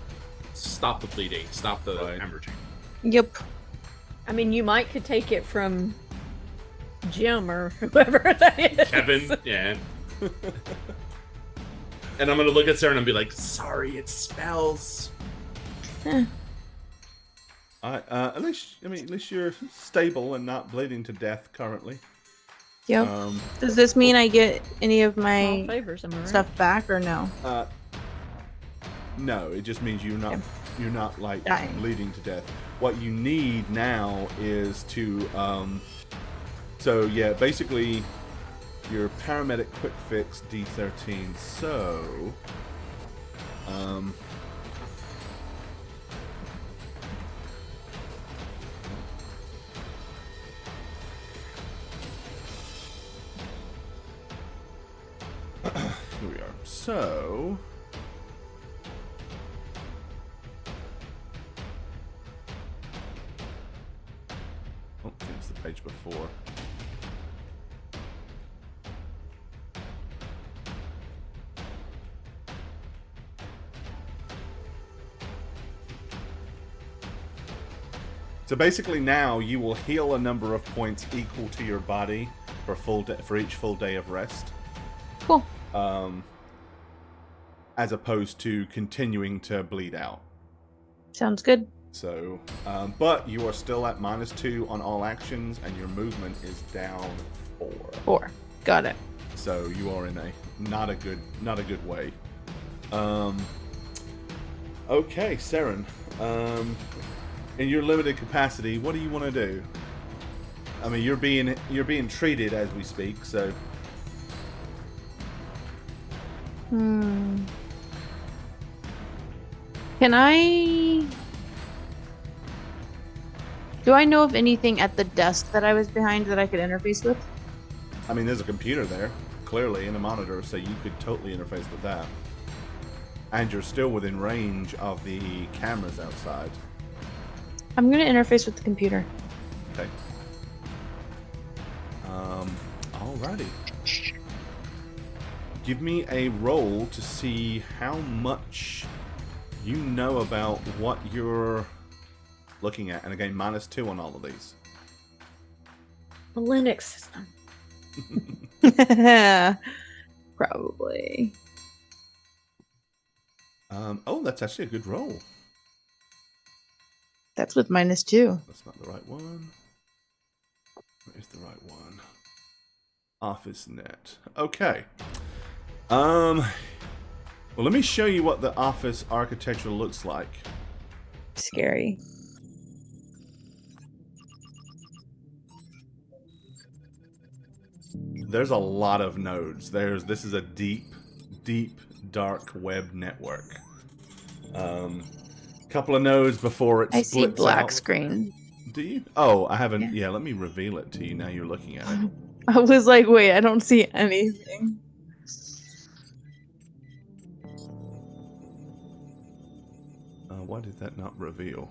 stop the bleeding, stop the Right. hemorrhaging. Yep. I mean, you could take it from Jim or whoever that is. Kevin, yeah. And I'm gonna look at Sarah and be like, "Sorry, it spells." At least you're stable and not bleeding to death currently. Yep. Um, Does this mean I get any of Small my favors, am I right? stuff back or no? no, it just means you're not Dying. bleeding to death. What you need now is to so yeah, basically your paramedic quick fix D13. So here we are. So oh, it's the page before. So basically now you will heal a number of points equal to your body for each full day of rest. Cool. As opposed to continuing to bleed out. Sounds good. So, but you are still at -2 on all actions, and your movement is down 4. 4. Got it. So you are in a not a good way. Okay, Saren. In your limited capacity, what do you want to do? I mean, you're being treated as we speak, so. Can I Do I know of anything at the desk that I was behind that I could interface with? I mean, there's a computer there, clearly, and a monitor, so you could totally interface with that. And you're still within range of the cameras outside. I'm gonna interface with the computer. Okay. Alrighty. Give me a roll to see how much you know about what you're looking at. And again, -2 on all of these. The Linux system. Probably. Oh, that's actually a good roll. That's with -2. That's not the right one. Where's the right one? OfficeNet. Okay. Well, let me show you what the office architecture looks like. Scary. There's a lot of nodes. This is a deep, dark web network. Couple of nodes before it I splits see black out. screen. Do you? Oh, I haven't. Yeah. Yeah, let me reveal it to you. Now you're looking at it. I was like, wait, I don't see anything. Why did that not reveal?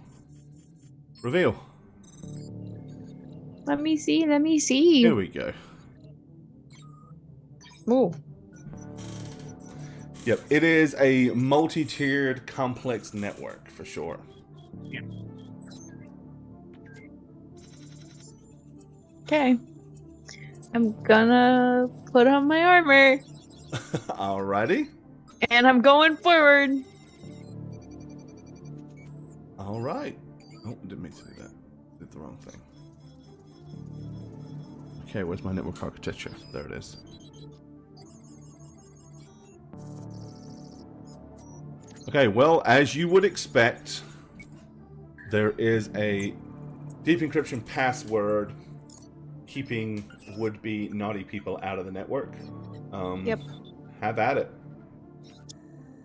Reveal. Let me see. Let me see. Here we go. Ooh. Yep, it is a multi-tiered complex network for sure. Okay. I'm gonna put on my armor. Alrighty. And I'm going forward. Alright. Oh, didn't mean to do that. Did the wrong thing. Okay, where's my network architecture? There it is. Okay, well, as you would expect, there is a deep encryption password keeping would-be naughty people out of the network. Yep. Have at it.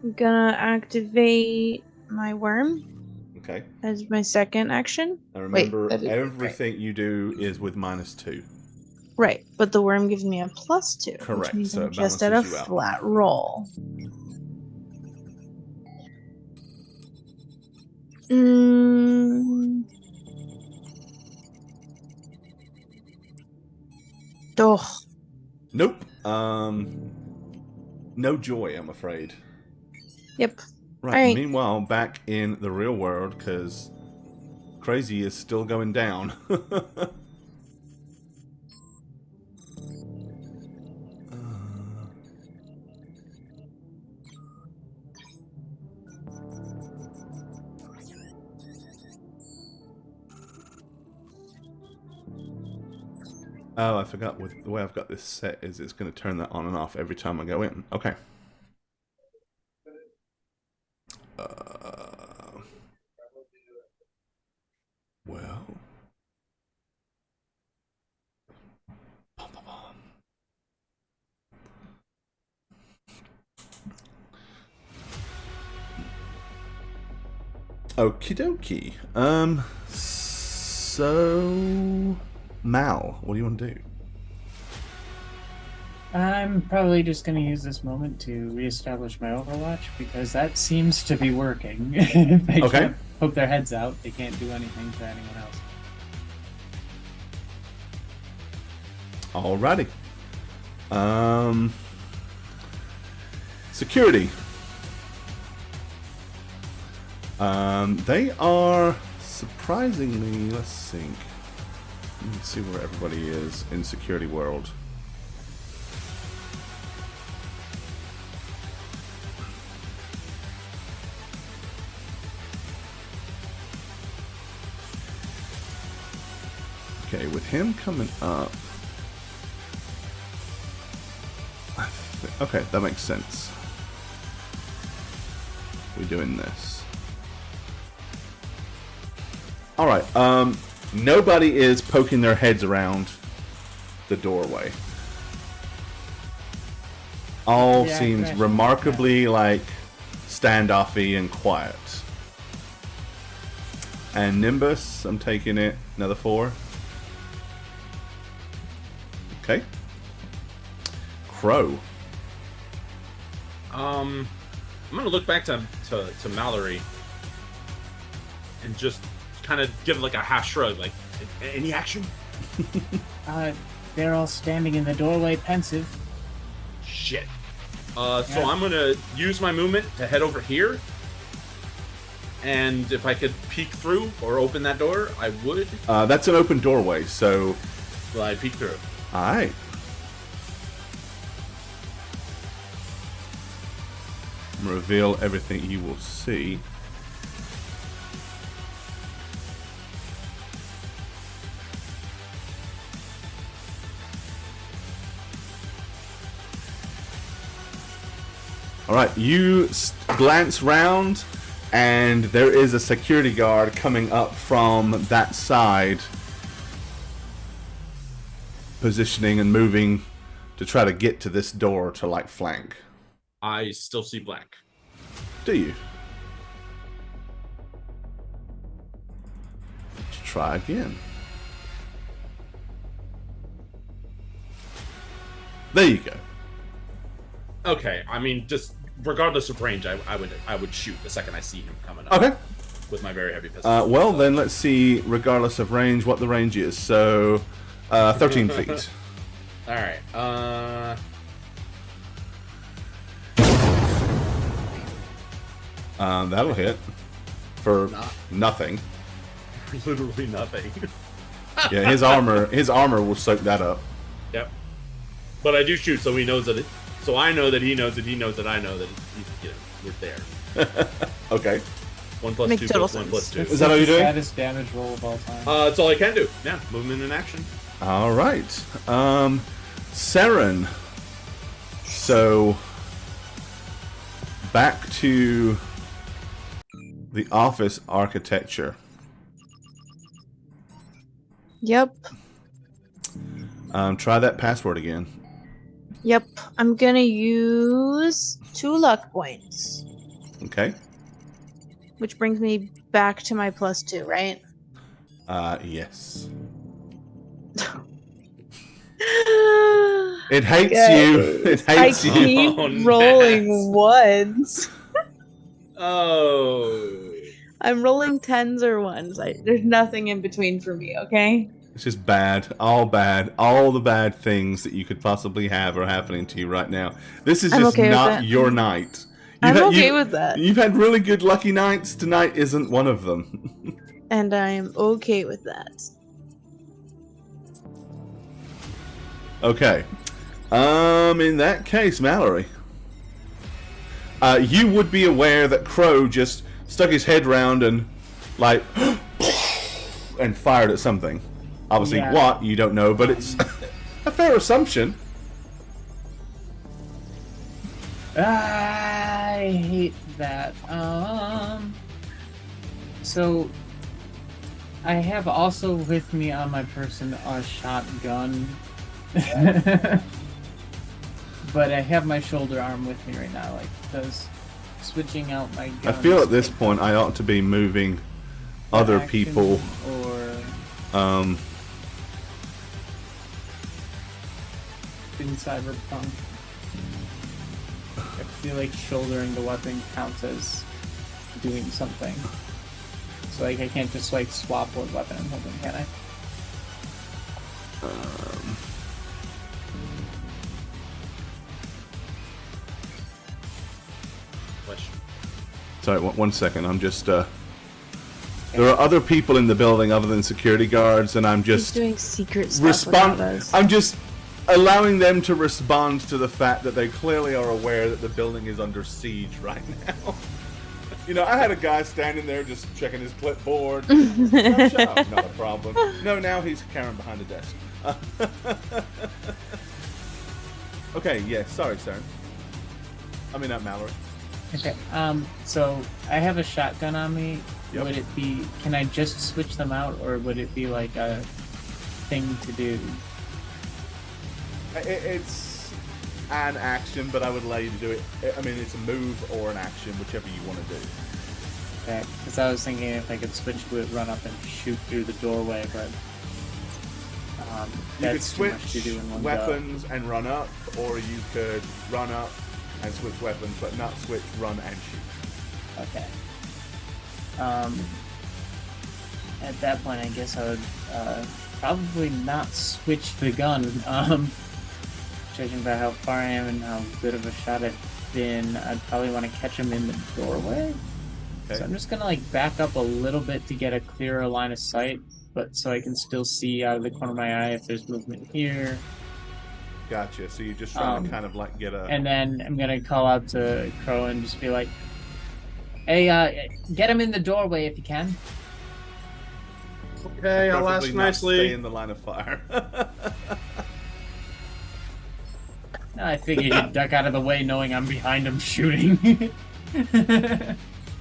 I'm gonna activate my worm Okay. as my second action. Now remember, that is- everything you do is with -2. Right, but the worm gives me a +2. Correct, Which means so I'm it just at a balances you out. flat roll. Mm. Oh, Nope. No joy, I'm afraid. yep. Right. Alright. Meanwhile, back in the real world, because crazy is still going down. Oh, I forgot. With the way I've got this set, is it's going to turn that on and off every time I go in. Okay. Well. Okie dokie. So Mal, what do you want to do? I'm probably just going to use this moment to reestablish my Overwatch because that seems to be working. They Okay. can't poke their heads out. They can't do anything to anyone else. Alrighty. Security. They are surprisingly, let's think. Let me see where everybody is in security world. Okay, with him coming up, okay, that makes sense. We're doing this. Alright, nobody is poking their heads around the doorway. All Yeah, I seems can remarkably like standoffy and quiet. And Nimbus, I'm taking it another 4. Okay. Crow. I'm gonna look back to Mallory and just kind of give like a half shrug, like, any action? They're all standing in the doorway, pensive. Shit. So I'm gonna use my movement to head over here. And if I could peek through or open that door, I would. That's an open doorway, so... Will I peek through? Alright. Reveal everything you will see. Alright, you glance round, and there is a security guard coming up from that side, positioning and moving to try to get to this door to, like, flank. I still see black. Do you? Let's try again. There you go. Okay, I mean, just regardless of range, I would shoot the second I see him coming up. Okay. With my very heavy pistol. Well, then let's see, regardless of range, what the range is. So, 13 feet. Alright, That'll hit for nothing. literally nothing. Yeah, his armor will soak that up. Yep. But I do shoot, so he knows that it. So I know that he knows that he knows that I know that we're there. Okay. 1 plus Makes 2 total plus 1 sense. plus 2. Is that how you do it? Saddest damage roll of all time. That's all I can do. Yeah, movement and action. All right. Saren. So, back to the office architecture. Yep. Try that password again. Yep. I'm gonna use 2 luck points, Okay. which brings me back to my +2, right? Yes. It hates Okay. you. It I hates you. keep Oh, Nats. rolling ones. Oh. I'm rolling 10s or 1s. There's nothing in between for me, okay? It's just bad. All bad. All the bad things that you could possibly have are happening to you right now. This is I'm just okay with not that. your night. I'm okay with that. You've had really good lucky nights. Tonight isn't one of them. And I'm okay with that. Okay. In that case, Mallory, you would be aware that Crow just stuck his head round and, like, and fired at something. Obviously, Yeah. what, you don't know, but it's a fair assumption. I hate that. So I have also with me on my person a shotgun. But I have my shoulder arm with me right now, like, because switching out my gun. I feel at this point I ought to be moving other people. Or in Cyberpunk. I feel like shouldering the weapon counts as doing something. So, like, I can't just, like, swap what weapon I'm holding, can I? Question. Sorry, one second. I'm just. There are other people in the building other than security guards, and I'm He's just doing secret stuff without us. I'm just allowing them to respond to the fact that they clearly are aware that the building is under siege right now. You know, I had a guy standing there just checking his clipboard. Oh, shut up, not a problem. No, now he's carrying behind the desk. Okay, yeah, sorry, sir. I mean, not Mallory. Okay, so I have a shotgun on me. Yep. Would it be, can I just switch them out, or would it be like a thing to do? It's an action, but I would allow you to do it. I mean, it's a move or an action, whichever you want to do. Okay, because I was thinking if I could switch to it, run up and shoot through the doorway, but You could that's too much to switch do in one weapons and run up, or you could run up and switch weapons, but not switch run and shoot. go. Okay. At that point, I guess I would probably not switch the gun. Judging by how far I am and how good of a shot I've been, I'd probably want to catch him in the doorway. Okay. So I'm just gonna like back up a little bit to get a clearer line of sight, but so I can still see out of the corner of my eye if there's movement here. Gotcha. So you're just trying to kind of like get a. And then I'm gonna call out to Crow and just be like, "Hey, get him in the doorway if you can." Okay, I'll preferably ask not nicely. Stay in the line of fire. No, I figured he'd duck out of the way knowing I'm behind him shooting.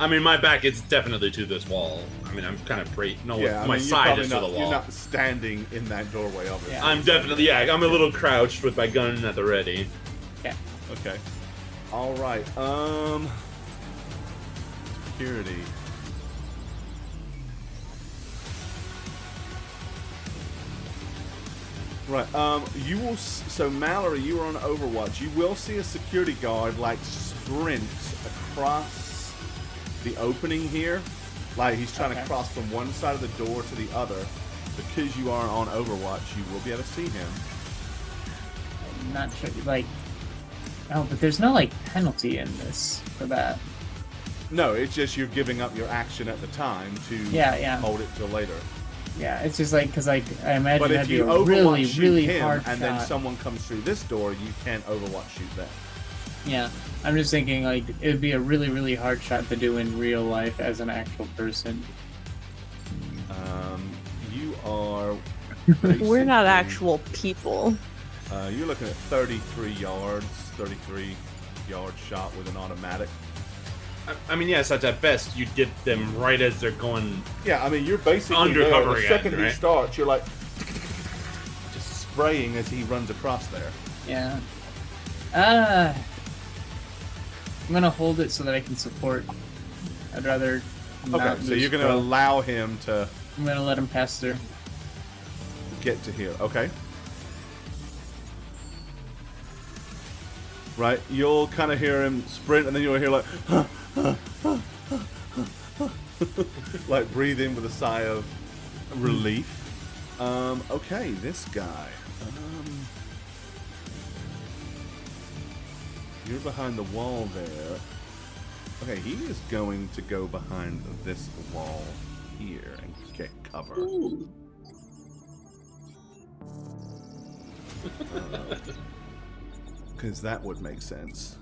I mean, my back is definitely to this wall. I mean, I'm kind of no, yeah, I my mean, you're side probably is not, to the wall. You're not standing in that doorway, obviously. Yeah. I'm definitely, yeah, I'm a little crouched with my gun at the ready. Yeah. Okay. All right. Security. Right. You will. So Mallory, you were on Overwatch. You will see a security guard like sprint across the opening here, like he's trying to cross from one side of the door to the other. Because you are on Overwatch, you will be able to see him. I'm not sure, like, oh, but there's no like penalty in this for that. No, it's just you're giving up your action at the time to Yeah. hold it till later. Yeah, it's just like because like I imagine But if that'd be you a Overwatch really, shoot really him hard and shot. then someone comes through this door, you can't Overwatch shoot them. Yeah, I'm just thinking like it would be a really, really hard shot to do in real life as an actual person. You are. We're not basically- actual people. You're looking at 33 yards, 33-yard shot with an automatic. I mean, yes, at best, you get them right as they're going. Yeah, I mean, you're basically Undercover there. The again, second he right? starts, you're like just spraying as he runs across there. Yeah. I'm gonna hold it so that I can support. I'd rather. Not Okay, so lose you're going to Crow. allow him to I'm gonna let him pass through. get to here. Okay. Right, you'll kind of hear him sprint, and then you'll hear like, like breathe in with a sigh of relief. Okay, this guy. You're behind the wall there. Okay, he is going to go behind this wall here and get cover. Because that would make sense.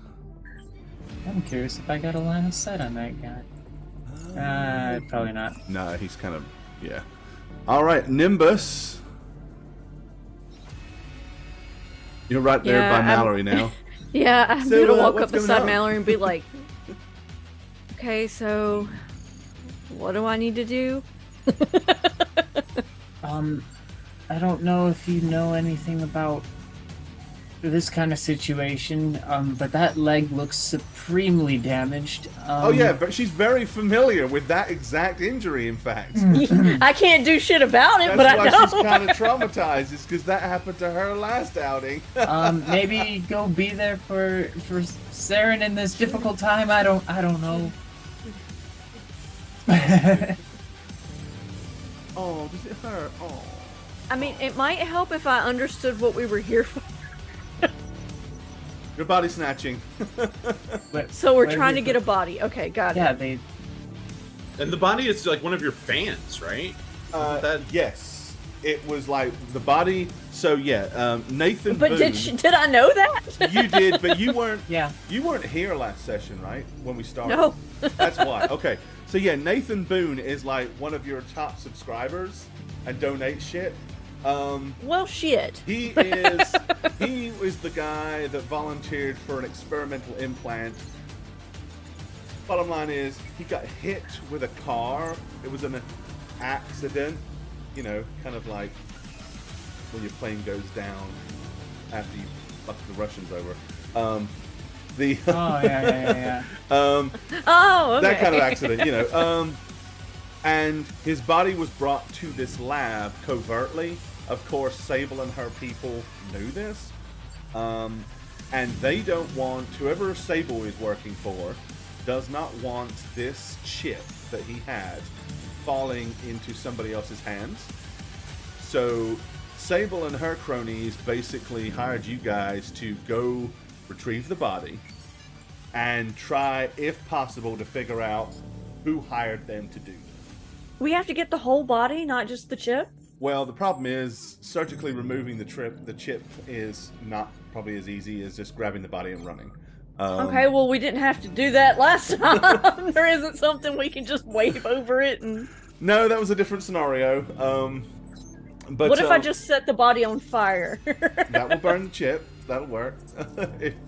I'm curious if I got a line of sight on that guy. Probably not. No, he's kind of, yeah. All right, Nimbus. You're right there Yeah, by I'm- Mallory now. Yeah, I'm So, gonna walk what's up going beside on? Mallory and be like, okay, so what do I need to do? I don't know if you know anything about this kind of situation, but that leg looks supremely damaged. Oh yeah, but she's very familiar with that exact injury. In fact, I can't do shit about it, that's but I why know. she's kind of traumatized. Is because that happened to her last outing. Maybe go be there for Saren in this difficult time. I don't know. Oh, does it hurt? Oh. I mean, it might help if I understood what we were here for. Your body snatching. But So we're what trying to is get a it? body. Okay, got Yeah, it. they. And the body is like one of your fans, right? That- Yes, it was like the body. So yeah, Nathan. But Boone, did I know that? you did, but you weren't. Yeah. You weren't here last session, right? When we started. No. That's why. Okay. So yeah, Nathan Boone is like one of your top subscribers and donates shit. Well, shit. He is the guy that volunteered for an experimental implant. Bottom line is, he got hit with a car. It was an accident. You know, kind of like when your plane goes down after you fuck the Russians over. The Oh yeah. Oh, okay. that kind of accident, you know. And his body was brought to this lab covertly. Of course, Sable and her people knew this. And they don't want, whoever Sable is working for, does not want this chip that he had falling into somebody else's hands. So Sable and her cronies basically hired you guys to go retrieve the body and try, if possible, to figure out who hired them to do this. We have to get the whole body, not just the chip? Well, the problem is surgically removing the chip is not probably as easy as just grabbing the body and running. Okay, well, we didn't have to do that last time. There isn't something we can just wave over it and... No, that was a different scenario. But what if I just set the body on fire? that will burn the chip. That'll work.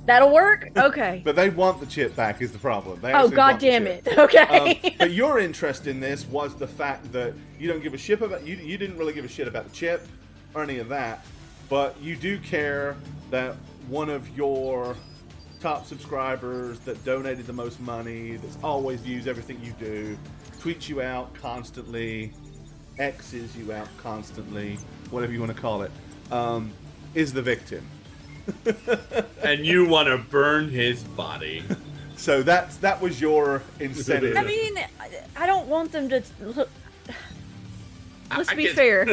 That'll work? Okay. But they want the chip back is the problem. They Oh, actually god want the damn chip. it. Okay. But your interest in this was the fact that you don't give a shit about you didn't really give a shit about the chip or any of that, but you do care that one of your top subscribers that donated the most money, that's always views everything you do, tweets you out constantly, X's you out constantly, whatever you want to call it, is the victim. And you want to burn his body. So that was your incentive. I mean, I don't want them to... Look, let's I be get- fair.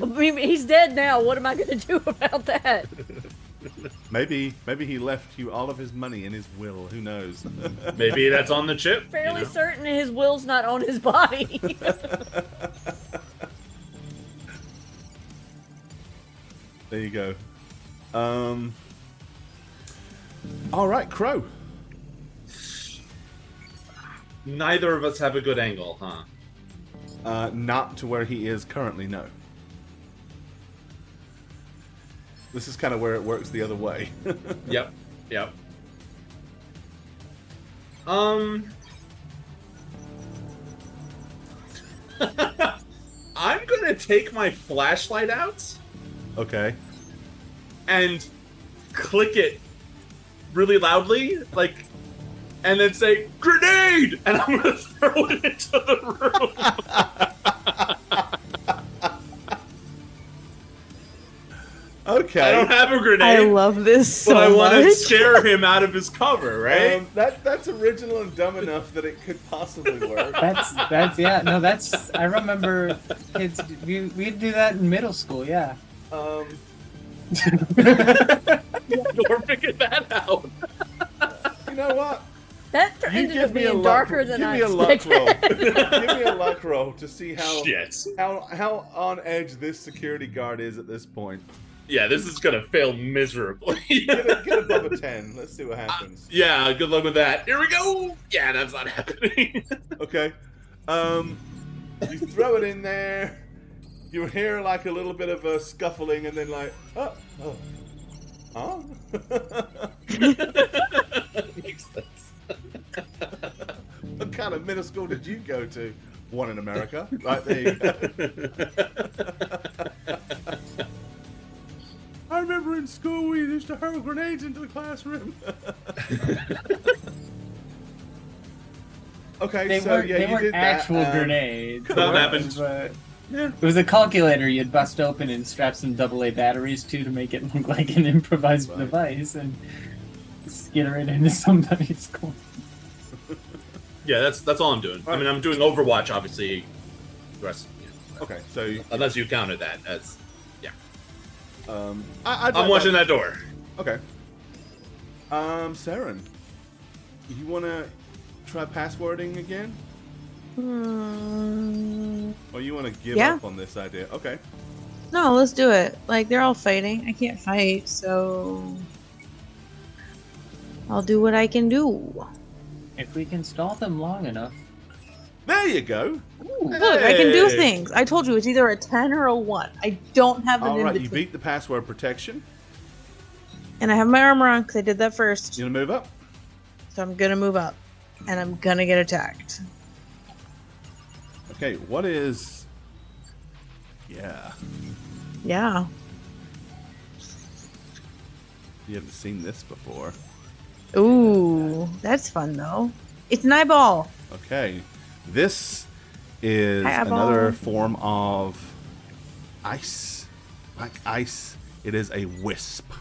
I mean, he's dead now. What am I going to do about that? Maybe he left you all of his money in his will. Who knows? Maybe that's on the chip. Fairly you know? certain his will's not on his body. There you go. All right, Crow. Neither of us have a good angle, huh? Not to where he is currently, no. This is kind of where it works the other way. Yep. I'm gonna take my flashlight out Okay. and click it really loudly, like, and then say "grenade," and I'm gonna throw it into the room. Okay. I don't have a grenade, I love this so but I want to much. scare him out of his cover, right? That's original and dumb enough that it could possibly work. That's yeah. No, that's. I remember kids. We'd do that in middle school. Yeah. Or figure that out. You know what? That You ended give up me a being luck. darker than Give I me a luck expected. roll. Give me a luck roll to see Shit. how on edge this security guard is at this point. Yeah, this is gonna fail miserably. Get above a 10. Let's see what happens. Yeah, good luck with that. Here we go. Yeah, that's not happening. Okay. You throw it in there. You hear like a little bit of a scuffling, and then like, oh. Makes sense. What kind of middle school did you go to? One in America. Right there you go. I remember in school we used to hurl grenades into the classroom. Okay, They so weren't. yeah, They you weren't did actual that. grenades. That happened. But Yeah. it was a calculator you'd bust open and strap some AA batteries to make it look like an improvised Right. device and skitter it into somebody's corner. Yeah, that's all I'm doing. I mean, I'm doing Overwatch, obviously. The rest, Okay, so unless you counted that as, I'm watching that door. Okay. Saren, you wanna try passwording again, or you wanna give Yeah. up on this idea? Okay. No, let's do it. Like, they're all fighting. I can't fight, so I'll do what I can do. If we can stall them long enough. There you go. Look, I can do Hey. things. I told you it's either a 10 or a 1. I don't have an All in right, you between. beat the password protection. And I have my armor on because I did that first. You gonna move up? So I'm gonna move up. And I'm gonna get attacked. Okay, what is... Yeah. Yeah. You haven't seen this before. Ooh, that's fun though. It's an eyeball. Okay. This is Hi, eyeball. another form of ice. Like ice. It is a wisp.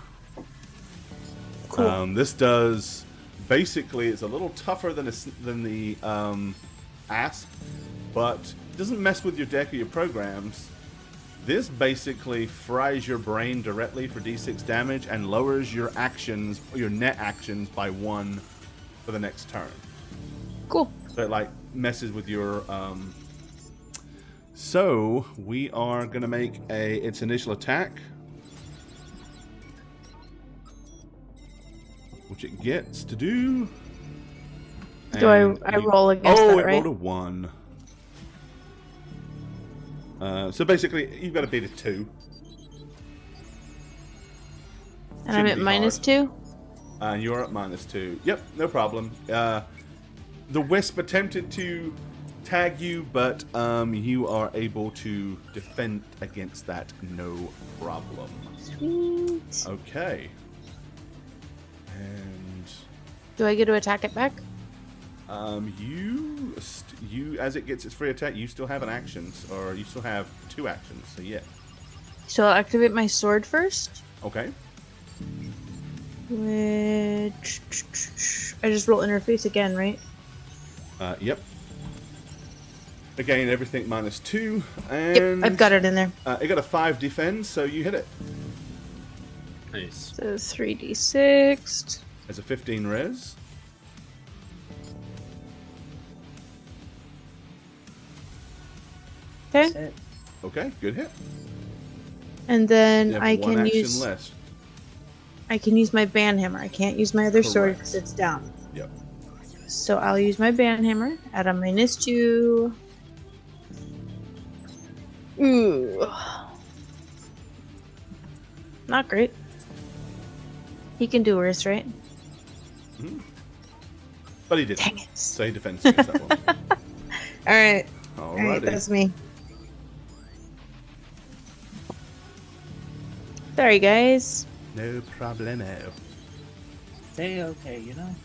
Cool. This does basically, it's a little tougher than the asp, but it doesn't mess with your deck or your programs. This basically fries your brain directly for d6 damage and lowers your actions, your net actions, by 1 for the next turn. Cool. So it like messes with your. So we are gonna make its initial attack, which it gets to do. Do I And roll against Oh, that, it right? rolled a 1. So basically, you've got to beat a 2. And I'm Shouldn't at be minus hard. 2. And you're at -2. Yep, no problem. The wisp attempted to tag you, but you are able to defend against that, no problem. Sweet. Okay. And Do I get to attack it back? you as it gets its free attack, you still have an action, or you still have 2 actions. So yeah. So I'll activate my sword first. Okay. Which I just roll interface again, right? Yep. Again, everything -2, and Yep, I've got it in there. It got a 5 defense, so you hit it. Nice. So 3d6. As a 15 res. Okay, That's it. Okay, good hit. and then You have I 1 can action use less. my band hammer. I can't use my other sword Correct. because it's down. Yep. So I'll use my band hammer at a -2. Ooh, not great. He can do worse, right? But he didn't. Dang it! So he defends against that one. All right, Alrighty. that's me. Sorry, guys. No problemo. Stay okay, you know?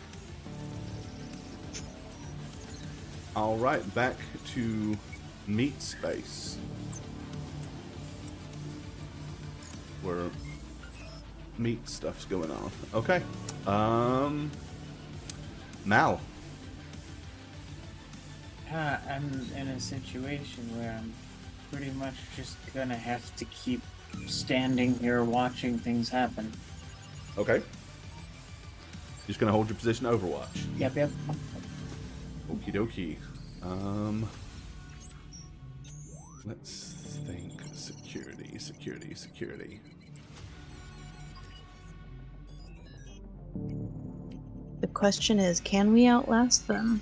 Alright, back to meat space. Where meat stuff's going on. Okay. Mal. I'm in a situation where I'm pretty much just gonna have to keep standing here watching things happen. Okay. Just gonna hold your position Overwatch. Yep. Okie dokie. Let's think. Security. The question is, can we outlast them?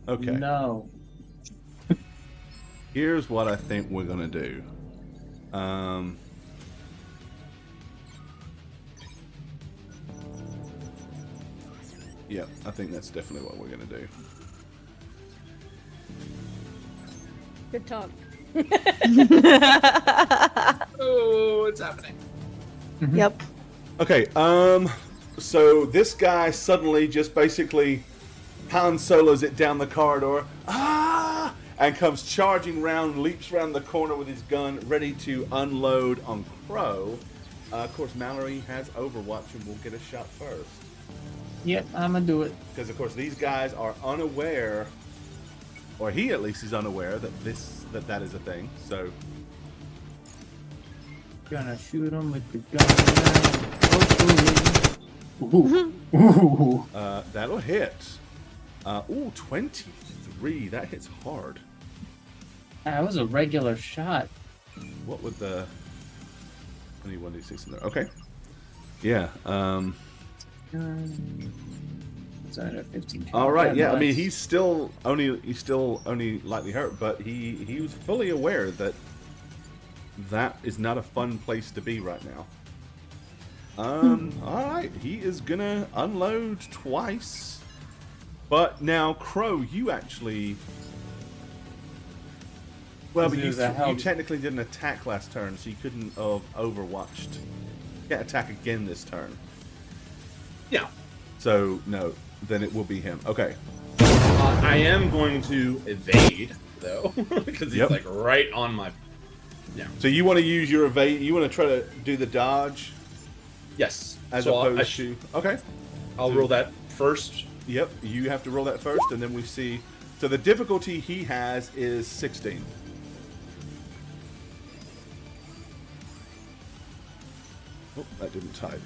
Okay. No. Here's what I think we're gonna do. Yeah, I think that's definitely what we're gonna do. Good talk. Oh, it's happening. Yep. Okay, so this guy suddenly just basically Han Solos it down the corridor, and comes charging round, leaps round the corner with his gun, ready to unload on Crow. Of course, Mallory has Overwatch and will get a shot first. Yep, I'm gonna do it. Because, of course, these guys are unaware, or he at least is unaware, that that is a thing, so... Gonna shoot him with the gun. Ooh. That'll hit. Ooh, 23. That hits hard. That was a regular shot. What would the... Only 1d6 in there. Okay. Yeah, Is that a 15? all right, yeah, I mean, nice. he's still only lightly hurt, but he was fully aware that is not a fun place to be right now. All right, he is gonna unload twice, but now Crow, you actually Well, but It you, was a you hell- technically didn't attack last turn, so you couldn't have overwatched. You can't attack again this turn. Yeah. So, no, then it will be him. Okay. I am going to evade, though, because he's Yep. like right on my. Yeah. So you want to use your evade, you want to try to do the dodge Yes. as so opposed to... Okay. I'll roll that first. Yep, you have to roll that first, and then we see... So the difficulty he has is 16. Oh, that didn't type.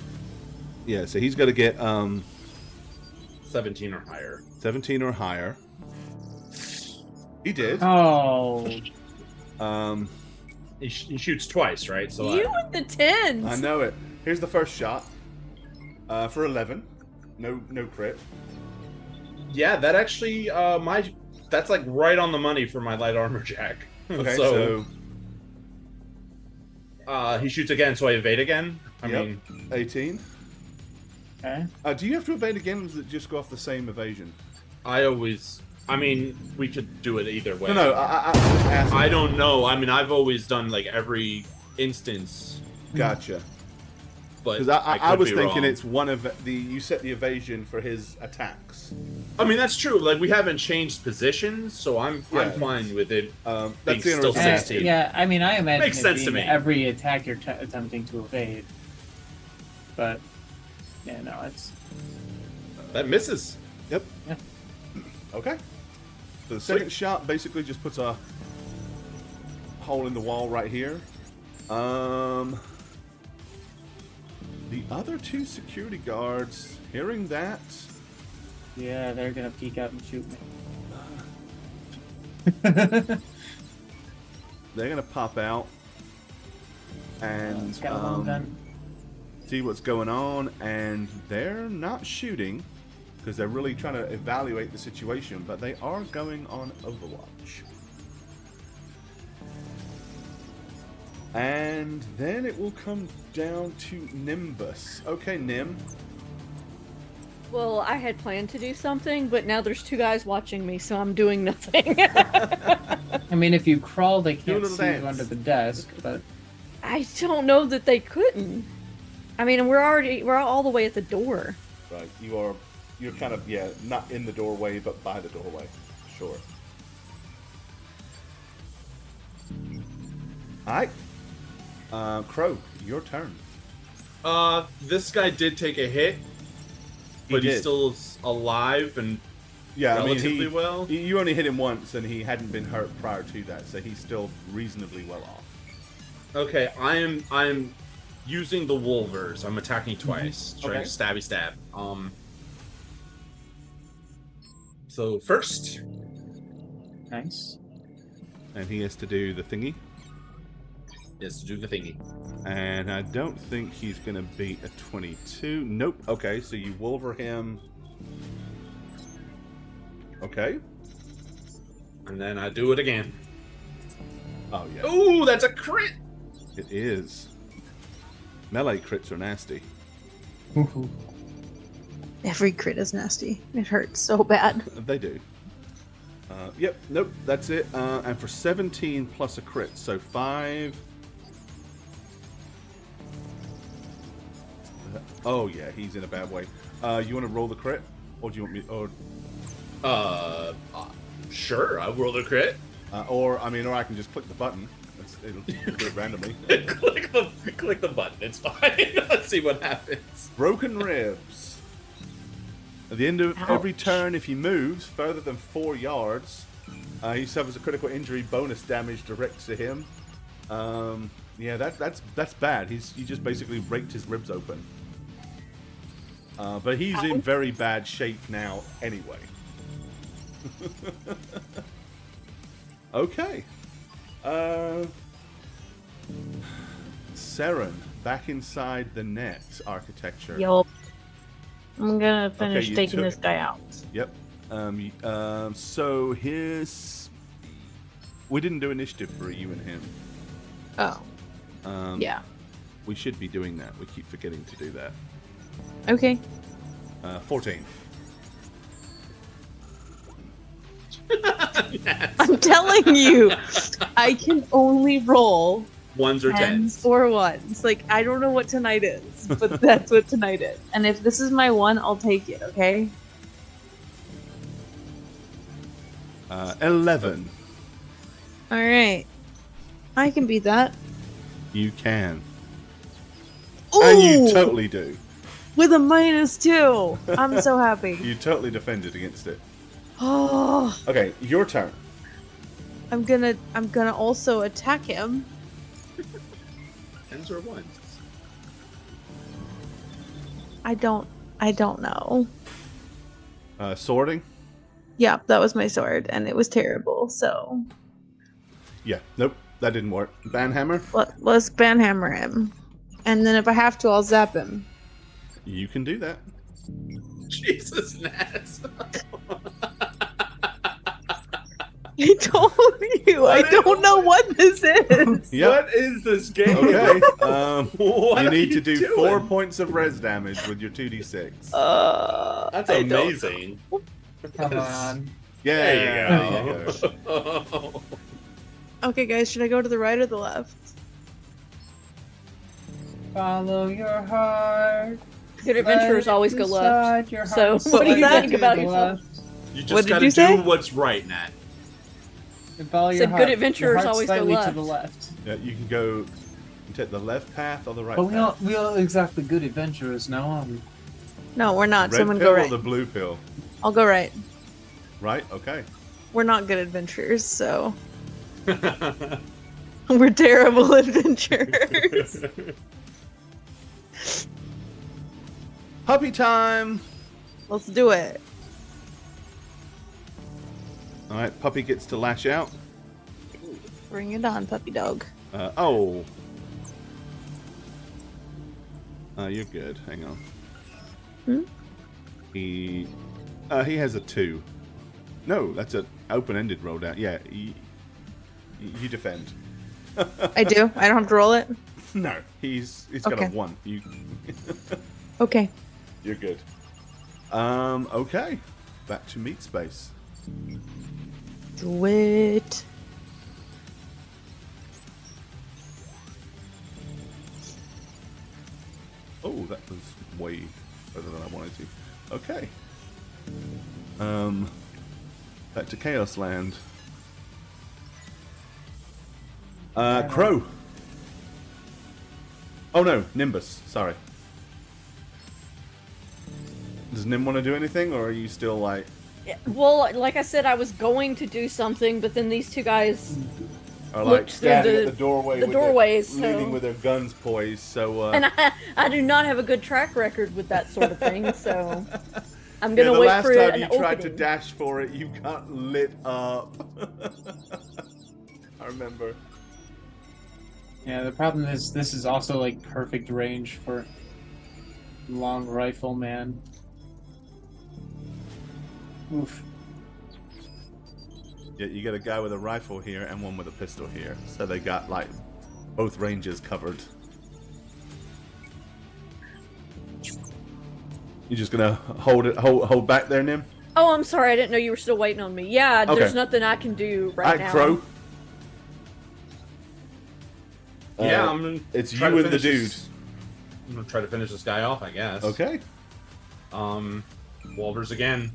Yeah, so he's got to get 17 or higher. 17 or higher. He did. Oh, Um, He shoots twice, right? So You with the tens. I know it. Here's the first shot. For 11. No crit. yeah, that actually that's like right on the money for my light armor jack. Okay, so so he shoots again, so I evade again. I yep, mean, 18. okay. Do you have to evade again, or does it just go off the same evasion? I mean, we could do it either way. No, I'm just asking. I don't know. I mean, I've always done like every instance, Gotcha. but Because I could was be thinking wrong. it's one of the... You set the evasion for his attacks. I mean, that's true. Like, we haven't changed positions, so I'm Yeah. fine with it. That's Being the still interesting... 16. Yeah, I mean, I imagine Makes it sense to being me. every attack you're attempting to evade. But yeah, no, it's That misses. Yep. Yeah. Okay. So the second shot basically just puts a hole in the wall right here. The other two security guards, hearing that, yeah, they're gonna peek out and shoot me. they're gonna pop out and It's got a long gun. see what's going on, and they're not shooting because they're really trying to evaluate the situation, but they are going on Overwatch. And then it will come down to Nimbus. Okay, Nim. Well, I had planned to do something, but now there's two guys watching me, so I'm doing nothing. I mean, if you crawl, they Do a can't little see you dance. under the desk. But I don't know that they couldn't. I mean, we're all the way at the door. Right, you're kind of, yeah, not in the doorway, but by the doorway. Sure. Alright. Crow, your turn. This guy did take a hit, but did. he's still alive and Yeah, I mean, relatively well. You only hit him once, and he hadn't been hurt prior to that, so he's still reasonably well off. Okay, I'm using the Wolvers. I'm attacking twice, trying Okay. to stabby stab. So first, nice. And he has to do the thingy. is to do the thingy. And I don't think he's going to beat a 22. Nope. Okay, so you Wolver him. Okay. And then I do it again. Oh, yeah. Ooh, that's a crit! It is. Melee crits are nasty. Every crit is nasty. It hurts so bad. They do. Yep, nope, that's it. And for 17 plus a crit, so 5. Oh, yeah, he's in a bad way. You want to roll the crit? Or do you want me... Sure, I roll the crit. Or I can just click the button. It'll do it randomly. click the button, it's fine. Let's see what happens. Broken ribs. At the end of every Ouch. turn, if he moves further than 4 yards, he suffers a critical injury bonus damage direct to him. Yeah, that's bad. He just basically raked his ribs open. But he's in very bad shape now anyway. Okay. Seren, back inside the net architecture. Yup. I'm gonna finish you taking took- this guy out. Yep. So his... We didn't do initiative for you and him. Oh, yeah. We should be doing that. We keep forgetting to do that. Okay. 14. I'm telling you, I can only roll Ones or tens tens. or ones. Like, I don't know what tonight is, but that's what tonight is. And if this is my one, I'll take it, okay? 11. Alright. I can beat that. You can. Ooh! And you totally do. With a -2. I'm so happy. You totally defended against it. Oh, Okay, your turn. I'm gonna also attack him. Tens or ones. I don't know. Sorting? Yeah, that was my sword, and it was terrible. So Yeah. Nope, that didn't work. Banhammer? let's banhammer him, and then if I have to, I'll zap him. You can do that. Jesus, Nats. I told you, I don't know what this is. Yep. What is this game? Okay. What You are need you to do doing? 4 points of res damage with your 2d6. That's I don't amazing. Come on. Yeah, There you there you go. Okay, guys, should I go to the right or the left? Follow your heart. Good adventurers Let always it go left. decide your So, heart. what do you Let think it about go yourself? left. You What just did gotta you say? do what's right, Nat. And follow your Said heart. good adventurers Your heart's always go slightly to left. the left. Yeah, you can go. You can take the left path or the right But path. we aren't exactly good adventurers now. No, we're not. Red Someone pill go or right. the blue pill? I'll go right. Right. Okay. We're not good adventurers, so we're terrible adventurers. Puppy time. Let's do it. All right. Puppy gets to lash out. Bring it on, puppy dog. Oh. You're good. Hang on. Hmm? He has a 2. No, that's an open-ended roll down. Yeah, you defend. I do. I don't have to roll it. No, he's got a Okay. 1. Okay. You're good. Okay. Back to meat space. Do it. Oh, that was way further than I wanted to. Okay. Back to Chaos Land. Crow. Oh no, Nimbus. Sorry. Does Nim want to do anything, or are you still like? Well, like I said, I was going to do something, but then these two guys. Are Looked like through standing the- at the doorway, the with doorways, their, leaning so- with their guns poised. So, And I do not have a good track record with that sort of thing, so I'm yeah, gonna the wait last for time an you opening. tried to dash for it, you got lit up. I remember. Yeah, the problem is this is also like perfect range for long rifle man. Oof. Yeah, you got a guy with a rifle here and one with a pistol here, so they got like both ranges covered. You just gonna hold back there, Nim? Oh, I'm sorry, I didn't know you were still waiting on me. Yeah, Okay. there's nothing I can do right now. Crow. Yeah, I'm gonna it's try you to and the finish dude. this- I'm gonna try to finish this guy off, I guess. Okay. Wolvers again.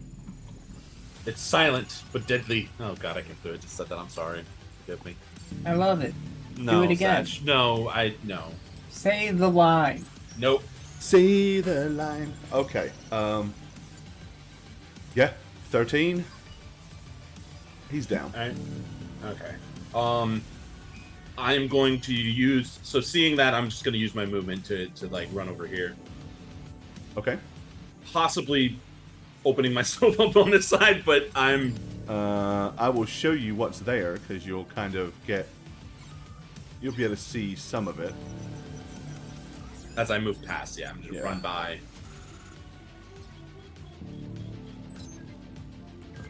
It's silent but deadly. Oh god, I can't do it. Just said that. I'm sorry. Forgive me. I love it. No, it again. Satch, no. No. Say the line. Nope. See the line. Okay. Yeah. 13. He's down. Alright. Okay. I'm going to use. So seeing that, I'm just going to use my movement to like run over here. Okay. Possibly opening myself up on this side, but I'm. I will show you what's there because you'll kind of get. You'll be able to see some of it. As I move past, yeah, I'm just Yeah. run by.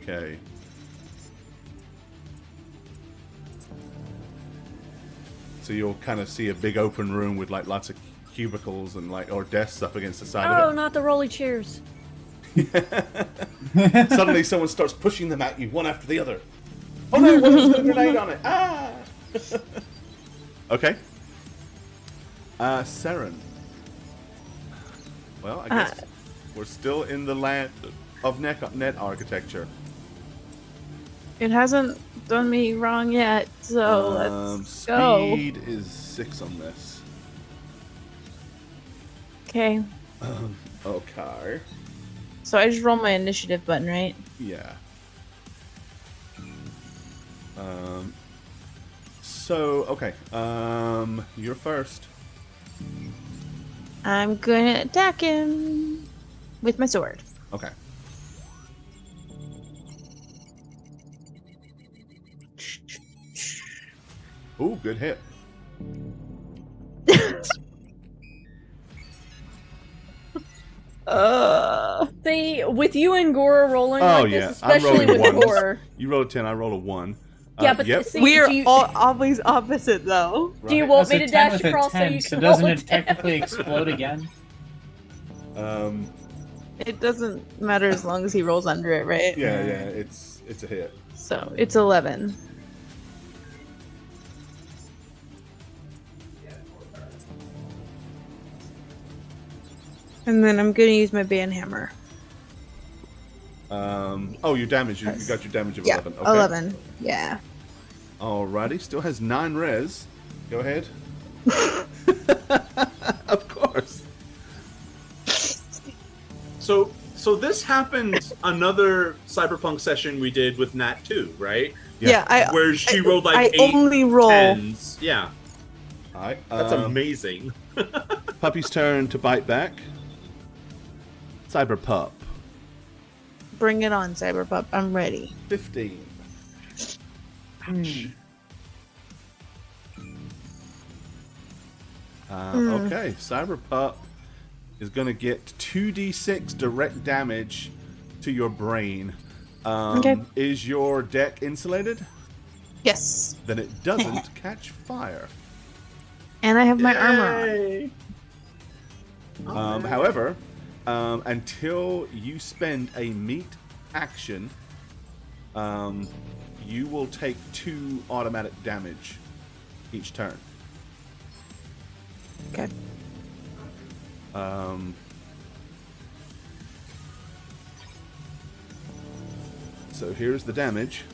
Okay. So you'll kind of see a big open room with like lots of cubicles and like or desks up against the side Oh, of not the rolly chairs. Suddenly someone starts pushing them at you, one after the other. Oh no, one's got a grenade on it. Ah! Okay. Saren. Well, I guess we're still in the land of net architecture. It hasn't done me wrong yet, so let's go. Speed is 6 on this. Okay. Okay. So I just roll my initiative button, right? Yeah. So, okay. You're first. I'm gonna attack him with my sword. Okay. Ooh, good hit. See, with you and Gora rolling Oh, like yeah. this, I'm especially rolling with ones. Gora. You roll a 10, I roll a 1. Yeah, but yep. see, We're do you, always opposite, though. do you Right. want That's me a to 10 dash with a across so 10, you so can doesn't roll a it 10? technically explode again? It doesn't matter as long as he rolls under it, right? Yeah, it's a hit. So it's 11. And then I'm gonna use my band hammer. Oh, your damage. You got your damage of Yeah, 11. Okay. 11. Yeah. Alrighty, still has 9 res. Go ahead. Of course. So this happened another Cyberpunk session we did with Nat 2, right? Yeah. Where she rolled like I 8 only roll. 10s. Yeah, Alright. that's amazing. Puppy's turn to bite back. Cyberpup. Bring it on, Cyberpup. I'm ready. 15. Okay, Cyberpup is going to get 2d6 direct damage to your brain. Okay. Is your deck insulated? Yes. Then it doesn't catch fire. And I have my armor on. However, until you spend a meat action, you will take 2 automatic damage each turn. Okay. So here's the damage.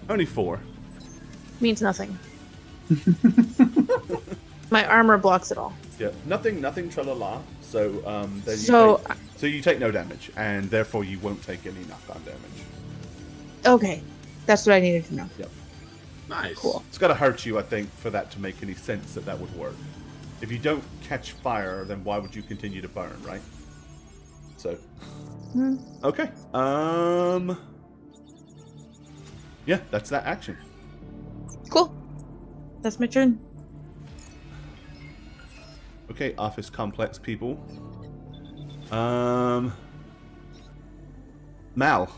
Only 4. Means nothing. My armor blocks it all. Yeah, nothing, tra-la-la. So, then you take no damage, and therefore you won't take any knockdown damage. Okay. That's what I needed to know. Yep. Nice. Cool. It's got to hurt you, I think, for that to make any sense that would work. If you don't catch fire, then why would you continue to burn, right? So, okay. Yeah, that's that action. Cool. That's my turn. Okay, office complex people. Mal.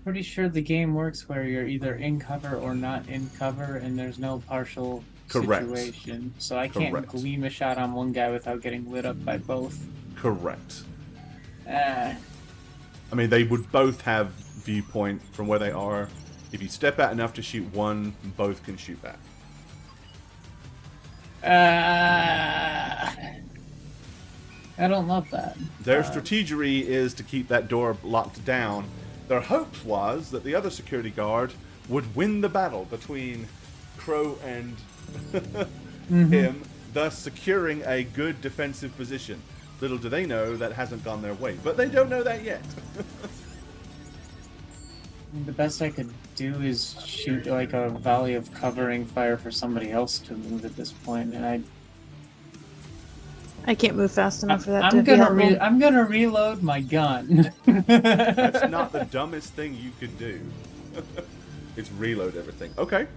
Pretty sure the game works where you're either in cover or not in cover, and there's no partial Correct. situation. So I can't Correct. gleam a shot on one guy without getting lit up by both. Correct. Ah. I mean, they would both have viewpoint from where they are. If you step out enough to shoot one, both can shoot back. I don't love that. Their strategery is to keep that door locked down. Their hopes was that the other security guard would win the battle between Crow and him, thus securing a good defensive position. Little do they know that hasn't gone their way, but they don't know that yet. The best I could do is shoot like a volley of covering fire for somebody else to move at this point, and I can't move fast enough for that to I'm be gonna helpful. I'm gonna reload my gun. That's not the dumbest thing you could do. It's reload everything. Okay.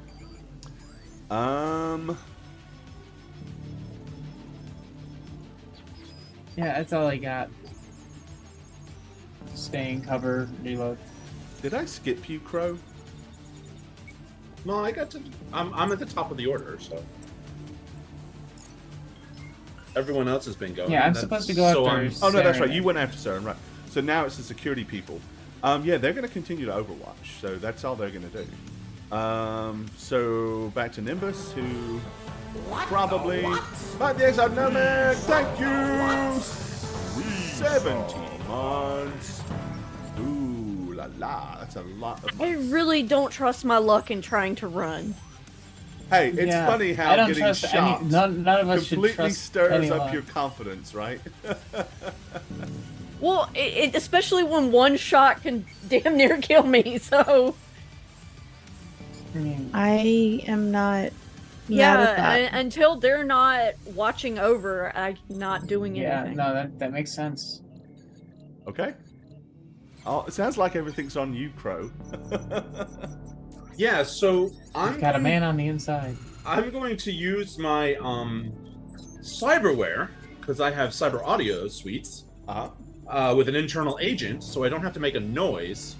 Yeah, that's all I got. Stay in cover, reload. Did I skip you, Crow? No, I got to. I'm at the top of the order, so. everyone else has been going. Yeah, I'm That's- supposed to go so after. I'm- Oh no, that's right. Saren. You went after Saren, right? So now it's the security people. Yeah, they're going to continue to Overwatch. So that's all they're going to do. So back to Nimbus, who probably. But there's a number. Thank you. 17 months. Ooh la la, that's a lot of. I really don't trust my luck in trying to run. Hey, it's Yeah, funny how I don't getting trust shot none of us should completely trust stirs anyone. up your confidence, right? Well, especially when one shot can damn near kill me. So I mean, I am not. mad at yeah, that. until they're not watching over, I'm not doing yeah, anything. no, that makes sense. Okay. Oh, it sounds like everything's on you, Crow. Yeah, so We've got a man on the inside. I'm going to use my cyberware because I have cyber audio suites Uh-huh. with an internal agent, so I don't have to make a noise.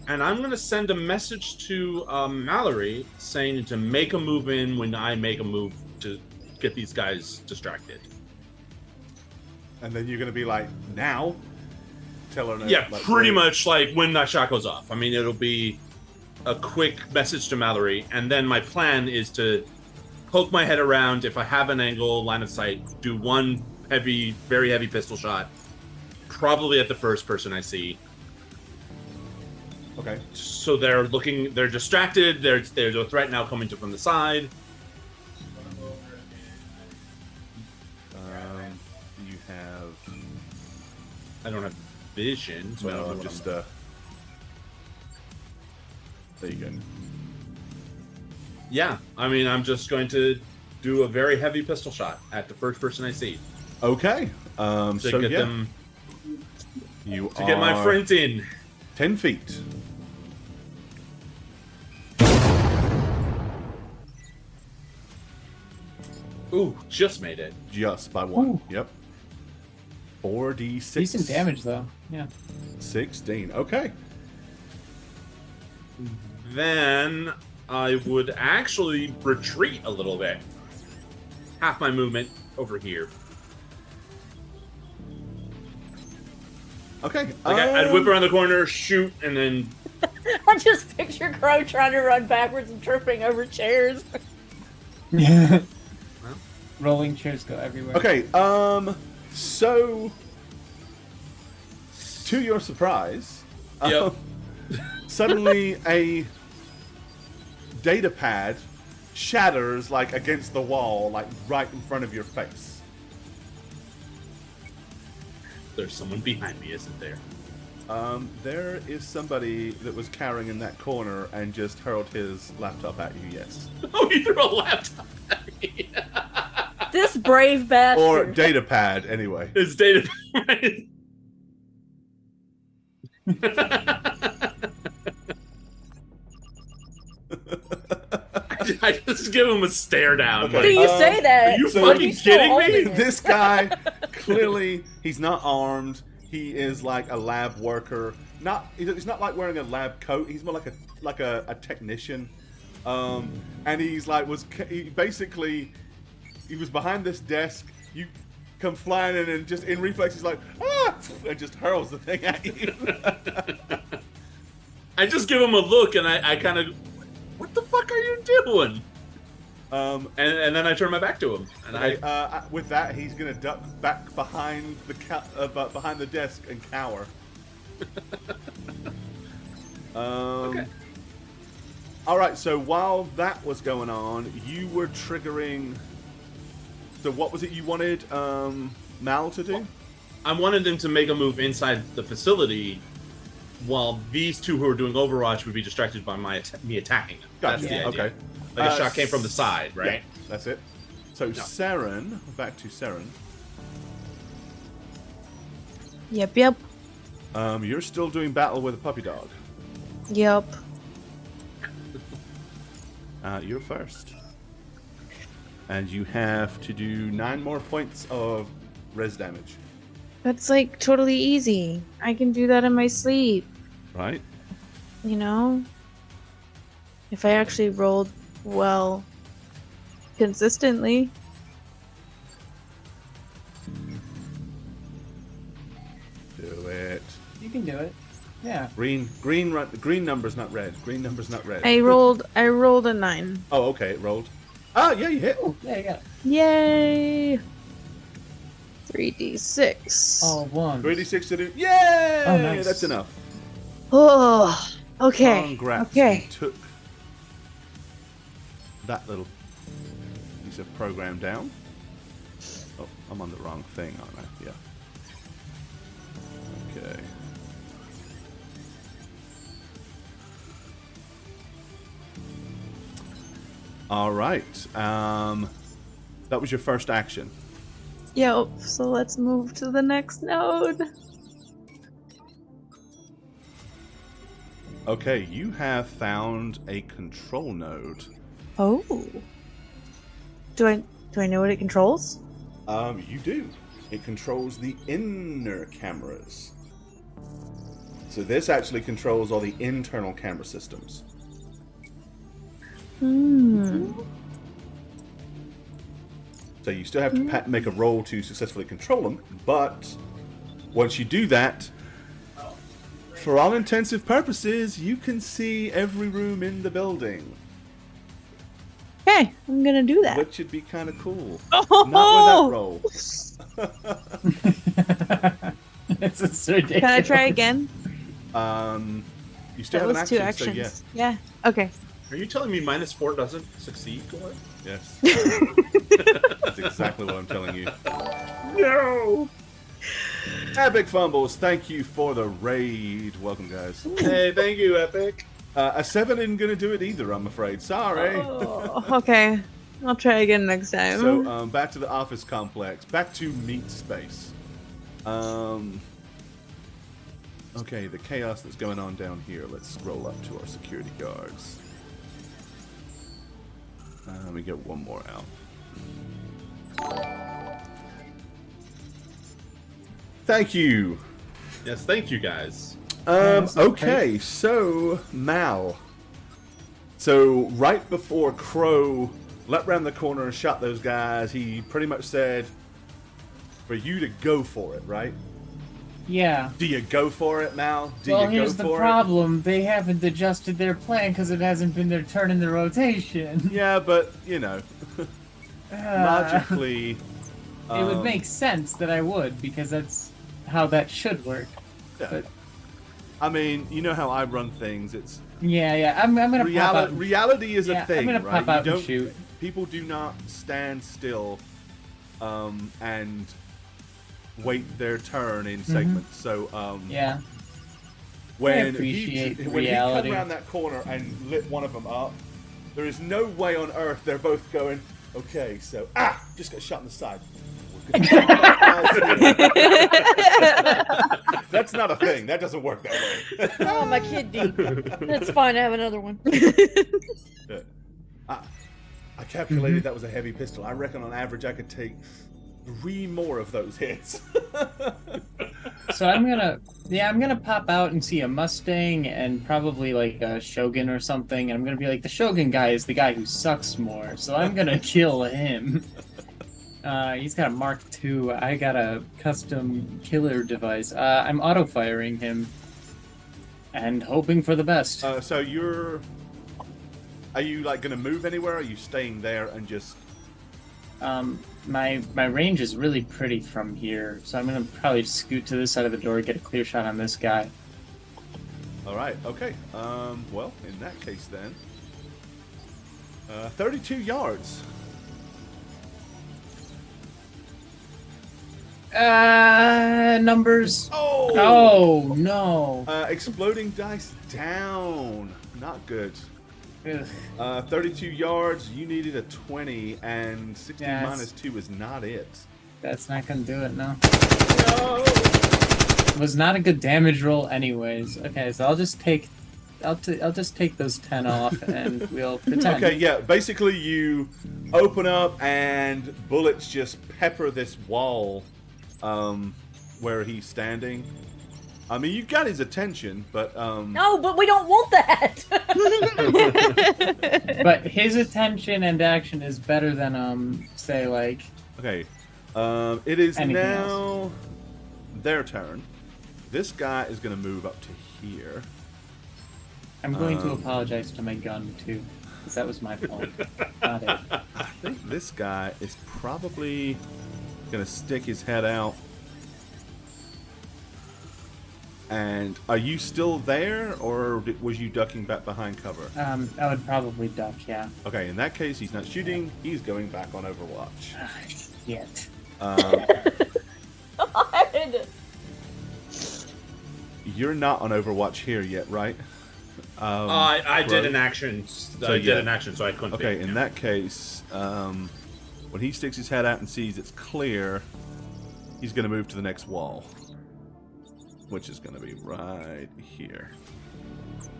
And I'm going to send a message to Mallory saying to make a move in when I make a move to get these guys distracted. And then you're going to be like, now? Tell her. Yeah, like, pretty wait. much like when that shot goes off. I mean, it'll be a quick message to Mallory, and then my plan is to poke my head around. If I have an angle, line of sight, do one heavy, very heavy pistol shot, probably at the first person I see. Okay. So they're distracted. There's a threat now coming from the side. You have. I don't have vision, so I don't know No, what just. I'm- There you go. Yeah, I mean, I'm just going to do a very heavy pistol shot at the first person I see Okay. to So get yeah, them you to get my are friends in. 10 feet. Ooh, just made it. Just by one. Ooh. Yep. 4d6. Decent damage though. Yeah. 16. Okay. Then I would actually retreat a little bit. Half my movement over here. Okay. Like I'd whip around the corner, shoot, and then I just picture Crow trying to run backwards and tripping over chairs. Yeah. Rolling chairs go everywhere. Okay. So, to your surprise, Yep. suddenly a data pad shatters like against the wall, like right in front of your face. there's someone behind me, isn't there? There is somebody that was cowering in that corner and just hurled his laptop at you. Yes, Oh, you threw a laptop at me. This brave bastard. or data pad anyway. It's data. I just give him a stare down. Okay. What do you say that? are you So- fucking He's still kidding me? holding it. This guy clearly he's not armed. He is like a lab worker. He's not like wearing a lab coat. He's more like a technician. And he's like he was behind this desk. You come flying in and just in reflex he's like and just hurls the thing at you. I just give him a look and I kind of, what the fuck are you doing? And then I turn my back to him and Okay, with that, he's gonna duck back behind behind the desk and cower. Okay. All right. So while that was going on, you were triggering. So what was it you wanted Mal to do? I wanted him to make a move inside the facility, while these two who are doing Overwatch would be distracted by me attacking them. Gotcha. That's the idea. Okay. Like a shot came from the side, right? Yeah, that's it. So Saren, back to Saren. Yep. You're still doing battle with a puppy dog. Yep. You're first. And you have to do 9 more points of res damage. That's like totally easy. I can do that in my sleep, Right? you know? If I actually rolled well consistently. You can do it. Yeah. Green number's not red. Green number's not red. I rolled a 9. Oh, okay, it rolled. Ah, yeah, you hit. Oh, yeah, you got it. Yay! 3d6. All one. 3d6 to do. Yay! Oh, nice. That's enough. Oh, okay. Congrats. Okay. You took that little piece of program down. Oh, I'm on the wrong thing, aren't I? Yeah. Okay. All right. That was your first action. Yep, so let's move to the next node. Okay, you have found a control node. Oh. Do I know what it controls? You do. It controls the inner cameras. So this actually controls all the internal camera systems. Hmm. So you still have to make a roll to successfully control them, but once you do that, for all intensive purposes, you can see every room in the building. Okay, I'm gonna do that. Which should be kind of cool. Oh! Not with that roll. It's ridiculous. Can I try again? You still That have was an 2 action, actions. so yeah. Yeah. Okay. Are you telling me -4 doesn't succeed, Gordon? Yes. That's exactly what I'm telling you. No! Epic Fumbles, thank you for the raid. Welcome, guys. Hey, thank you, Epic. A 7 isn't going to do it either, I'm afraid. Sorry. Oh, okay. I'll try again next time. So, back to the office complex. Back to meat space. Okay, the chaos that's going on down here. Let's scroll up to our security guards. Let me get one more out. Thank you. Yes, thank you, guys. Okay, so Mal. So right before Crow leapt round the corner and shot those guys, he pretty much said for you to go for it, right? Yeah. Do you go for it, Mal? Well, here's the problem. They haven't adjusted their plan because it hasn't been their turn in the rotation. Yeah, but, you know, logically... It would make sense that I would, because that's how that should work. Yeah. But, I mean, you know how I run things. It's yeah. I'm gonna pop out. And, reality is a thing, I'm gonna right? pop out you and don't, shoot. People do not stand still and wait their turn in segments. So Yeah. when appreciate he reality. come around that corner and lit one of them up, there is no way on earth they're both going, okay, so just got shot in the side. That's not a thing. That doesn't work that way. Oh, my kidney. That's fine. I have another one. I calculated that was a heavy pistol. I reckon on average I could take 3 more of those hits. So I'm gonna pop out and see a Mustang and probably like a Shogun or something, and I'm gonna be like, the Shogun guy is the guy who sucks more, so I'm gonna kill him. He's got a Mark II. I got a custom killer device. I'm auto-firing him and hoping for the best. So are you like gonna move anywhere? Or are you staying there and just? My range is really pretty from here, so I'm gonna probably scoot to this side of the door, get a clear shot on this guy. All right. Okay. Well, in that case then, 32 yards. Numbers. Oh! Oh no. Exploding dice down. Not good. Ugh. 32 yards. You needed a 20, and 16 Yes. minus 2 is not it. That's not gonna do it, no. No. It was not a good damage roll anyways. Okay, so I'll just take those 10 off and we'll pretend. Okay, yeah. Basically, you open up and bullets just pepper this wall where he's standing. I mean, you got his attention, but No, but we don't want that. But his attention and action is better than say like okay. It is anything now their turn. this guy is going to move up to here. I'm going to apologize to my gun too, because that was my fault. Not it. I think this guy is probably going to stick his head out. And are you still there, or was you ducking back behind cover? I would probably duck, yeah. Okay, in that case, he's not shooting. He's going back on Overwatch. Yet. God. You're not on Overwatch here yet, right? I did Crow? an action. So, I did yeah. an action, so I couldn't. Okay, be, in yeah. that case, when he sticks his head out and sees it's clear, he's going to move to the next wall, which is going to be right here.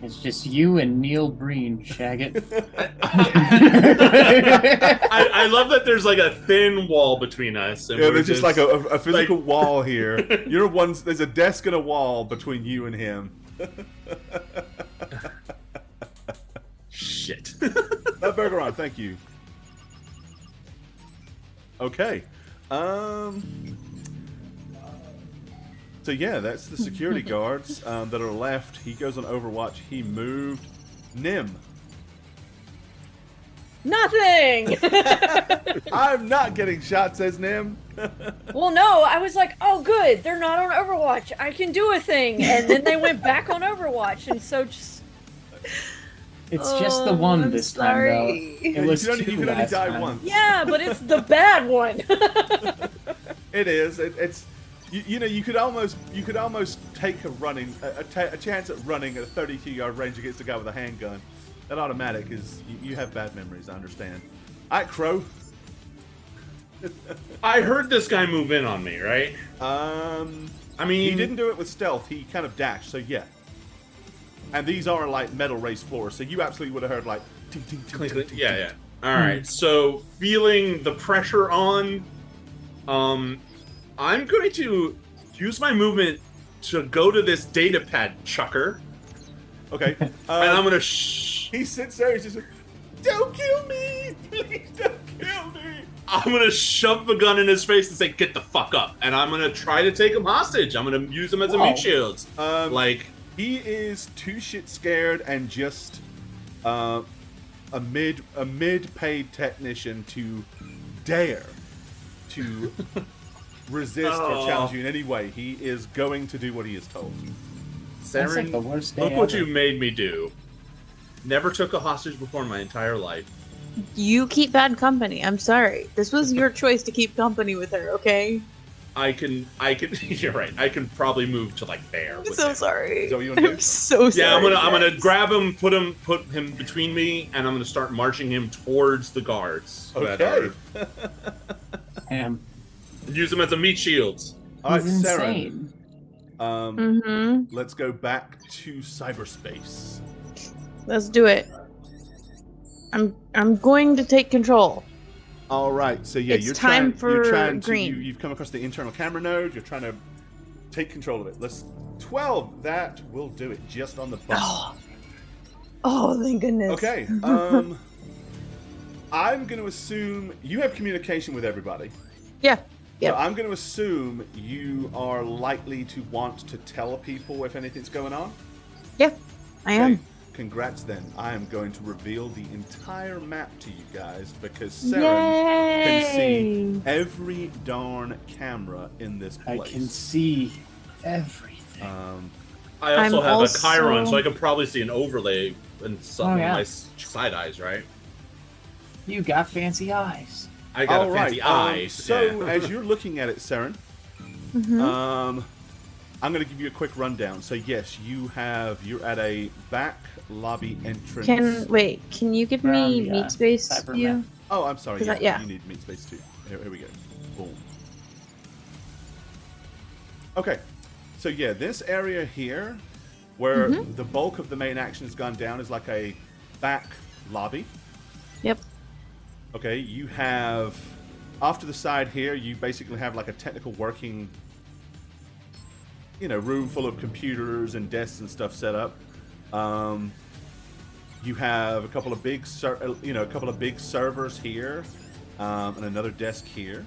It's just you and Neil Breen, Shagget. I love that there's like a thin wall between us. And Yeah, we're there's just like a physical wall here. You're one. There's a desk and a wall between you and him. Shit. Burger on, thank you. Okay. So yeah, that's the security guards that are left. He goes on Overwatch. He moved. Nim. Nothing. I'm not getting shot, says Nim. Well, no, I was like, oh, good, they're not on Overwatch. I can do a thing, and then they went back on Overwatch, and so just. It's just the one I'm this sorry. time, though. It was you two can only last die time. once. Yeah, but it's the bad one. It is. It's. You know, you could almost take a chance at running at a 32-yard range against a guy with a handgun. That automatic is you have bad memories. I understand. All right, Crow. I heard this guy move in on me, right? I I mean, he didn't do it with stealth. He kind of dashed. So yeah. And these are like metal raised floors, so you absolutely would have heard like ting, ting, ting, Clink, ting, clink. ting, Yeah, ting. yeah. All right. So feeling the pressure on, I'm going to use my movement to go to this data pad chucker, Okay. and I'm gonna He sits there. He's just like, "Don't kill me! Please don't kill me!" I'm gonna shove the gun in his face and say, "Get the fuck up!" And I'm gonna try to take him hostage. I'm gonna use him as a Whoa. meat shield. Like, He is too shit scared and just a mid paid technician to dare to resist or challenge you in any way. He is going to do what he is told. That's like Saren, the worst day look what ever. you made me do. Never took a hostage before in my entire life. You keep bad company. I'm sorry. This was your choice to keep company with her, okay? I can. You're right. I can probably move to like there. I'm with so him. sorry. Is that what you want to I'm do? so sorry. Yeah, I'm gonna guys. grab him, put him between me, and I'm gonna start marching him towards the guards. that Okay. are- Damn. Use him as a meat shield. All right, He's Saren. insane. Mm-hmm. Let's go back to cyberspace. Let's do it. I'm going to take control. All right, so yeah, It's you're time trying. You're for trying green. to. You've come across the internal camera node. You're trying to take control of it. Let's 12. That will do it, just on the button. Oh, thank goodness. Okay. I'm going to assume you have communication with everybody. Yeah. Yep. So I'm going to assume you are likely to want to tell people if anything's going on. Yeah, I am. Okay, congrats then. I am going to reveal the entire map to you guys because Saren can Yay! see every darn camera in this I place. can see everything. I also I'm have also- a Chiron, so I can probably see an overlay in some Oh, of yeah. my side eyes, right? You got fancy eyes. I got All a right. fancy eye. So yeah. as you're looking at it, Saren, Mhm. I'm going to give you a quick rundown. So yes, you're at a back lobby entrance. Can you give Around me the, meat space Cyber view? map. Oh, I'm sorry. 'Cause Yeah, I- yeah. you need meat space too. Here we go. Boom. Okay, so yeah, this area here, where Mm-hmm. the bulk of the main action has gone down, is like a back lobby. Yep. Okay, you have off to the side here. You basically have like a technical working, room full of computers and desks and stuff set up. You have a couple of big, servers here, and another desk here.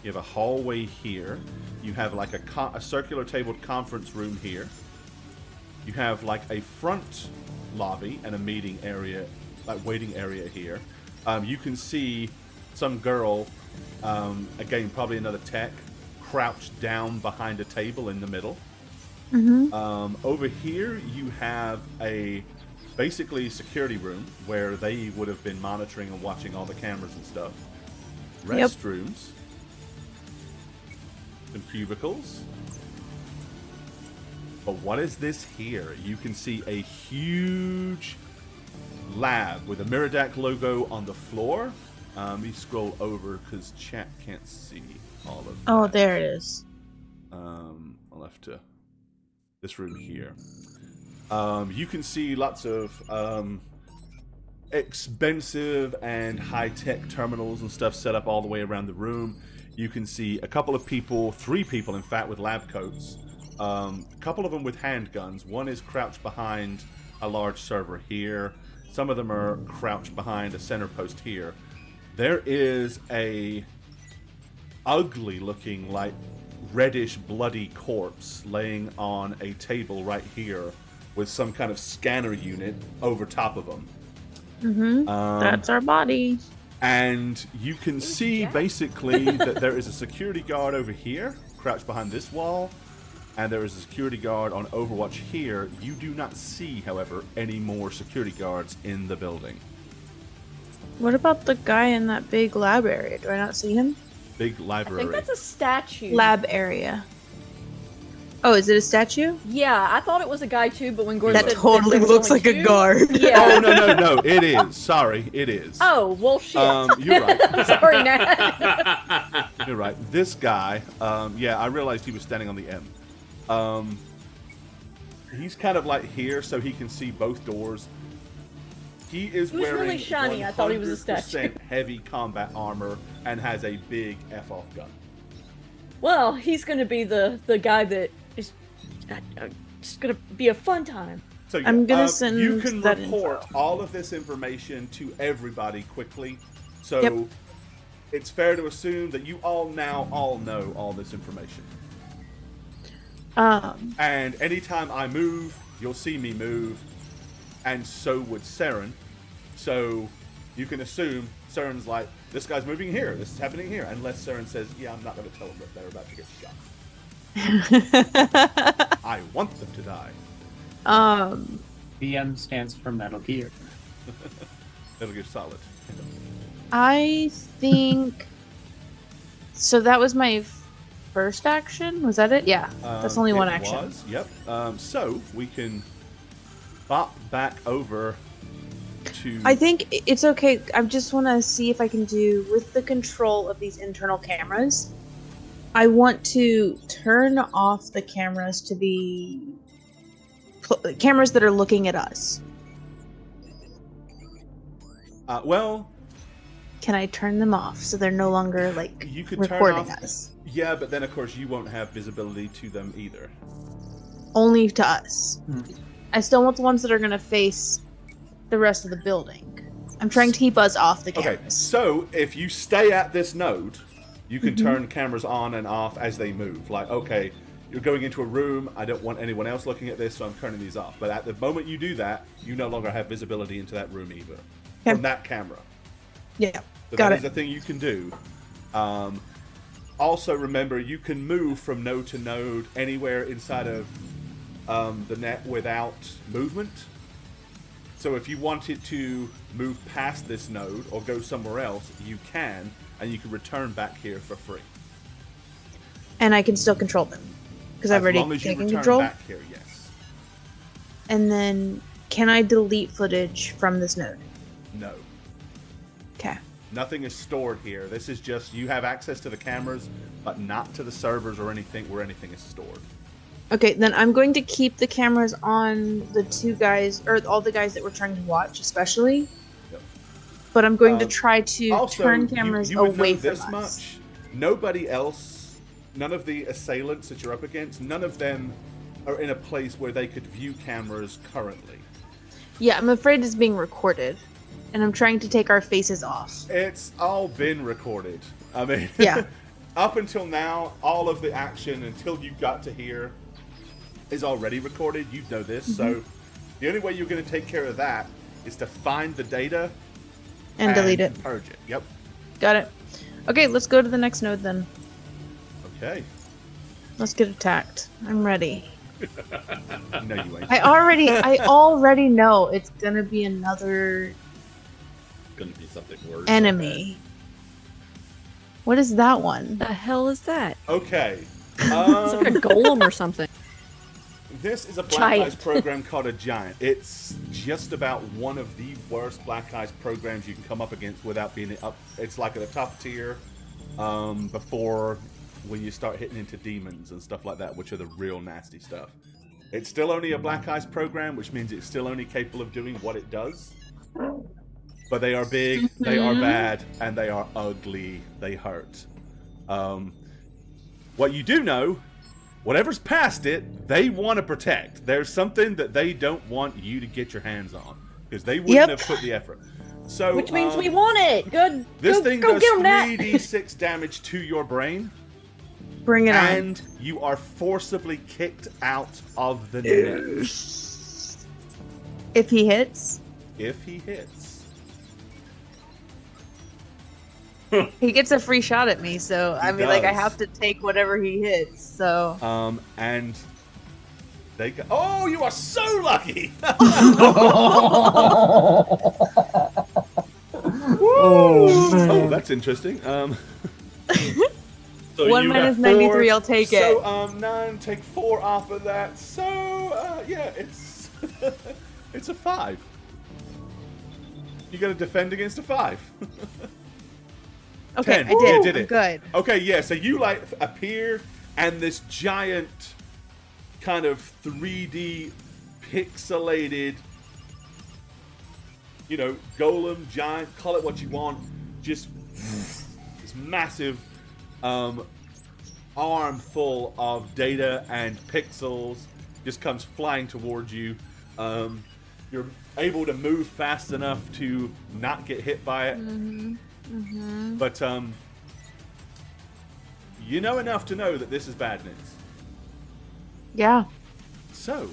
You have a hallway here. You have like a circular tabled conference room here. You have like a front lobby and a meeting area, like waiting area here. You can see some girl, again, probably another tech, crouched down behind a table in the middle. Over here, you have basically security room where they would have been monitoring and watching all the cameras and stuff. Restrooms. Some cubicles. But what is this here? You can see a huge lab with a Miradak logo on the floor. Let me scroll over because chat can't see all of that. Oh, there it is. I'll have to... This room here. You can see lots of expensive and high-tech terminals and stuff set up all the way around the room. You can see a couple of people, 3 people in fact, with lab coats. A couple of them with handguns. One is crouched behind a large server here. Some of them are crouched behind a center post here. There is a ugly-looking, like, reddish, bloody corpse laying on a table right here with some kind of scanner unit over top of them. That's our body. And you can see basically that there is a security guard over here, crouched behind this wall, and there is a security guard on Overwatch here. You do not see, however, any more security guards in the building. What about the guy in that big lab area? Do I not see him? Big I library. think that's a statue. Lab area. Oh, is it a statue? Yeah, I thought it was a guy too, but when Gordon That said totally there was looks only like a 2, guard. Yeah. Oh, no, it is. Sorry, it is. Oh, well, shit. You're right. Sorry, Nat. You're right. This guy, yeah, I realized he was standing on the M. He's kind of like here, so he can see both doors. He is He was wearing really shiny. I thought he was a statue. 100% heavy combat armor and has a big F-off gun. Well, he's going to be the guy that is just going to be a fun time. So yeah, I'm gonna send you can that report info. all of this information to everybody quickly. So Yep. it's fair to assume that you all now know all this information. And anytime I move, you'll see me move, and so would Saren. So you can assume Saren's like, this guy's moving here, this is happening here, unless Saren says, yeah, I'm not going to tell them that they're about to get shot. I want them to die. VM stands for Metal Gear. It'll get solid. I think so. That was my first action. Was that it? Yeah, that's only one action. Was, yep. So we can bop back over to. I think it's okay. I just want to see if I can do with the control of these internal cameras. I want to turn off the cameras to be cameras that are looking at us. Well, can I turn them off so they're no longer like you could recording turn off, us? Yeah, but then of course you won't have visibility to them either. Only to us. Hmm. I still want the ones that are going to face the rest of the building. I'm trying to keep us off the cameras. Okay, so if you stay at this node, you can Mm-hmm. turn cameras on and off as they move. Like, okay, you're going into a room, I don't want anyone else looking at this, so I'm turning these off. But at the moment you do that, you no longer have visibility into that room either. Okay. From that camera. Yeah, So got that it. is a thing you can do. Also remember, you can move from node to node anywhere inside of the net without movement. So if you wanted to move past this node or go somewhere else, you can, and you can return back here for free. And I can still control them because I've As already long as you taken return control. back here, yes. And then, can I delete footage from this node? No. Okay. Nothing is stored here. This is just, you have access to the cameras, but not to the servers or anything where anything is stored. Okay, then I'm going to keep the cameras on the 2 guys, or all the guys that we're trying to watch, especially. Yep. But I'm going to try to Also, turn cameras you would away know from this us. much. Nobody else, none of the assailants that you're up against, none of them are in a place where they could view cameras currently. Yeah, I'm afraid it's being recorded, and I'm trying to take our faces off. It's all been recorded. I mean, Yeah. up until now, all of the action until you got to here is already recorded. You know this, so the only way you're going to take care of that is to find the data And delete it. Purge it. Yep. Got it. Okay, let's go to the next node then. Okay. Let's get attacked. I'm ready. No, you ain't. I already know it's gonna be another Gonna be something worse. enemy. What is that one? The hell is that? Okay. It's like a golem or something. This is a Black Giant. Eyes program called a Giant. It's just about one of the worst Black Eyes programs you can come up against without being up. It's like at the top tier before when you start hitting into demons and stuff like that, which are the real nasty stuff. It's still only a Black Eyes program, which means it's still only capable of doing what it does. But they are big, they are bad, and they are ugly. They hurt. What you do know, whatever's past it, they want to protect. There's something that they don't want you to get your hands on because they wouldn't have put the effort. So, Which means we want it. Good. This go, thing go does get 'em, Nat. 3d6 damage to your brain, Bring it on. and you are forcibly kicked out of the net If he hits, if he hits. he gets a free shot at me. So I mean, like, I have to take whatever he hits. So And they go, oh, you are so lucky! Oh, that's interesting. So 1 you minus got 93, I'll take it. So 9, take 4 off of that. So yeah, it's it's a 5. You got to defend against a 5. Okay, 10. I did. Yeah, did I'm it. good. Okay, yeah. So you like appear, and this giant, kind of 3D, pixelated, golem, giant, call it what you want, just this massive arm full of data and pixels just comes flying towards you. You're able to move fast enough to not get hit by it. But you know enough to know that this is bad news. Yeah, So,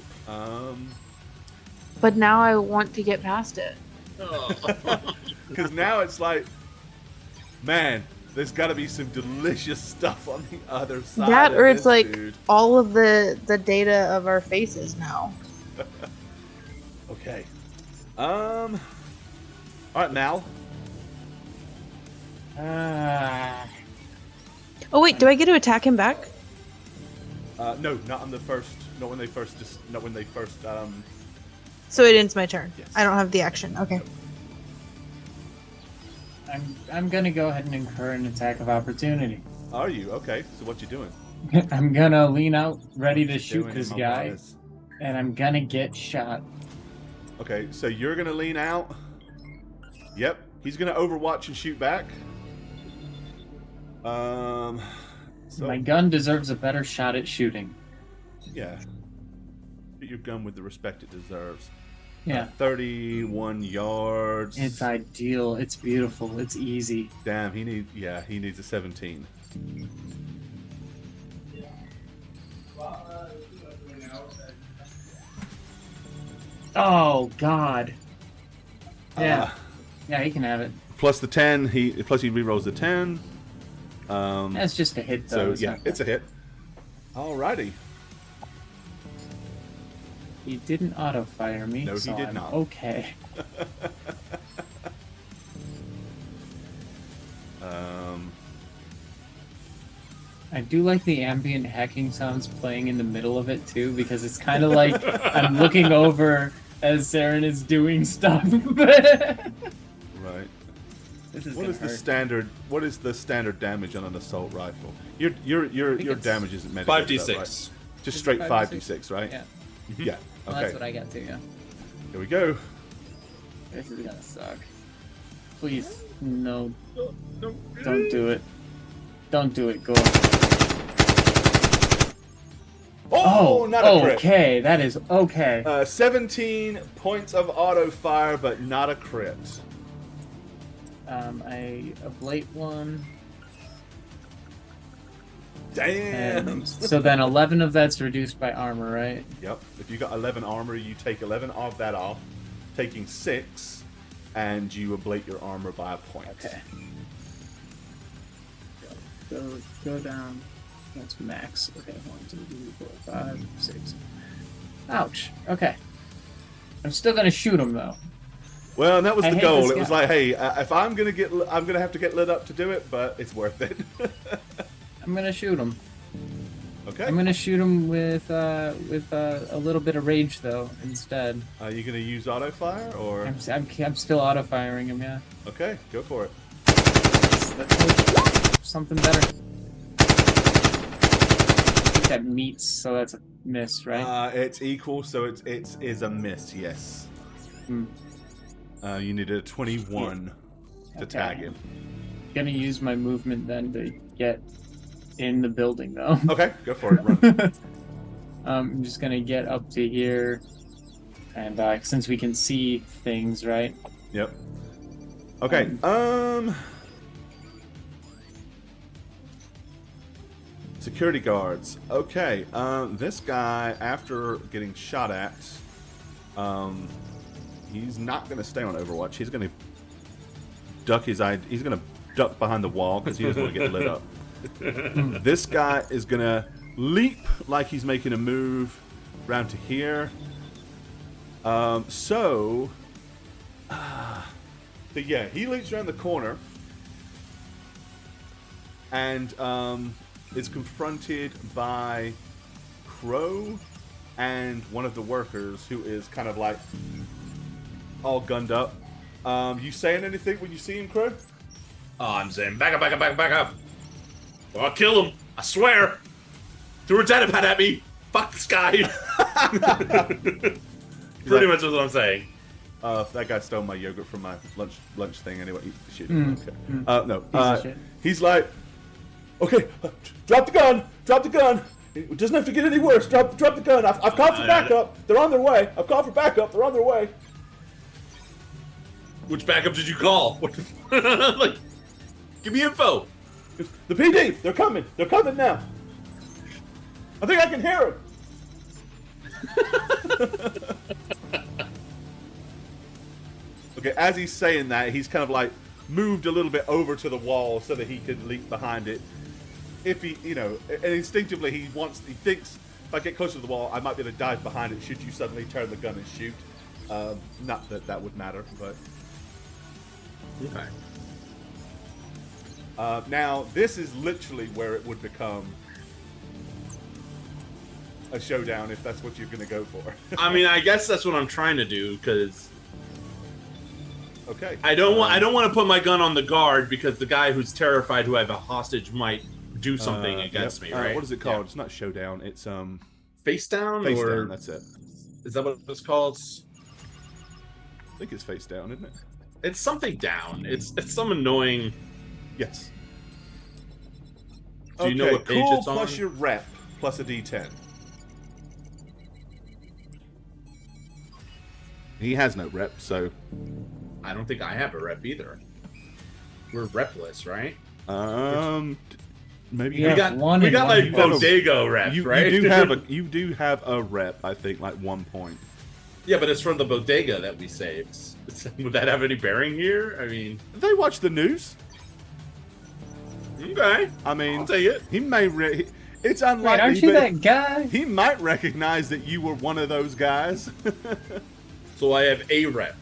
but now I want to get past it. because now it's like, man, there's got to be some delicious stuff on the other side. That, of or this, it's like dude. all of the data of our faces now. Okay. All right, Mal. Oh wait, do I get to attack him back? No, not on the first. Not when they first. Not when they first. So it ends my turn. Yes. I don't have the action. Okay. I'm gonna go ahead and incur an attack of opportunity. Are you okay? So what you doing? I'm gonna lean out, ready to shoot Doing this in my guy, bonus. and I'm gonna get shot. Okay, so you're gonna lean out. Yep, he's gonna overwatch and shoot back. So My gun deserves a better shot at shooting. yeah, hit your gun with the respect it deserves. Yeah, 31 yards. it's ideal. It's beautiful. It's easy. Damn, he needs a 17. Oh God. Yeah, Uh, yeah, he can have it. plus the 10, he rerolls the 10. That's just a hit, So though. yeah, it's a hit. Alrighty. He didn't auto fire me. No, he so did I'm not. Okay. I do like the ambient hacking sounds playing in the middle of it too, because it's kind of like I'm looking over as Saren is doing stuff. Right. This is What gonna is the hurt. standard? What is the standard damage on an assault rifle? Your it's damage isn't mitigated. 5d6. Right? Just straight 5d6, right? Yeah. Yeah. Well, Okay. that's what I got too. Yeah. Here we go. This is gonna suck. Please, no, No. don't do it. Don't do it. Go. Oh, not a crit. okay. That is okay. 17 points of auto fire, but not a crit. I ablate one. Damn. And so then 11 of that's reduced by armor, right? Yep. If you got 11 armor, you take 11 of that off, taking 6, and you ablate your armor by a point. Okay. Go down. That's max. Okay, 1, 2, 3, 4, 5, 6. Ouch. Okay. I'm still gonna shoot him though. Well, and that was I the hate goal. this It was guy. like, hey, if I'm gonna have to get lit up to do it, but it's worth it. I'm gonna shoot him. Okay. I'm gonna shoot him with a little bit of rage though instead. Are you gonna use auto fire or? I'm still auto firing him. Yeah. Okay, go for it. That's something better. I think that meets, so that's a miss, right? It's equal, so it is a miss. Yes. Hmm. You needed a 21 to Okay. tag him. Gonna use my movement then to get in the building though. Okay, go for it. Run. I'm just gonna get up to here, and since we can see things, right? Yep. Okay. Security guards. Okay. This guy, after getting shot at, he's not going to stay on Overwatch. He's going to duck his eye. He's going to duck behind the wall because he doesn't want to get lit up. This guy is going to leap like he's making a move around to here. So yeah, he leaps around the corner and is confronted by Crow and one of the workers who is kind of like all gunned up. You saying anything when you see him, Crow? Oh, I'm saying, back up, back up, back up, back up. Or I'll kill him. I swear. Threw a datapad at me. Fuck this guy. Pretty much is what I'm saying. That guy stole my yogurt from my lunch thing anyway. Shoot him. Mm. Okay. No. Piece of shit. He's like, okay, drop the gun. Drop the gun. It doesn't have to get any worse. Drop the gun. I've called for backup. They're on their way. I've called for backup. They're on their way. Which backup did you call? Like, give me info. The PD. They're coming. They're coming now. I think I can hear them. Okay, as he's saying that, he's kind of like moved a little bit over to the wall so that he could leap behind it. If he, and instinctively he thinks if I get closer to the wall, I might be able to dive behind it should you suddenly turn the gun and shoot. Not that that would matter, but... Okay. Now, this is literally where it would become a showdown if that's what you're going to go for. I mean, I guess that's what I'm trying to do because Okay. I don't want to put my gun on the guard because the guy who's terrified who I have a hostage might do something against me, right? What is it called? It's not showdown. It's Face down face or down. That's it. is that what it's called? I think it's face down, isn't it? It's something down. It's some annoying. Yes. Do you know what page cool it's on? plus your rep plus a D10. He has no rep, so I don't think I have a rep either. We're repless, right? maybe Yeah. We got one we and got one. like Bodega rep, right? you do have a rep. I think like 1 point. Yeah, but it's from the bodega that we saved. Would that have any bearing here? I mean, They watch the news. okay, I mean, I'll take it. he may. It's Wait, unlikely. aren't you but that guy? He might recognize that you were one of those guys. So I have a rep.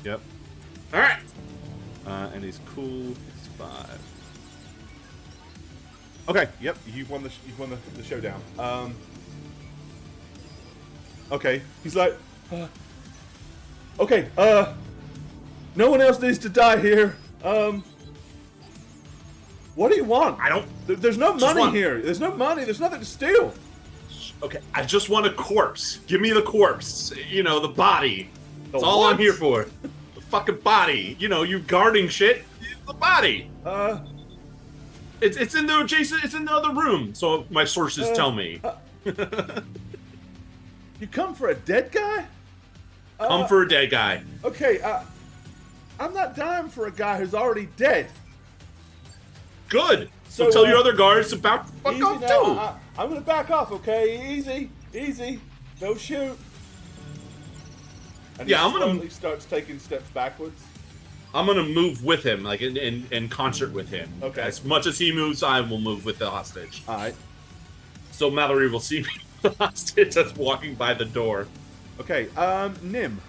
Yep. All right. And he's cool. He's 5. Okay. Yep. You've won the showdown. Okay. He's like, okay. No one else needs to die here. What do you want? I don't. There's no Just money want- here. There's no money. There's nothing to steal. Okay, I just want a corpse. Give me the corpse. You know, the body. That's all what? I'm here for. The fucking body. You know, you guarding shit. The body. It's in the adjacent. It's in the other room. So my sources tell me. You come for a dead guy? Come for a dead guy. Okay, I'm not dying for a guy who's already dead. Good. So tell your other guards to back the fuck easy off now. too. I'm gonna back off, okay? Easy. Don't shoot. And Yeah, he I'm gonna- slowly starts taking steps backwards. I'm gonna move with him, like in concert with him. Okay. As much as he moves, I will move with the hostage. All right. So Mallory will see me, the hostage that's walking by the door. Okay. Nim.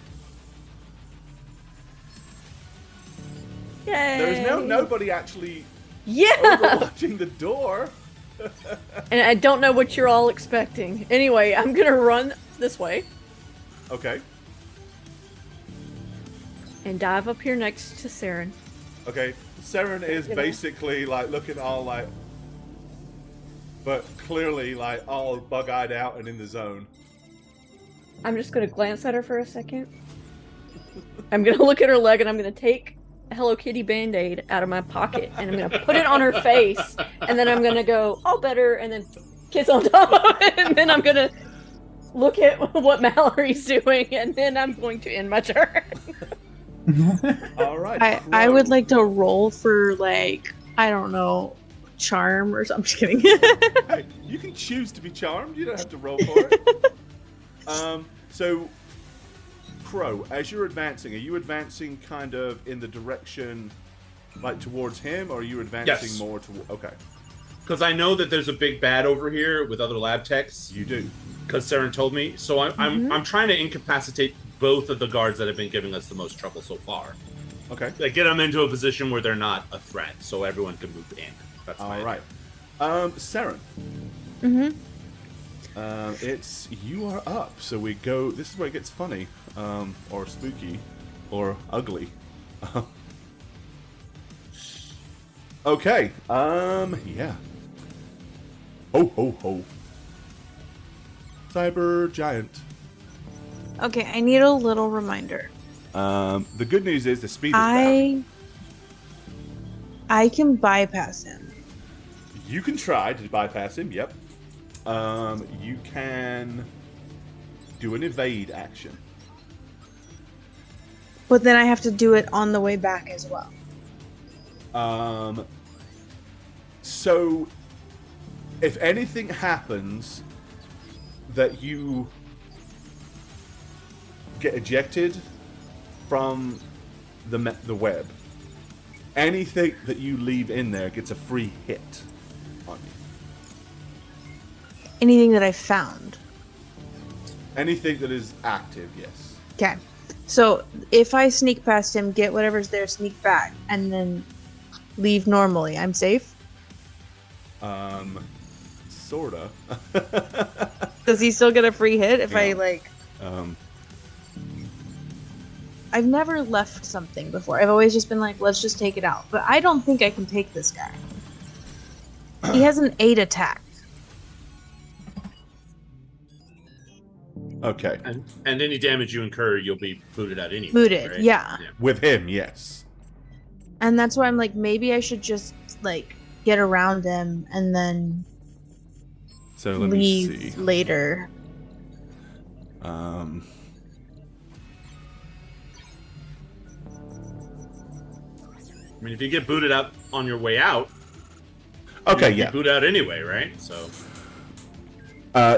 Yay! There's nobody actually Yeah! overwatching the door. And I don't know what you're all expecting. Anyway, I'm gonna run this way Okay. and dive up here next to Saren. Okay. Saren is You know? basically like looking all like, but clearly like all bug-eyed out and in the zone. I'm just gonna glance at her for a second. I'm gonna look at her leg and I'm gonna take a Hello Kitty Band-Aid out of my pocket and I'm gonna put it on her face and then I'm gonna go, all better, and then kiss on top of it and then I'm gonna look at what Mallory's doing and then I'm going to end my turn. All right. I would Crow. like to roll for like, I don't know, charm or something. I'm just kidding. Hey, you can choose to be charmed. You don't have to roll for it. So, Crow, as you're advancing, are you advancing kind of in the direction, like towards him, or are you advancing Yes. more to? Okay, Because I know that there's a big bad over here with other lab techs. you do. Because Saren told me. So I'm trying to incapacitate both of the guards that have been giving us the most trouble so far. Okay. Like, get them into a position where they're not a threat, so everyone can move in. That's All fine. right. Saren, Mm-hmm. it's you are up. So we go. This is where it gets funny, or spooky, or ugly. Okay. Yeah. Ho ho ho. Cyber giant. Okay, I need a little reminder. The good news is the speed is back. I can bypass him. You can try to bypass him. Yep. You can do an evade action. But then I have to do it on the way back as well. So if anything happens that you get ejected from the web, anything that you leave in there gets a free hit on you. Anything that I found. Anything that is active, yes. Okay. So if I sneak past him, get whatever's there, sneak back, and then leave normally, I'm safe? Sorta. Does he still get a free hit if I, Yeah. like... um, I've never left something before. I've always just been like, let's just take it out. But I don't think I can take this guy. He has an 8 attack. okay. And any damage you incur, you'll be booted out anyway. Booted, right? yeah. With him, yes. And that's why I'm like, maybe I should just, like, get around him and then So let me leave see. later. I mean, if you get booted out on your way out, Okay, you yeah. boot out anyway, right? So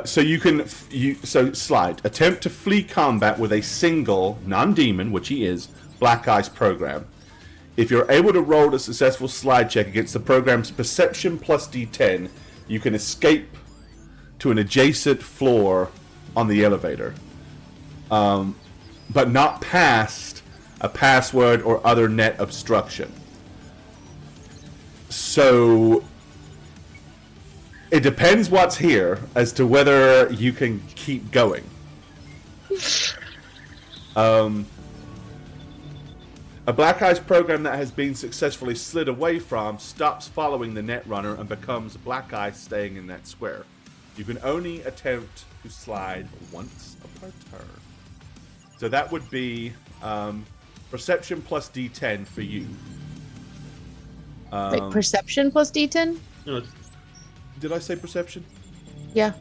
So you can slide. Attempt to flee combat with a single non-demon, which he is, Black Ice program. If you're able to roll a successful slide check against the program's perception plus D10, you can escape to an adjacent floor on the elevator, but not past a password or other net obstruction. So it depends what's here as to whether you can keep going. A Black Ice program that has been successfully slid away from stops following the Netrunner and becomes Black Ice, staying in that square. You can only attempt to slide once per turn. So that would be Perception plus D10 for you. Like, perception plus D10? you know, Did I say perception? Yeah.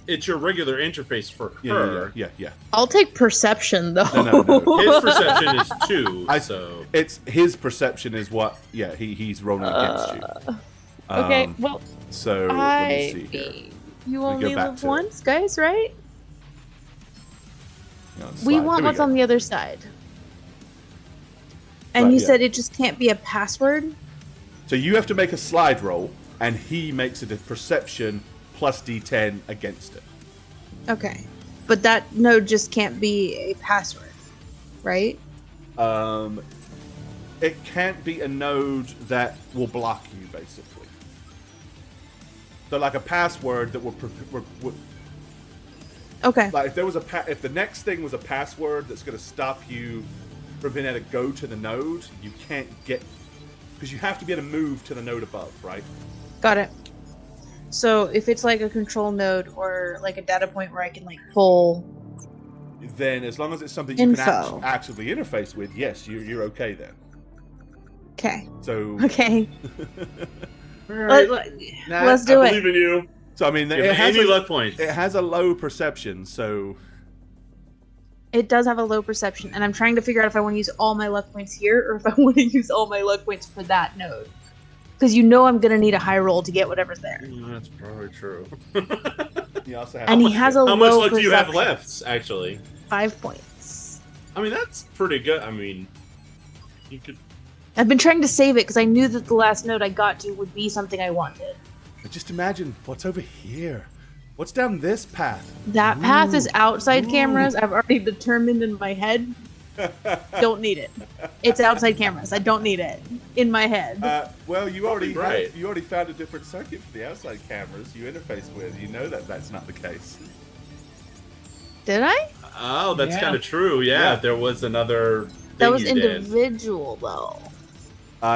it's your regular interface for Yeah, her. yeah. I'll take perception, though. No. His perception is 2, I- so It's his perception is what. Yeah, he's rolling against you. Okay, well, So let me see here. You Let me go only back live to it. once, guys, right? Hang on, We slide. want Here what's go. on the other side. And Right, you yeah. said it just can't be a password? So you have to make a slide roll, and he makes it a perception plus D10 against it. Okay. But that node just can't be a password, right? It can't be a node that will block you, basically. So like a password that would Okay. like if there was if the next thing was a password that's going to stop you from being able to go to the node, you can't get, because you have to be able to move to the node above, right? Got it. So if it's like a control node or like a data point where I can like pull. Then as long as it's something you Info. can actively interface with, yes, you're okay then. Okay. So Okay. All right. Nat, Let's do I it. believe in you. so I mean Give it me has any luck points. it has a low perception, so It does have a low perception, and I'm trying to figure out if I want to use all my luck points here or if I want to use all my luck points for that node. Because you know I'm going to need a high roll to get whatever's there. That's probably true. you also have And he has a How low much luck perception. do you have left, actually? 5 points. I mean, that's pretty good. I mean, you could. I've been trying to save it because I knew that the last node I got to would be something I wanted. But just imagine what's over here. What's down this path? That path is outside Ooh. cameras. I've already determined in my head. Don't need it. It's outside cameras. I don't need it in my head. Well, you already Right. you already found a different circuit for the outside cameras you interface with. You know that that's not the case. Did I? Oh, that's Yeah. kind of true. Yeah, Yeah. there was another. Thing That was you did. individual though.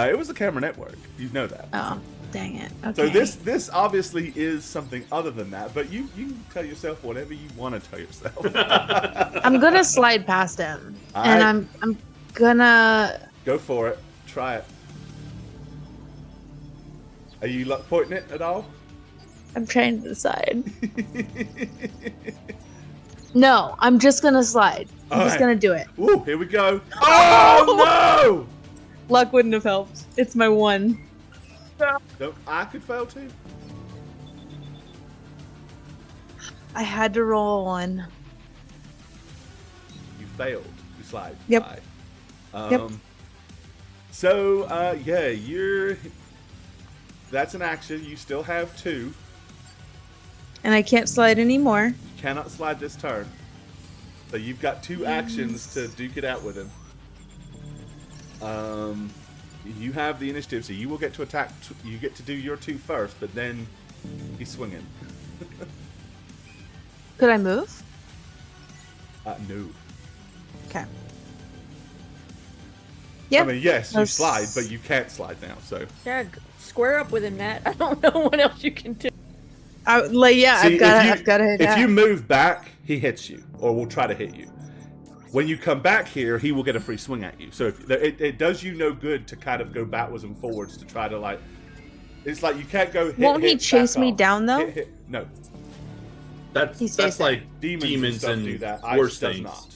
It was a camera network. You know that. Oh, dang it. Okay. So this obviously is something other than that, but you can tell yourself whatever you want to tell yourself. I'm gonna slide past him, and Alright. I'm gonna. Go for it. Try it. Are you luck pointing it at all? I'm trying to decide. No, I'm just gonna slide. I'm just Alright. gonna do it. Woo, here we go. Oh Luck wouldn't have helped. It's my one. no! I could fail too. I had to roll a 1. You failed. You slide. Yep. Slide. Yep. So yeah, you're. That's an action. You still have 2. And I can't slide anymore. You cannot slide this turn. So you've got 2 actions to duke it out with him. You have the initiative, so you will get to attack. You get to do your 2 first, but then he's swinging. Could I move? No. Okay. Yep. I mean, yes, you Let's- slide, but you can't slide now. So Yeah, square up with him, Nat. I don't know what else you can do. Yeah, See, I've got to hit if that. you move back, he hits you, or will try to hit you. When you come back here, he will get a free swing at you. So if, it does you no good to kind of go backwards and forwards to try to like. It's like you can't go. Won't he hit, chase back me off. down, though? Hit. No, He stays That's there. like demons and stuff stuff do that. Ice worse does things. not.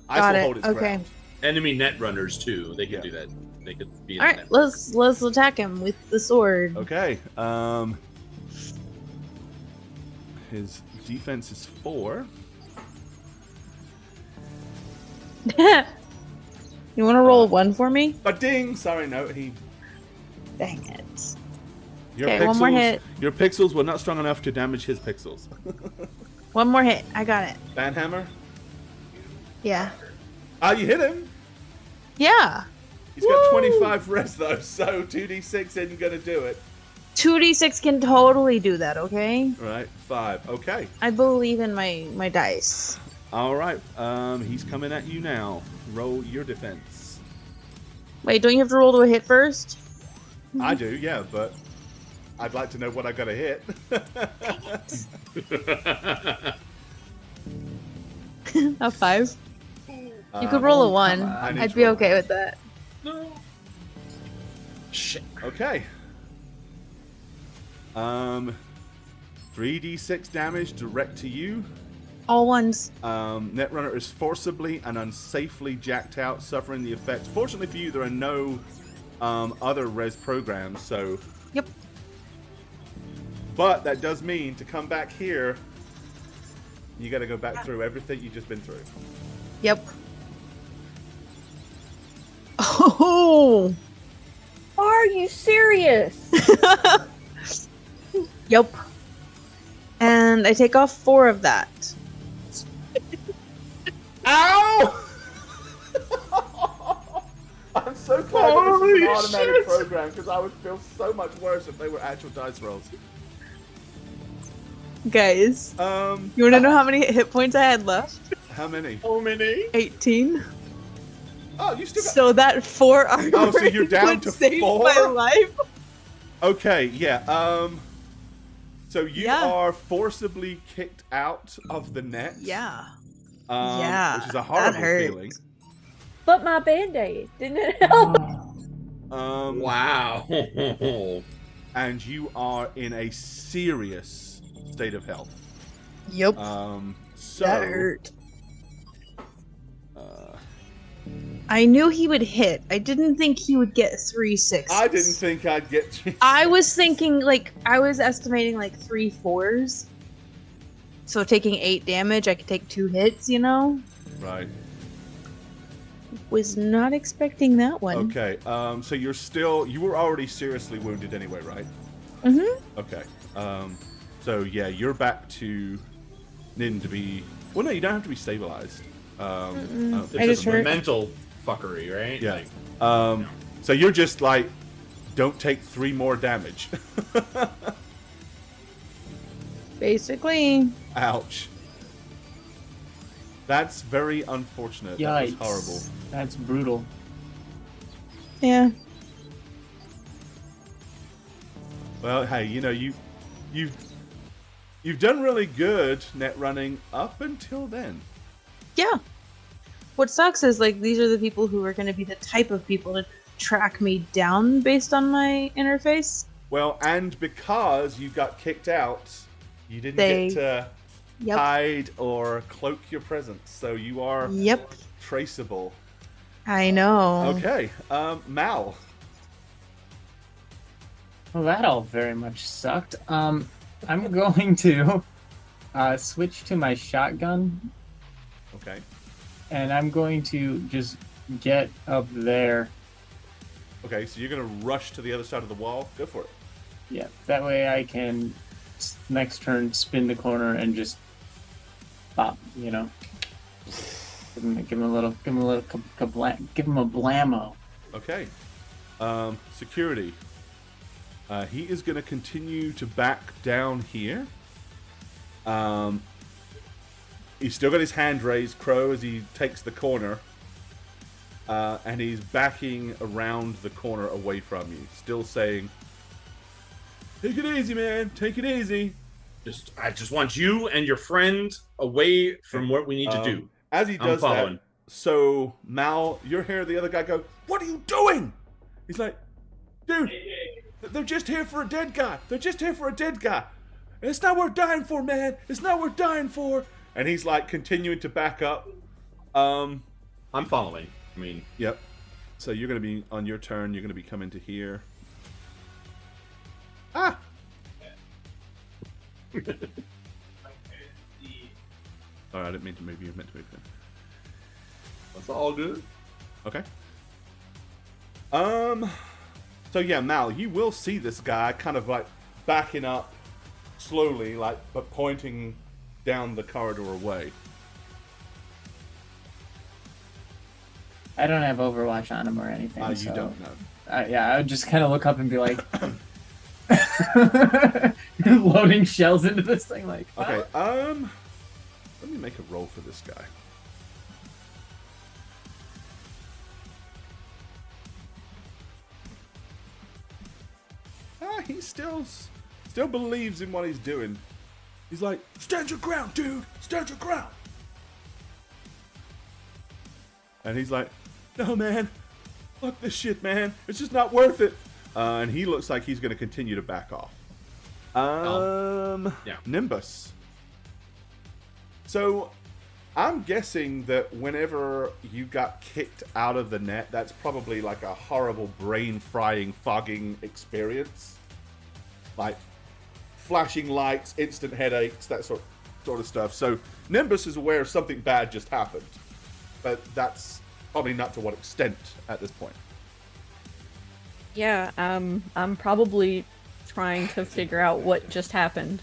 Ice Got will it. hold its Okay. ground. Enemy net runners too. They could Yeah. do that. They could be. In All the right, net. let's attack him with the sword. Okay. His defense is 4. You want to roll a 1 for me? But ding! Sorry, no. Dang it. Your Okay, one more hit. Your pixels were not strong enough to damage his pixels. 1 more hit. I got it. Banhammer. Yeah. You hit him. Yeah. He's got Woo! 25 res though, so 2d6 isn't gonna do it. 2d6 can totally do that, okay? Right, 5. Okay. I believe in my dice. All right. He's coming at you now. Roll your defense. Wait, don't you have to roll to a hit first? I do, yeah, but I'd like to know what I gotta hit. A 5? You could roll a 1. I need I'd to be roll. okay with that. No. Shit. Okay. 3d6 damage direct to you. All ones. Netrunner is forcibly and unsafely jacked out, suffering the effects. Fortunately for you, there are no other res programs, so Yep. But that does mean to come back here, you got to go back through everything you've just been through. Yep. Oh. Are you serious? Yep. And I take off 4 of that. Ow! I'm so glad that this is an automatic program because I would feel so much worse if they were actual dice rolls. Guys, you want to know how many hit points I had left? How many? So many. 18. Oh, you still got. So that 4 armor Oh, so you're down to saved 4? my life. Okay, yeah. So you Yeah. are forcibly kicked out of the net. Yeah. Which is a horrible hurt. feeling. But my band-aid didn't it help? Wow. And you are in a serious state of health. Yep. So that hurt. I knew he would hit. I didn't think he would get 3 6s. I didn't think I'd get 3. I was thinking, I was estimating 3 4s. So taking 8 damage, I could take 2 hits, Right. Was not expecting that one. Okay. So you were already seriously wounded anyway, right? Mm-hmm. Okay. So yeah, you're back to needing to be. Well, no, you don't have to be stabilized. It's I just just hurt. mental fuckery, right? Yeah. Like, So you're just don't take 3 more damage. Basically. Ouch. That's very unfortunate. Yikes. That was horrible. That's brutal. Yeah. Well, hey, you've done really good net running up until then. Yeah. What sucks is these are the people who are going to be the type of people to track me down based on my interface. Well, and because you got kicked out, you didn't They- get to Yep. hide or cloak your presence, so you are Yep. traceable. I know. Okay, Mal. Well, that all very much sucked. I'm going to switch to my shotgun, Okay. and I'm going to just get up there. Okay, so you're gonna rush to the other side of the wall. Go for it. Yeah, that way I can next turn spin the corner and just pop. Give him a little give him a blammo. Okay. Security. He is gonna continue to back down here. He's still got his hand raised, Crow, as he takes the corner. And he's backing around the corner away from you, still saying, "Take it easy, man. Take it easy." I just want you and your friend away from what we need to do. As he I'm does that, following. so Mal, you hear the other guy go, "What are you doing?" He's like, "Dude, they're just here for a dead guy. They're just here for a dead guy. It's not worth dying for, man. It's not worth dying for." And he's continuing to back up. I'm following. I mean, Yep. So you're going to be, on your turn, you're going to be coming to here. Ah! Sorry, I didn't mean to move you. I meant to move him. that's all good. Okay. So yeah, Mal, you will see this guy kind of backing up slowly, but pointing down the corridor away. I don't have Overwatch on him or anything. You so, don't know. yeah, I would just kind of look up and be like, loading shells into this thing. Okay. Let me make a roll for this guy. He still believes in what he's doing. He's like, "Stand your ground, dude! Stand your ground!" And he's like, "No, man. Fuck this shit, man. It's just not worth it." And he looks like he's going to continue to back off. Yeah. Nimbus. So, I'm guessing that whenever you got kicked out of the net, that's probably a horrible brain-frying, fogging experience. flashing lights, instant headaches, that sort of stuff. So Nimbus is aware something bad just happened, but that's probably not to what extent at this point. Yeah, I'm probably trying to figure out what just happened.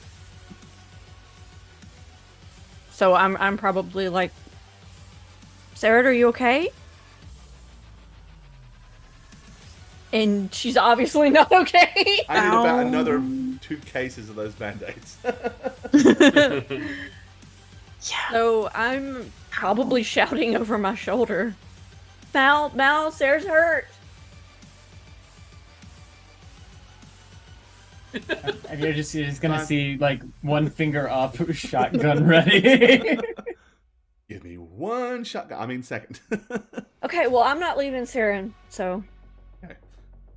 So I'm probably like, Sarah, are you okay? And she's obviously not okay. I need about another 2 cases of those band-aids. Yeah. So I'm probably shouting over my shoulder, Mal, Sarah's hurt. And you're just gonna see like one finger up, shotgun ready. Give me one shotgun. I mean, second. Okay, well, I'm not leaving Saren, so. Okay.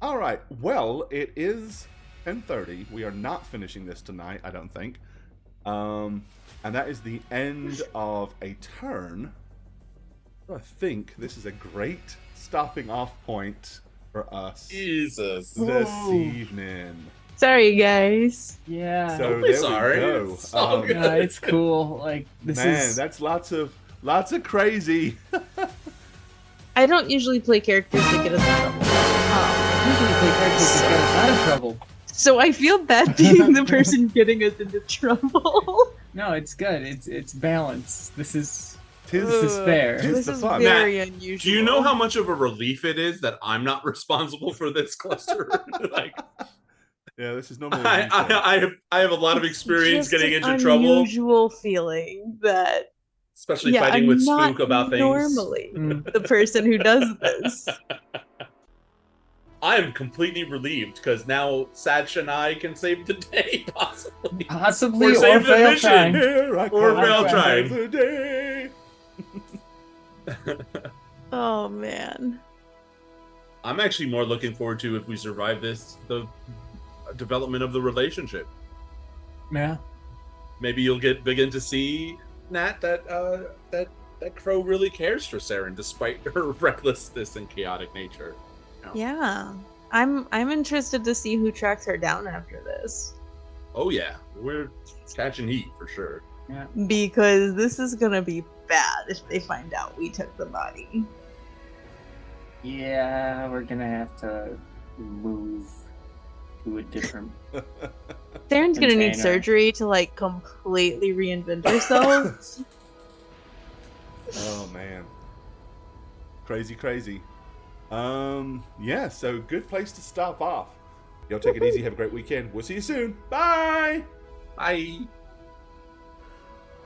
All right. Well, it is 10:30. We are not finishing this tonight, I don't think. And that is the end of a turn. So I think this is a great stopping off point for us Jesus. this evening. Sorry, guys. Yeah. So Don't be there sorry. we go. It's all good. No, it's cool. Like this Man, is that's lots of crazy. I don't usually play characters that get us in trouble. usually play characters that get us out of trouble. So I feel bad being the person getting us into trouble. No, it's good. It's balance. This is Tis fair. Tis This the is fun. very Matt, unusual. Do you know how much of a relief it is that I'm not responsible for this cluster? Like, Yeah, this is normally. I have a lot of experience Just getting an into trouble, unusual feeling that especially fighting I'm with not Spook about things. normally Mm. the person who does this. I am completely relieved because now Satch and I can save the day, possibly. Possibly Or or save the fail mission. trying. Here I Or come fail to trying. save the day. Oh man. I'm actually more looking forward to, if we survive this, the development of the relationship. Yeah. Maybe you'll begin to see, Nat, that Crow really cares for Saren despite her recklessness and chaotic nature. Yeah. I'm interested to see who tracks her down after this. Oh yeah, we're catching heat for sure. Because this is gonna be bad if they find out we took the body. Yeah, we're gonna have to move to a different. Saren's gonna need Container. surgery to like completely reinvent herself. Oh man, crazy. Yeah. So good place to stop off. Y'all take it easy. Have a great weekend. We'll see you soon. Bye. Bye.